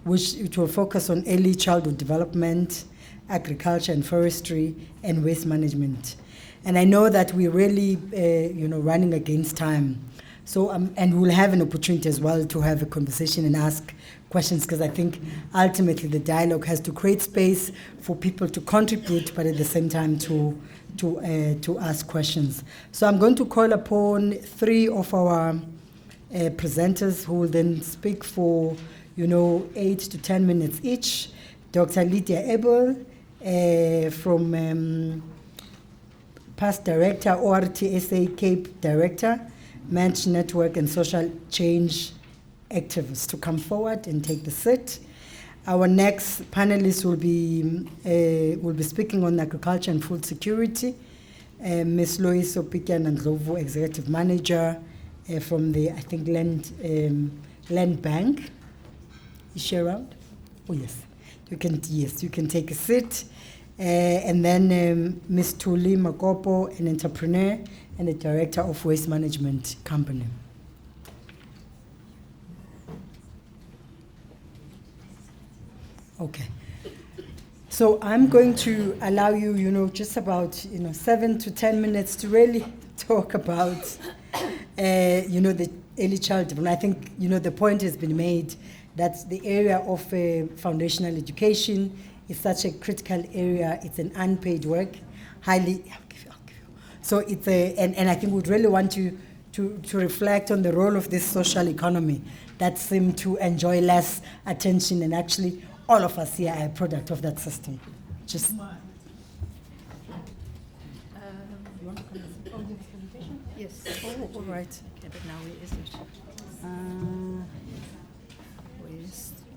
which it will focus on early childhood development, agriculture and forestry, and waste management. And I know that we're really, running against time. So, and we'll have an opportunity as well to have a conversation and ask questions, because I think ultimately the dialogue has to create space for people to contribute, but at the same time to ask questions. So I'm going to call upon 3 of our presenters who will then speak for 8 to 10 minutes each. Dr. Lydia Abel from past director, ORTSA Cape Director, Mensch Network and Social Change Activists, to come forward and take the seat. Our next panelist will be speaking on agriculture and food security. Ms. Loiso Pikian-Ndlovu, Executive Manager from the, I think, Land Bank. Is she around? Oh, yes. You can take a seat. And then Ms. Tuli Makopo, an entrepreneur and the Director of Waste Management Company. Okay. So I'm going to allow you, just about, 7 to 10 minutes to really talk about, the early child development. I think, the point has been made that the area of foundational education is such a critical area. It's an unpaid work, highly. I'll give you. So it's and I think we'd really want to reflect on the role of this social economy that seem to enjoy less attention, and actually all of us here are a product of that system. Just. You want to come on this presentation? Yes. Oh, all right. Okay, but now where is it?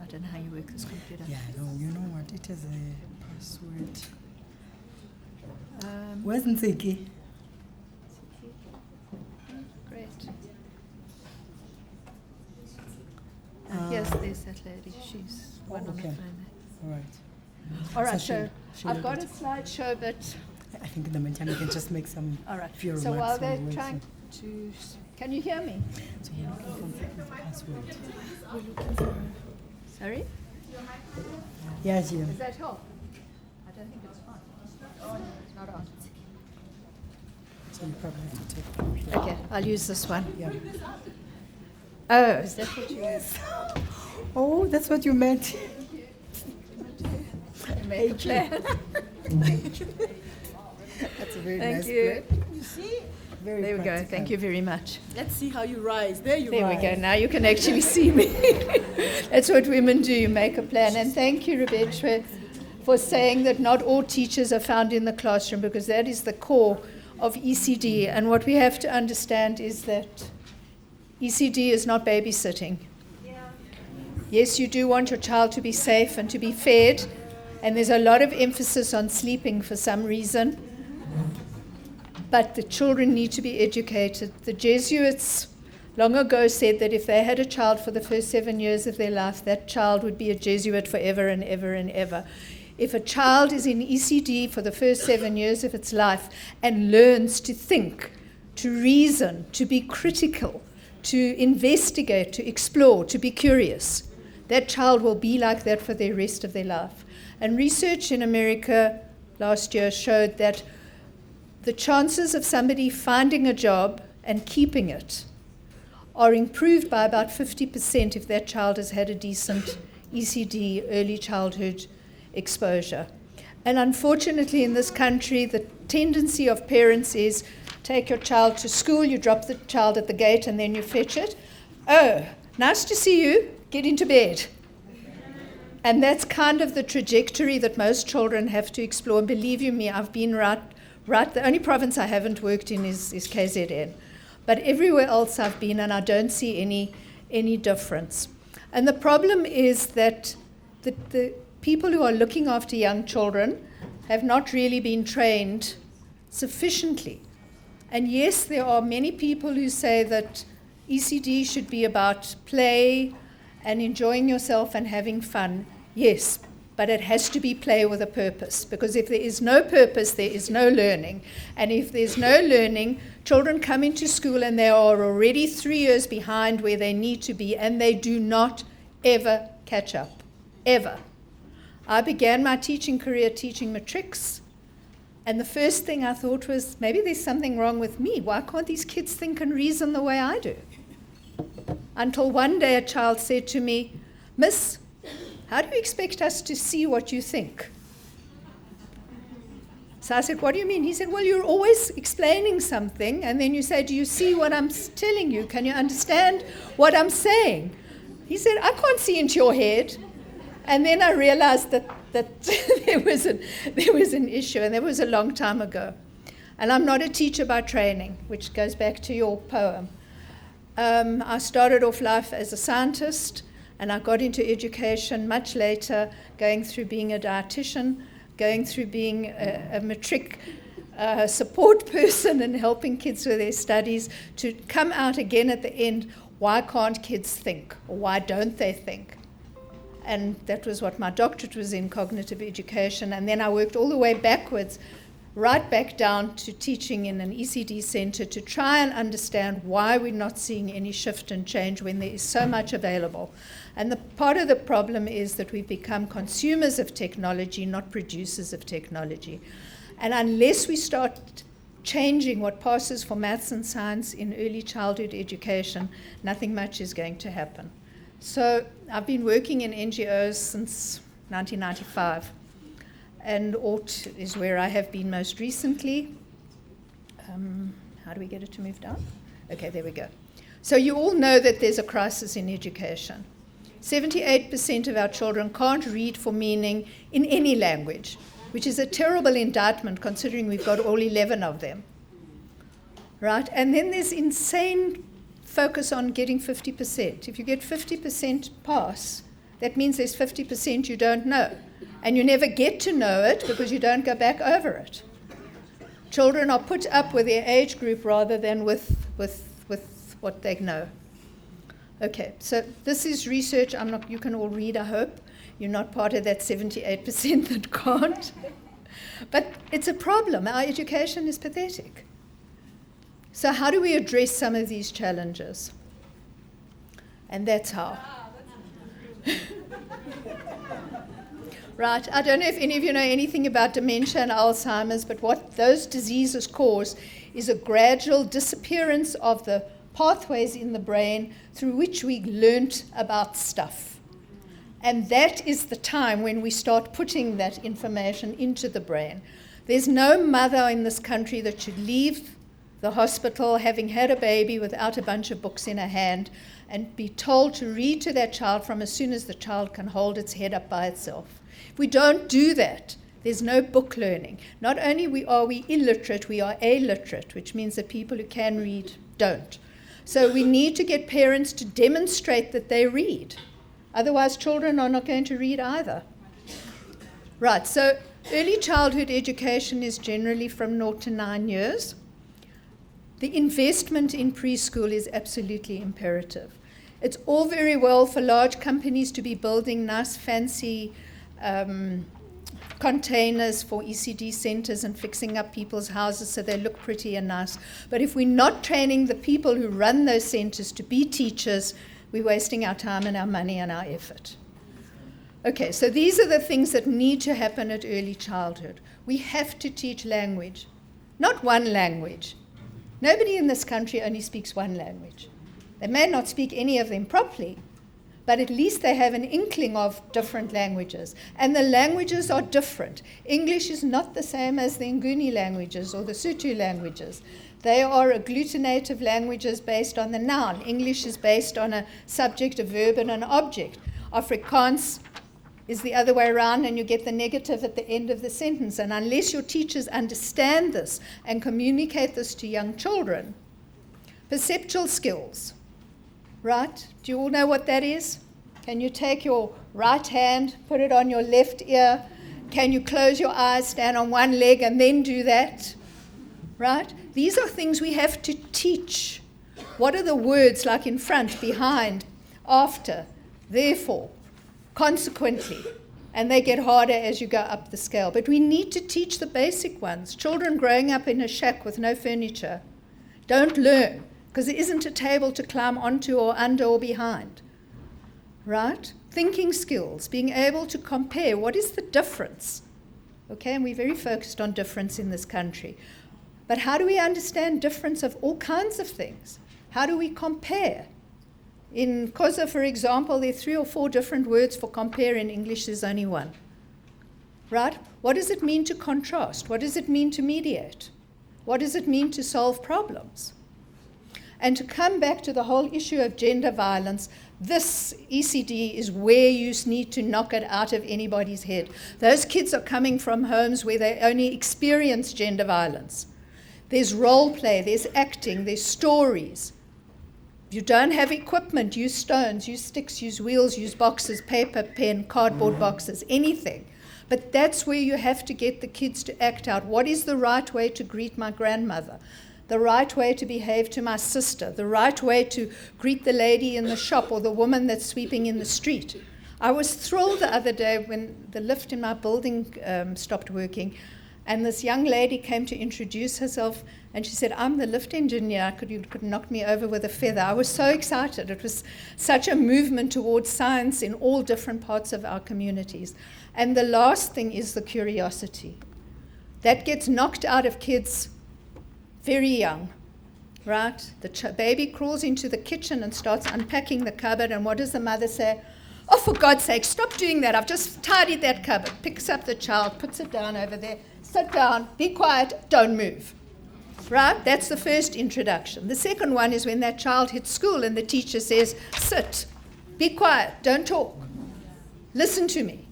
I don't know how you work this computer. Yeah, no, you know what? It has a password. Where's Nsiki? Great. Yes, there's that lady. She's one on the phone. All right. All right, so I've got a slideshow, but I think in the meantime you can just make some. All right. Few so remarks while they're on the trying to, can you hear me? So you're looking for the password. We're looking for. Sorry? Yes, yeah. Does that help? I don't think it's on. Oh, no, it's not on. So you probably have to take. Okay, I'll use this one. Yeah. Oh, is that what you meant? Oh, that's what you meant. Make a plan. That's a very Thank nice you. plan. You see? Very There we go. practical. Thank you very much. Let's see how you rise. There you There rise. we go. Now you can actually see me. That's what women do. You make a plan. And thank you, Rebecca, for saying that not all teachers are found in the classroom, because that is the core of ECD. And what we have to understand is that ECD is not babysitting. Yes, you do want your child to be safe and to be fed. And there's a lot of emphasis on sleeping for some reason. But the children need to be educated. The Jesuits long ago said that if they had a child for the first 7 years of their life, that child would be a Jesuit forever and ever and ever. If a child is in ECD for the first 7 years of its life and learns to think, to reason, to be critical, to investigate, to explore, to be curious, that child will be like that for the rest of their life. And research in America last year showed that the chances of somebody finding a job and keeping it are improved by about 50% if that child has had a decent ECD, early childhood exposure. And unfortunately in this country, the tendency of parents is take your child to school, you drop the child at the gate, and then you fetch it. Oh, nice to see you, get into bed. And that's kind of the trajectory that most children have to explore. And believe you me, I've been right. The only province I haven't worked in is KZN. But everywhere else I've been, and I don't see any difference. And the problem is that the people who are looking after young children have not really been trained sufficiently. And yes, there are many people who say that ECD should be about play and enjoying yourself and having fun. Yes, but it has to be play with a purpose, because if there is no purpose, there is no learning. And if there's no learning, children come into school and they are already 3 years behind where they need to be, and they do not ever catch up, ever. I began my teaching career teaching matrics, and the first thing I thought was, maybe there's something wrong with me. Why can't these kids think and reason the way I do? Until one day a child said to me, "Miss, how do you expect us to see what you think?" So I said, "What do you mean?" He said, "Well, you're always explaining something, and then you say, 'Do you see what I'm telling you? Can you understand what I'm saying?'" He said, "I can't see into your head." And then I realized that there was an issue, and that was a long time ago. And I'm not a teacher by training, which goes back to your poem. I started off life as a scientist, and I got into education much later, going through being a dietitian, going through being a matric support person and helping kids with their studies, to come out again at the end, why can't kids think? Or why don't they think? And that was what my doctorate was in, cognitive education. And then I worked all the way backwards, right back down to teaching in an ECD center to try and understand why we're not seeing any shift and change when there is so much available. And the part of the problem is that we've become consumers of technology, not producers of technology. And unless we start changing what passes for maths and science in early childhood education, nothing much is going to happen. So I've been working in NGOs since 1995, and AUT is where I have been most recently. How do we get it to move down? Okay, there we go. So you all know that there's a crisis in education. 78% of our children can't read for meaning in any language, which is a terrible indictment considering we've got all 11 of them. Right? And then there's insane focus on getting 50%. If you get 50% pass, that means there's 50% you don't know. And you never get to know it because you don't go back over it. Children are put up with their age group rather than with what they know. Okay, so this is research. You can all read, I hope. You're not part of that 78% that can't. But it's a problem. Our education is pathetic. So how do we address some of these challenges? And that's how. Right, I don't know if any of you know anything about dementia and Alzheimer's, but what those diseases cause is a gradual disappearance of the pathways in the brain through which we learnt about stuff. And that is the time when we start putting that information into the brain. There's no mother in this country that should leave the hospital having had a baby without a bunch of books in her hand and be told to read to that child from as soon as the child can hold its head up by itself. If we don't do that, there's no book learning. Not only are we illiterate, we are illiterate, which means that people who can read don't. So we need to get parents to demonstrate that they read. Otherwise, children are not going to read either. Right, so early childhood education is generally from 0 to 9 years. The investment in preschool is absolutely imperative. It's all very well for large companies to be building nice, fancy containers for ECD centers and fixing up people's houses so they look pretty and nice. But if we're not training the people who run those centers to be teachers, we're wasting our time and our money and our effort. Okay, so these are the things that need to happen at early childhood. We have to teach language, not one language. Nobody in this country only speaks one language. They may not speak any of them properly, but at least they have an inkling of different languages. And the languages are different. English is not the same as the Nguni languages or the Sotho languages. They are agglutinative languages based on the noun. English is based on a subject, a verb, and an object. Afrikaans is the other way around, and you get the negative at the end of the sentence. And unless your teachers understand this and communicate this to young children, perceptual skills, right? Do you all know what that is? Can you take your right hand, put it on your left ear? Can you close your eyes, stand on one leg, and then do that? Right? These are things we have to teach. What are the words like in front, behind, after, therefore, consequently? And they get harder as you go up the scale. But we need to teach the basic ones. Children growing up in a shack with no furniture don't learn because there isn't a table to climb onto or under or behind. right? Thinking skills, being able to compare. What is the difference? Okay, and we're very focused on difference in this country. But how do we understand difference of all kinds of things? How do we compare? In Xhosa, for example, there are 3 or 4 different words for compare. In English, there's only one. Right? What does it mean to contrast? What does it mean to mediate? What does it mean to solve problems? And to come back to the whole issue of gender violence, this ECD is where you need to knock it out of anybody's head. Those kids are coming from homes where they only experience gender violence. There's role play, there's acting, there's stories. If you don't have equipment, use stones, use sticks, use wheels, use boxes, paper, pen, cardboard boxes, anything. But that's where you have to get the kids to act out. What is the right way to greet my grandmother? The right way to behave to my sister? The right way to greet the lady in the shop or the woman that's sweeping in the street? I was thrilled the other day when the lift in my building stopped working, and this young lady came to introduce herself, and she said, "I'm the lift engineer. You could knock me over with a feather." I was so excited. It was such a movement towards science in all different parts of our communities. And the last thing is the curiosity. That gets knocked out of kids very young, right? The baby crawls into the kitchen and starts unpacking the cupboard, and what does the mother say? "Oh, for God's sake, stop doing that. I've just tidied that cupboard." Picks up the child, puts it down over there. "Sit down, be quiet, don't move." Right? That's the first introduction. The second one is when that child hits school and the teacher says, "Sit, be quiet, don't talk, listen to me."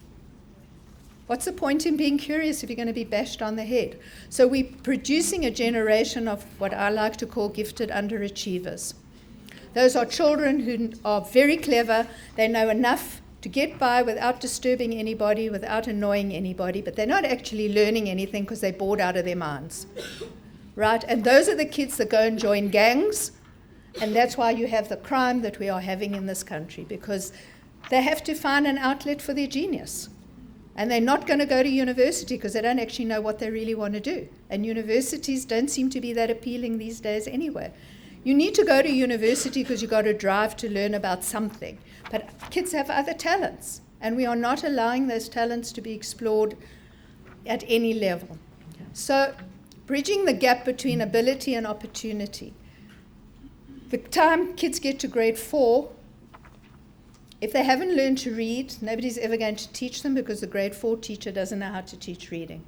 What's the point in being curious if you're going to be bashed on the head? So we're producing a generation of what I like to call gifted underachievers. Those are children who are very clever. They know enough to get by without disturbing anybody, without annoying anybody, but they're not actually learning anything because they're bored out of their minds. Right? And those are the kids that go and join gangs, and that's why you have the crime that we are having in this country, because they have to find an outlet for their genius. And they're not going to go to university because they don't actually know what they really want to do. And universities don't seem to be that appealing these days anyway. You need to go to university because you've got to drive to learn about something. But kids have other talents, and we are not allowing those talents to be explored at any level. So, bridging the gap between ability and opportunity. The time kids get to grade 4, if they haven't learned to read, nobody's ever going to teach them because the grade 4 teacher doesn't know how to teach reading.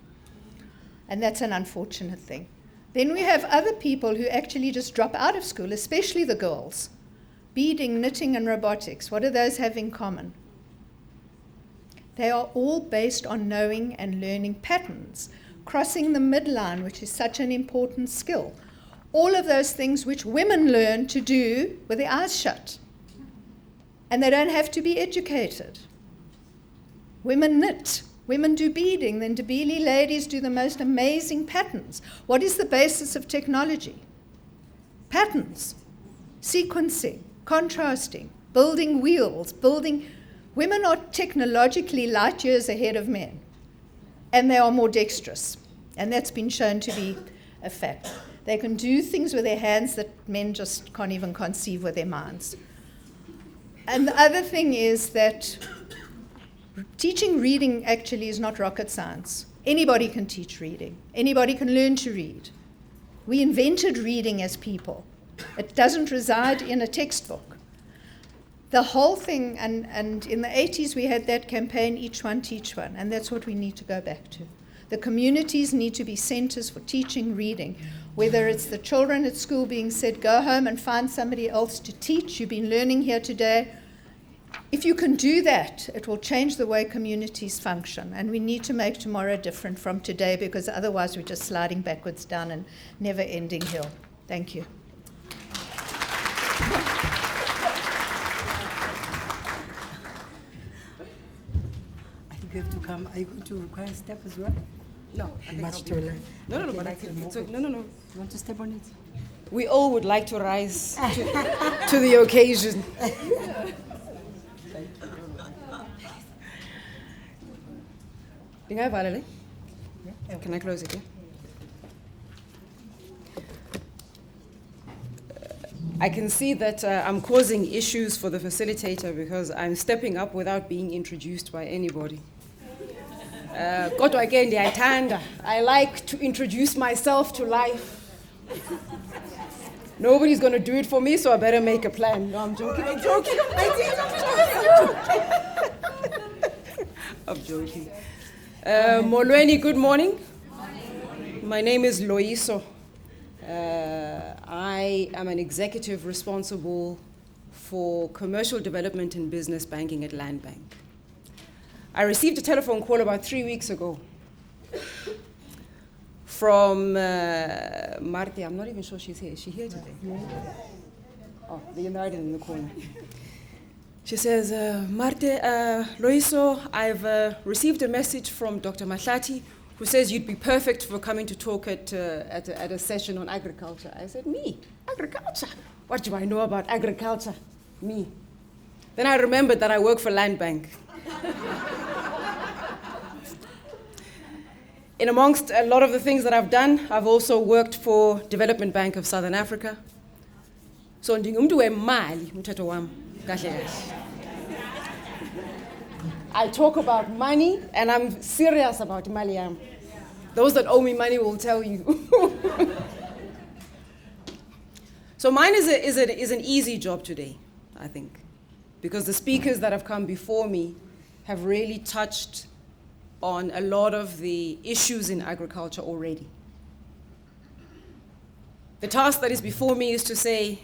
And that's an unfortunate thing. Then we have other people who actually just drop out of school, especially the girls. Beading, knitting, and robotics. What do those have in common? They are all based on knowing and learning patterns, crossing the midline, which is such an important skill. All of those things which women learn to do with their eyes shut. And they don't have to be educated. Women knit, women do beading, then Ndebele ladies do the most amazing patterns. What is the basis of technology? Patterns, sequencing, contrasting, building wheels, Women are technologically light years ahead of men, and they are more dexterous, and that's been shown to be a fact. They can do things with their hands that men just can't even conceive with their minds. And the other thing is that teaching reading actually is not rocket science. Anybody can teach reading. Anybody can learn to read. We invented reading as people. It doesn't reside in a textbook. The whole thing, and in the 80s we had that campaign, Each One Teach One, and that's what we need to go back to. The communities need to be centers for teaching reading, whether it's the children at school being said, go home and find somebody else to teach. You've been learning here today. If you can do that, it will change the way communities function. And we need to make tomorrow different from today, because otherwise we're just sliding backwards down a never-ending hill. Thank you. I think you have to come. Are you going to require a step as well? No, Much too late. No, but I think it's okay. No. You want to step on it? We all would like to rise to the occasion. Can I close it? Yeah? I can see that I'm causing issues for the facilitator because I'm stepping up without being introduced by anybody. Kodwa ke ndiyathanda. I like to introduce myself to life. Nobody's going to do it for me, so I better make a plan. No, I'm joking. I'm joking. I'm joking. Molweni, good morning. My name is Loiso. I am an executive responsible for commercial development and business banking at Land Bank. I received a telephone call about 3 weeks ago from Marte. I'm not even sure she's here. Is she here today? Oh, the United in the corner. She says, Marte, Loiso, I've received a message from Dr. Mahlati, who says you'd be perfect for coming to talk at a session on agriculture. I said, me? Agriculture? What do I know about agriculture? Me. Then I remembered that I work for Land Bank. In amongst a lot of the things that I've done, I've also worked for Development Bank of Southern Africa. So ndingumntu wemali mthetho wami kahle kahle. I talk about money, and I'm serious about mali yami. Those that owe me money will tell you. So mine is an easy job today, I think, because the speakers that have come before me have really touched on a lot of the issues in agriculture already. The task that is before me is to say,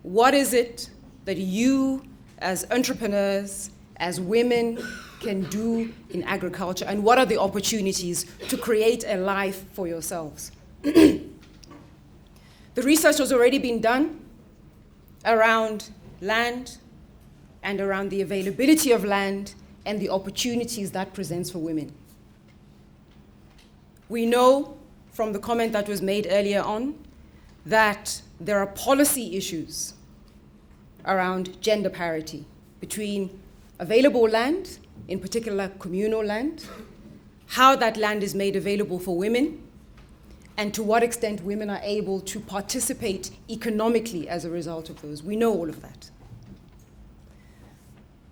what is it that you as entrepreneurs, as women, can do in agriculture, and what are the opportunities to create a life for yourselves? The research has already been done around land and around the availability of land and the opportunities that presents for women. We know from the comment that was made earlier on that there are policy issues around gender parity between available land, in particular communal land, how that land is made available for women, and to what extent women are able to participate economically as a result of those. We know all of that.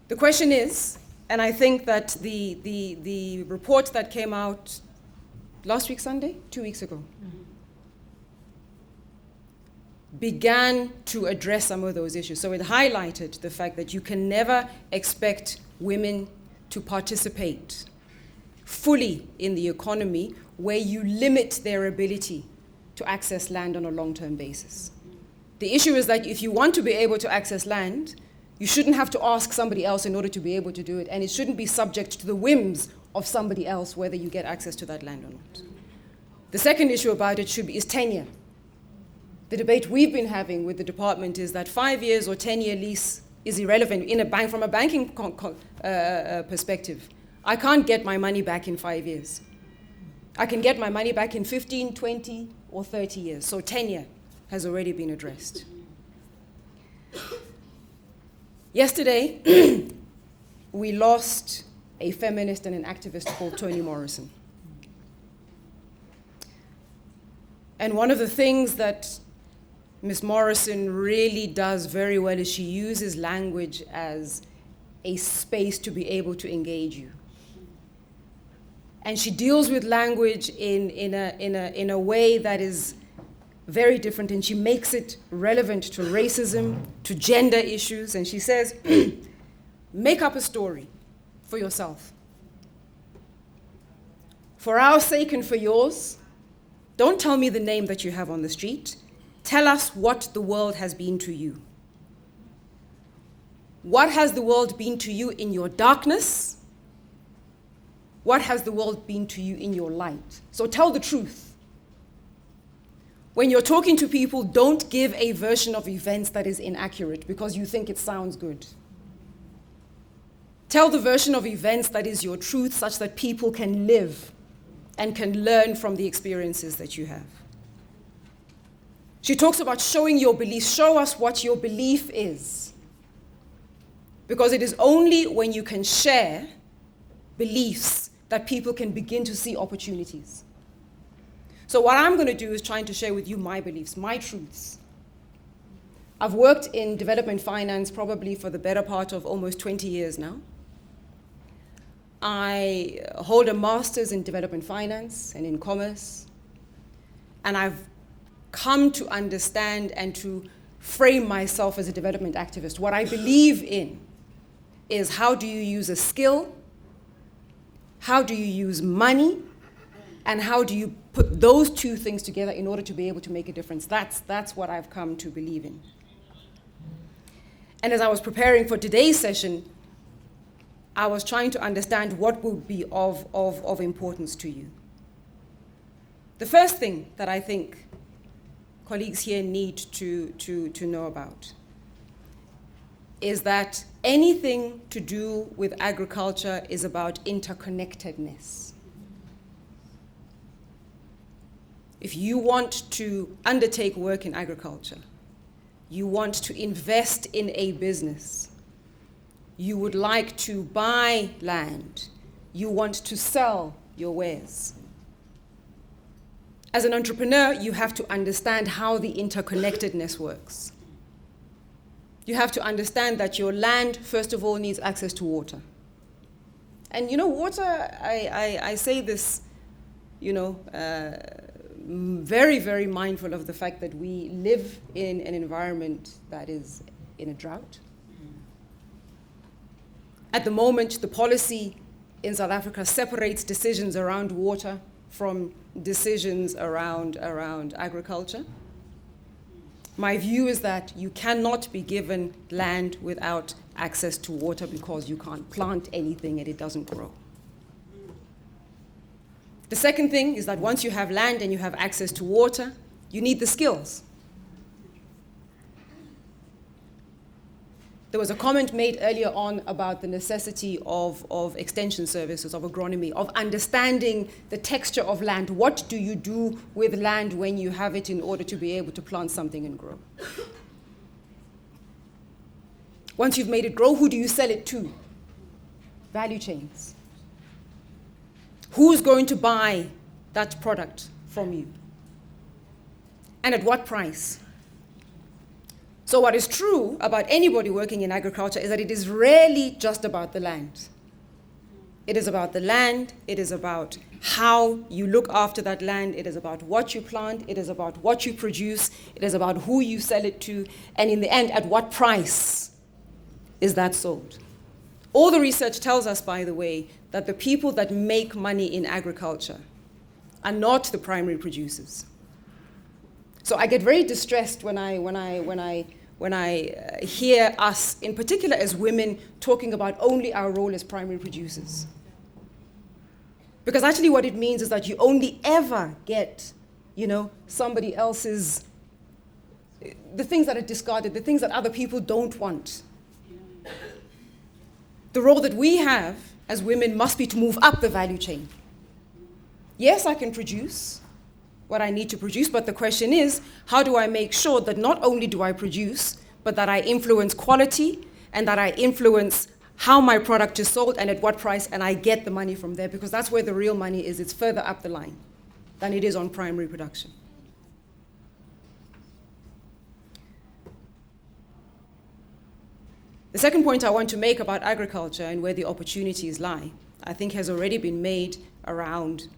The question is, and I think that the report that came out last week Sunday, 2 weeks ago, began to address some of those issues. So it highlighted the fact that you can never expect women to participate fully in the economy where you limit their ability to access land on a long-term basis. The issue is that if you want to be able to access land, you shouldn't have to ask somebody else in order to be able to do it, and it shouldn't be subject to the whims of somebody else whether you get access to that land or not. The second issue about it is tenure. The debate we've been having with the department is that 5 years or 10-year lease is irrelevant from a banking perspective. I can't get my money back in 5 years. I can get my money back in 15, 20, or 30 years. So tenure has already been addressed. Yesterday, we lost a feminist and an activist called Toni Morrison. And one of the things that Ms. Morrison really does very well is she uses language as a space to be able to engage you. And she deals with language in a way that is very different, and she makes it relevant to racism, to gender issues, and she says, make up a story for yourself. For our sake and for yours, don't tell me the name that you have on the street. Tell us what the world has been to you. What has the world been to you in your darkness? What has the world been to you in your light? So tell the truth. When you're talking to people, don't give a version of events that is inaccurate because you think it sounds good. Tell the version of events that is your truth such that people can live and can learn from the experiences that you have. She talks about showing your belief. Show us what your belief is. Because it is only when you can share beliefs that people can begin to see opportunities. So what I'm going to do is trying to share with you my beliefs, my truths. I've worked in development finance probably for the better part of almost 20 years now. I hold a master's in development finance and in commerce, and I've come to understand and to frame myself as a development activist. What I believe in is how do you use a skill, how do you use money, and how do you put those two things together in order to be able to make a difference. That's what I've come to believe in. And as I was preparing for today's session, I was trying to understand what would be of importance to you. The first thing that I think colleagues here need to know about is that anything to do with agriculture is about interconnectedness. If you want to undertake work in agriculture, you want to invest in a business, you would like to buy land, you want to sell your wares. As an entrepreneur, you have to understand how the interconnectedness works. You have to understand that your land, first of all, needs access to water. And you know, water, I say this, you know, very, very mindful of the fact that we live in an environment that is in a drought. At the moment, the policy in South Africa separates decisions around water from decisions around agriculture. My view is that you cannot be given land without access to water because you can't plant anything and it doesn't grow. The second thing is that once you have land and you have access to water, you need the skills. There was a comment made earlier on about the necessity of extension services, of agronomy, of understanding the texture of land. What do you do with land when you have it in order to be able to plant something and grow? Once you've made it grow, who do you sell it to? Value chains. Who's going to buy that product from you? And at what price? So what is true about anybody working in agriculture is that it is rarely just about the land. It is about the land, it is about how you look after that land, it is about what you plant, it is about what you produce, it is about who you sell it to, and in the end, at what price is that sold? All the research tells us, by the way, that the people that make money in agriculture are not the primary producers. So I get very distressed when I hear us, in particular as women, talking about only our role as primary producers. Because actually what it means is that you only ever get, you know, somebody else's, the things that are discarded, the things that other people don't want. The role that we have as women must be to move up the value chain. Yes, I can produce what I need to produce, but the question is, how do I make sure that not only do I produce, but that I influence quality and that I influence how my product is sold and at what price, and I get the money from there, because that's where the real money is. It's further up the line than it is on primary production. The second point I want to make about agriculture and where the opportunities lie, I think has already been made around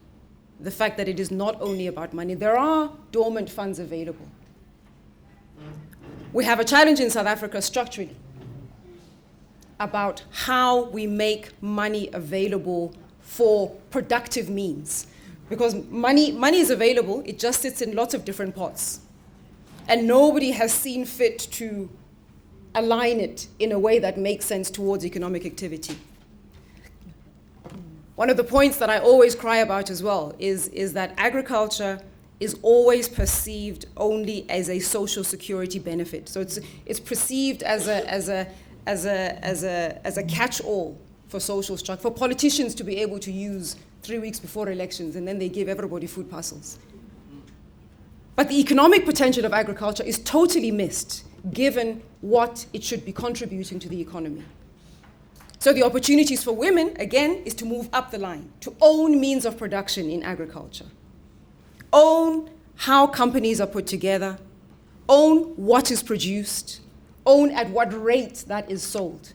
the fact that it is not only about money. There are dormant funds available. We have a challenge in South Africa structurally about how we make money available for productive means. Because money is available, it just sits in lots of different pots. And nobody has seen fit to align it in a way that makes sense towards economic activity. One of the points that I always cry about as well is that agriculture is always perceived only as a social security benefit. So it's perceived as a catch-all for social structure, for politicians to be able to use 3 weeks before elections, and then they give everybody food parcels. But the economic potential of agriculture is totally missed, given what it should be contributing to the economy. So the opportunities for women, again, is to move up the line, to own means of production in agriculture. Own how companies are put together, own what is produced, own at what rate that is sold,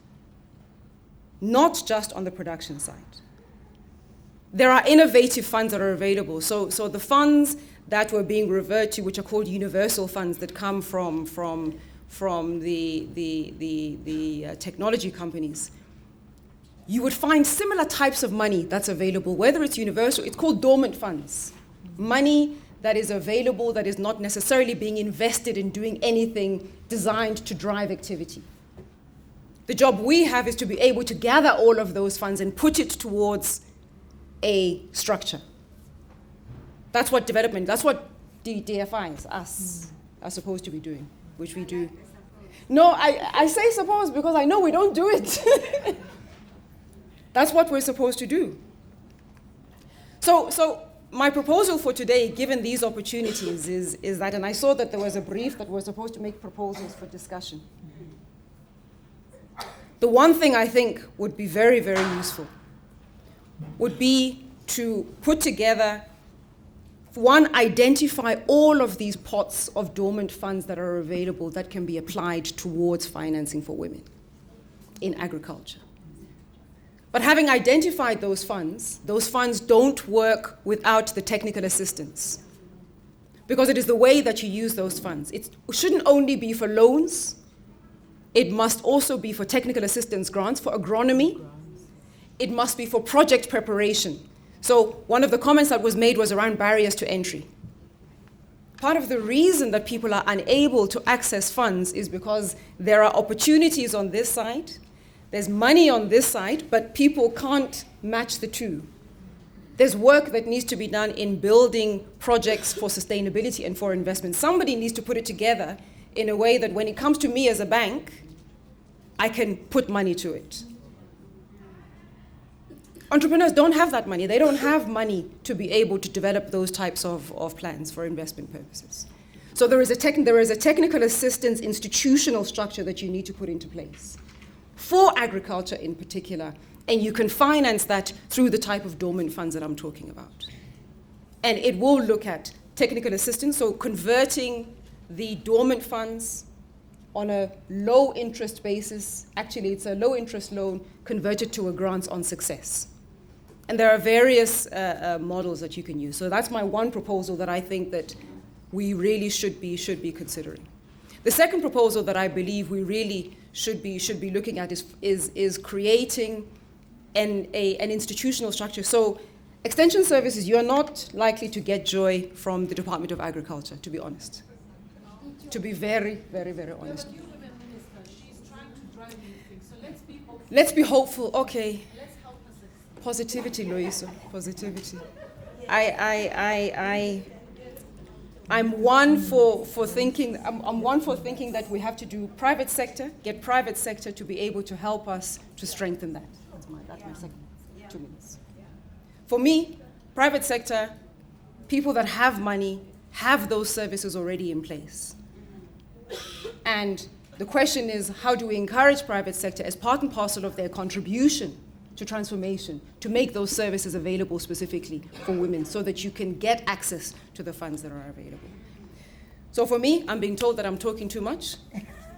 not just on the production side. There are innovative funds that are available. So the funds that were being referred to, which are called universal funds that come from the technology companies, you would find similar types of money that's available, whether it's universal, it's called dormant funds. Money that is available that is not necessarily being invested in doing anything designed to drive activity. The job we have is to be able to gather all of those funds and put it towards a structure. That's what development, that's what DFIs, us, are supposed to be doing, which we do. No, I say suppose because I know we don't do it. That's what we're supposed to do. So my proposal for today, given these opportunities, is that, and I saw that there was a brief that we're supposed to make proposals for discussion. The one thing I think would be very, very useful would be to put together, one, identify all of these pots of dormant funds that are available that can be applied towards financing for women in agriculture. But having identified those funds don't work without the technical assistance, because it is the way that you use those funds. It shouldn't only be for loans, it must also be for technical assistance grants, for agronomy, it must be for project preparation. So one of the comments that was made was around barriers to entry. Part of the reason that people are unable to access funds is because there are opportunities on this side, there's money on this side, but people can't match the two. There's work that needs to be done in building projects for sustainability and for investment. Somebody needs to put it together in a way that when it comes to me as a bank, I can put money to it. Entrepreneurs don't have that money. They don't have money to be able to develop those types of plans for investment purposes. So there is a technical assistance institutional structure that you need to put into place for agriculture in particular, and you can finance that through the type of dormant funds that I'm talking about. And it will look at technical assistance, so converting the dormant funds on a low interest basis. Actually, it's a low interest loan converted to a grant on success. And there are various models that you can use. So that's my one proposal that I think that we really should be considering. The second proposal that I believe we really should be looking at is creating an institutional structure. So extension services, you are not likely to get joy from the Department of Agriculture, to be honest. To be very, very, very honest. Let's be hopeful. Okay. Positivity, Loiso. Positivity. I'm one for thinking that we have to do private sector, get private sector to be able to help us to strengthen that. That's my second 2 minutes. For me, private sector, people that have money have those services already in place. And the question is, how do we encourage private sector as part and parcel of their contribution to transformation, to make those services available specifically for women so that you can get access to the funds that are available. So for me, I'm being told that I'm talking too much.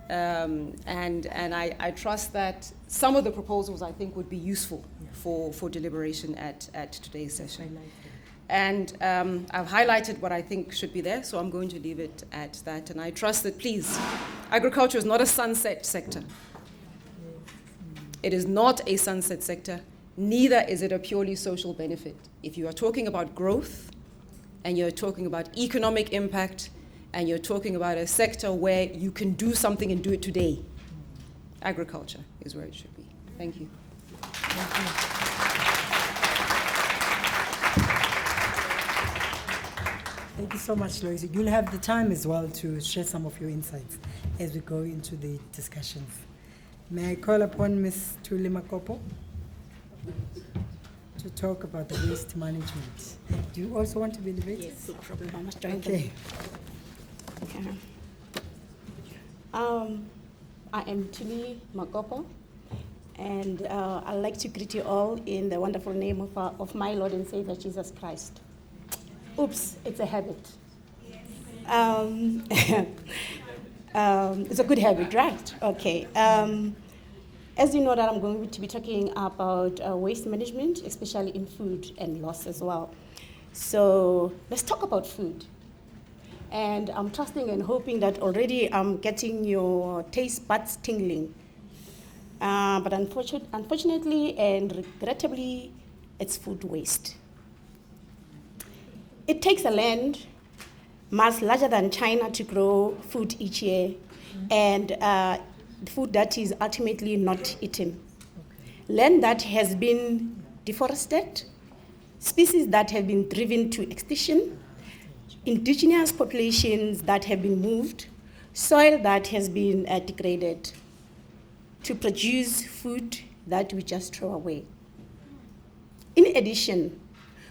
And I trust that some of the proposals I think would be useful for deliberation at today's session. And I've highlighted what I think should be there, so I'm going to leave it at that. And I trust that, please, agriculture is not a sunset sector. It is not a sunset sector, neither is it a purely social benefit. If you are talking about growth, and you're talking about economic impact, and you're talking about a sector where you can do something and do it today, agriculture is where it should be. Thank you. Thank you so much, Lois. You'll have the time as well to share some of your insights as we go into the discussions. May I call upon Ms. Tuli Makopo to talk about the waste management. Do you also want to be debated? Yes, no problem. I must join Okay. them. I am Tuli Makopo, and I'd like to greet you all in the wonderful name of my Lord and Savior, Jesus Christ. Oops, it's a habit. It's a good habit, right? Okay. As you know, that I'm going to be talking about waste management, especially in food and loss as well. So let's talk about food. And I'm trusting and hoping that already I'm getting your taste buds tingling. But unfortunately and regrettably, it's food waste. It takes a land much larger than China to grow food each year, and food that is ultimately not eaten. Land that has been deforested, species that have been driven to extinction, indigenous populations that have been moved, soil that has been degraded to produce food that we just throw away. In addition,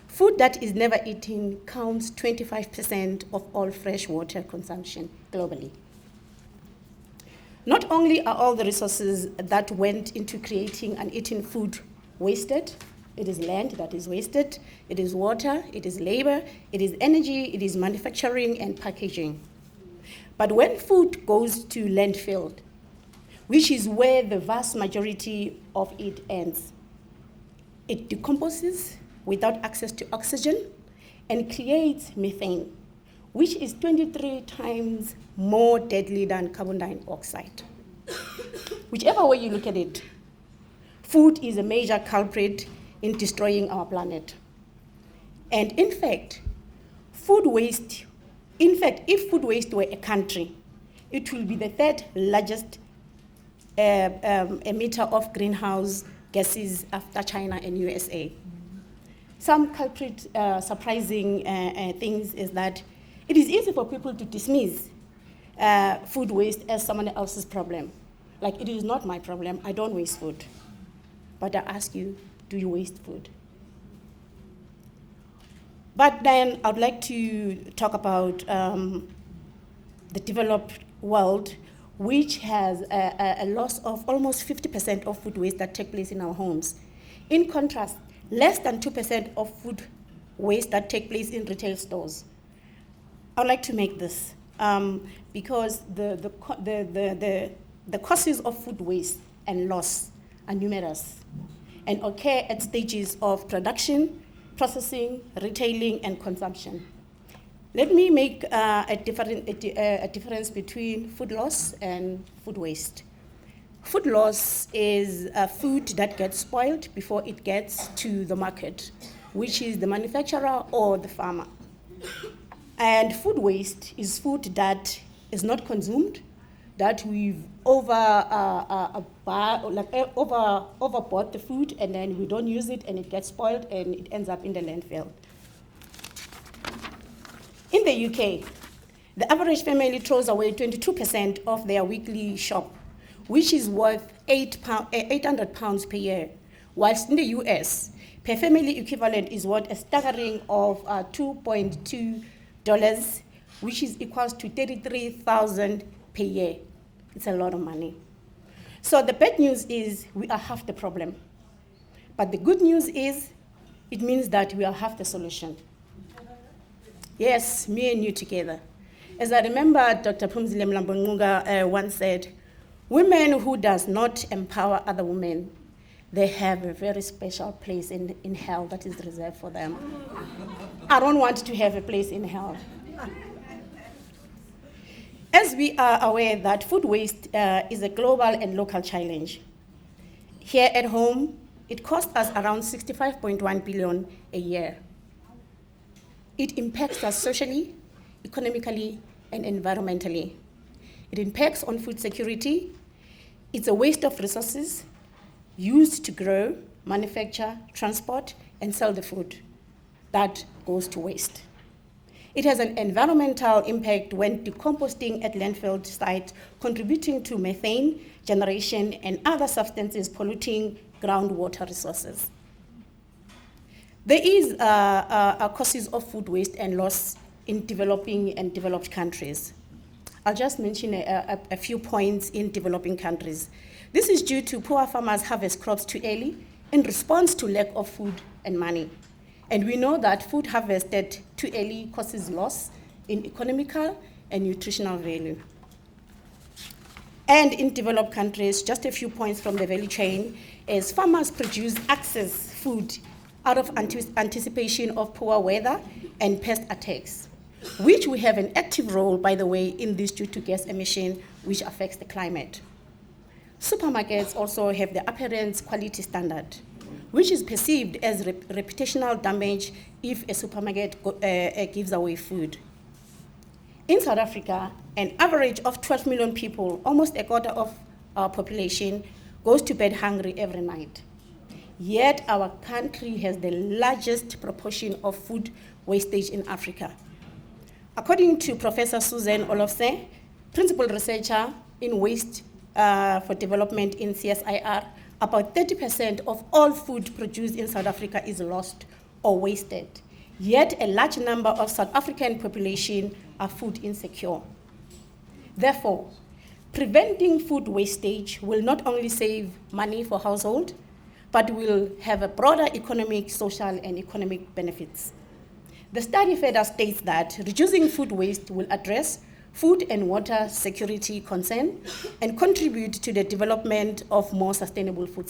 food that is never eaten counts 25% of all freshwater consumption globally. Not only are all the resources that went into creating and eating food wasted, it is land that is wasted, it is water, it is labor, it is energy, it is manufacturing and packaging. But when food goes to landfill, which is where the vast majority of it ends, it decomposes without access to oxygen and creates methane, which is 23 times more deadly than carbon dioxide. Whichever way you look at it, food is a major culprit in destroying our planet. And in fact, if food waste were a country, it will be the third largest emitter of greenhouse gases after China and USA. Some culprit, surprising things is that it is easy for people to dismiss food waste as someone else's problem. Like, it is not my problem, I don't waste food. But I ask you, do you waste food? But then I'd like to talk about the developed world, which has a loss of almost 50% of food waste that take place in our homes. In contrast, less than 2% of food waste that take place in retail stores. I'd like to make this because the causes of food waste and loss are numerous and occur at stages of production, processing, retailing, and consumption. Let me make a difference between food loss and food waste. Food loss is food that gets spoiled before it gets to the market, which is the manufacturer or the farmer. And food waste is food that is not consumed, that we've overbought the food, and then we don't use it, and it gets spoiled, and it ends up in the landfill. In the UK, the average family throws away 22% of their weekly shop, which is worth £800 per year, whilst in the US, per family equivalent is worth a staggering of $2.2, which is equals to $33,000 per year. It's a lot of money. So the bad news is we are half the problem. But the good news is it means that we are half the solution. Yes, me and you together. As I remember, Dr. Phumzile Mlambo-Ngcuka once said, women who does not empower other women, they have a very special place in hell that is reserved for them. I don't want to have a place in hell. As we are aware that food waste is a global and local challenge. Here at home, it costs us around 65.1 billion a year. It impacts us socially, economically, and environmentally. It impacts on food security. It's a waste of resources used to grow, manufacture, transport, and sell the food that goes to waste. It has an environmental impact when decomposting at landfill sites, contributing to methane generation and other substances polluting groundwater resources. There is causes of food waste and loss in developing and developed countries. I'll just mention a few points in developing countries. This is due to poor farmers harvest crops too early in response to lack of food and money. And we know that food harvested too early causes loss in economical and nutritional value. And in developed countries, just a few points from the value chain, is farmers produce excess food out of anticipation of poor weather and pest attacks, which we have an active role, by the way, in this due to gas emission, which affects the climate. Supermarkets also have the appearance quality standard, which is perceived as reputational damage if a supermarket gives away food. In South Africa, an average of 12 million people, almost a quarter of our population, goes to bed hungry every night. Yet our country has the largest proportion of food wastage in Africa. According to Professor Susan Olofse, principal researcher in waste for development in CSIR, about 30% of all food produced in South Africa is lost or wasted. Yet a large number of South African population are food insecure. Therefore, preventing food wastage will not only save money for households, but will have a broader economic, social, and economic benefits. The study further states that reducing food waste will address food and water security concerns and contribute to the development of more sustainable food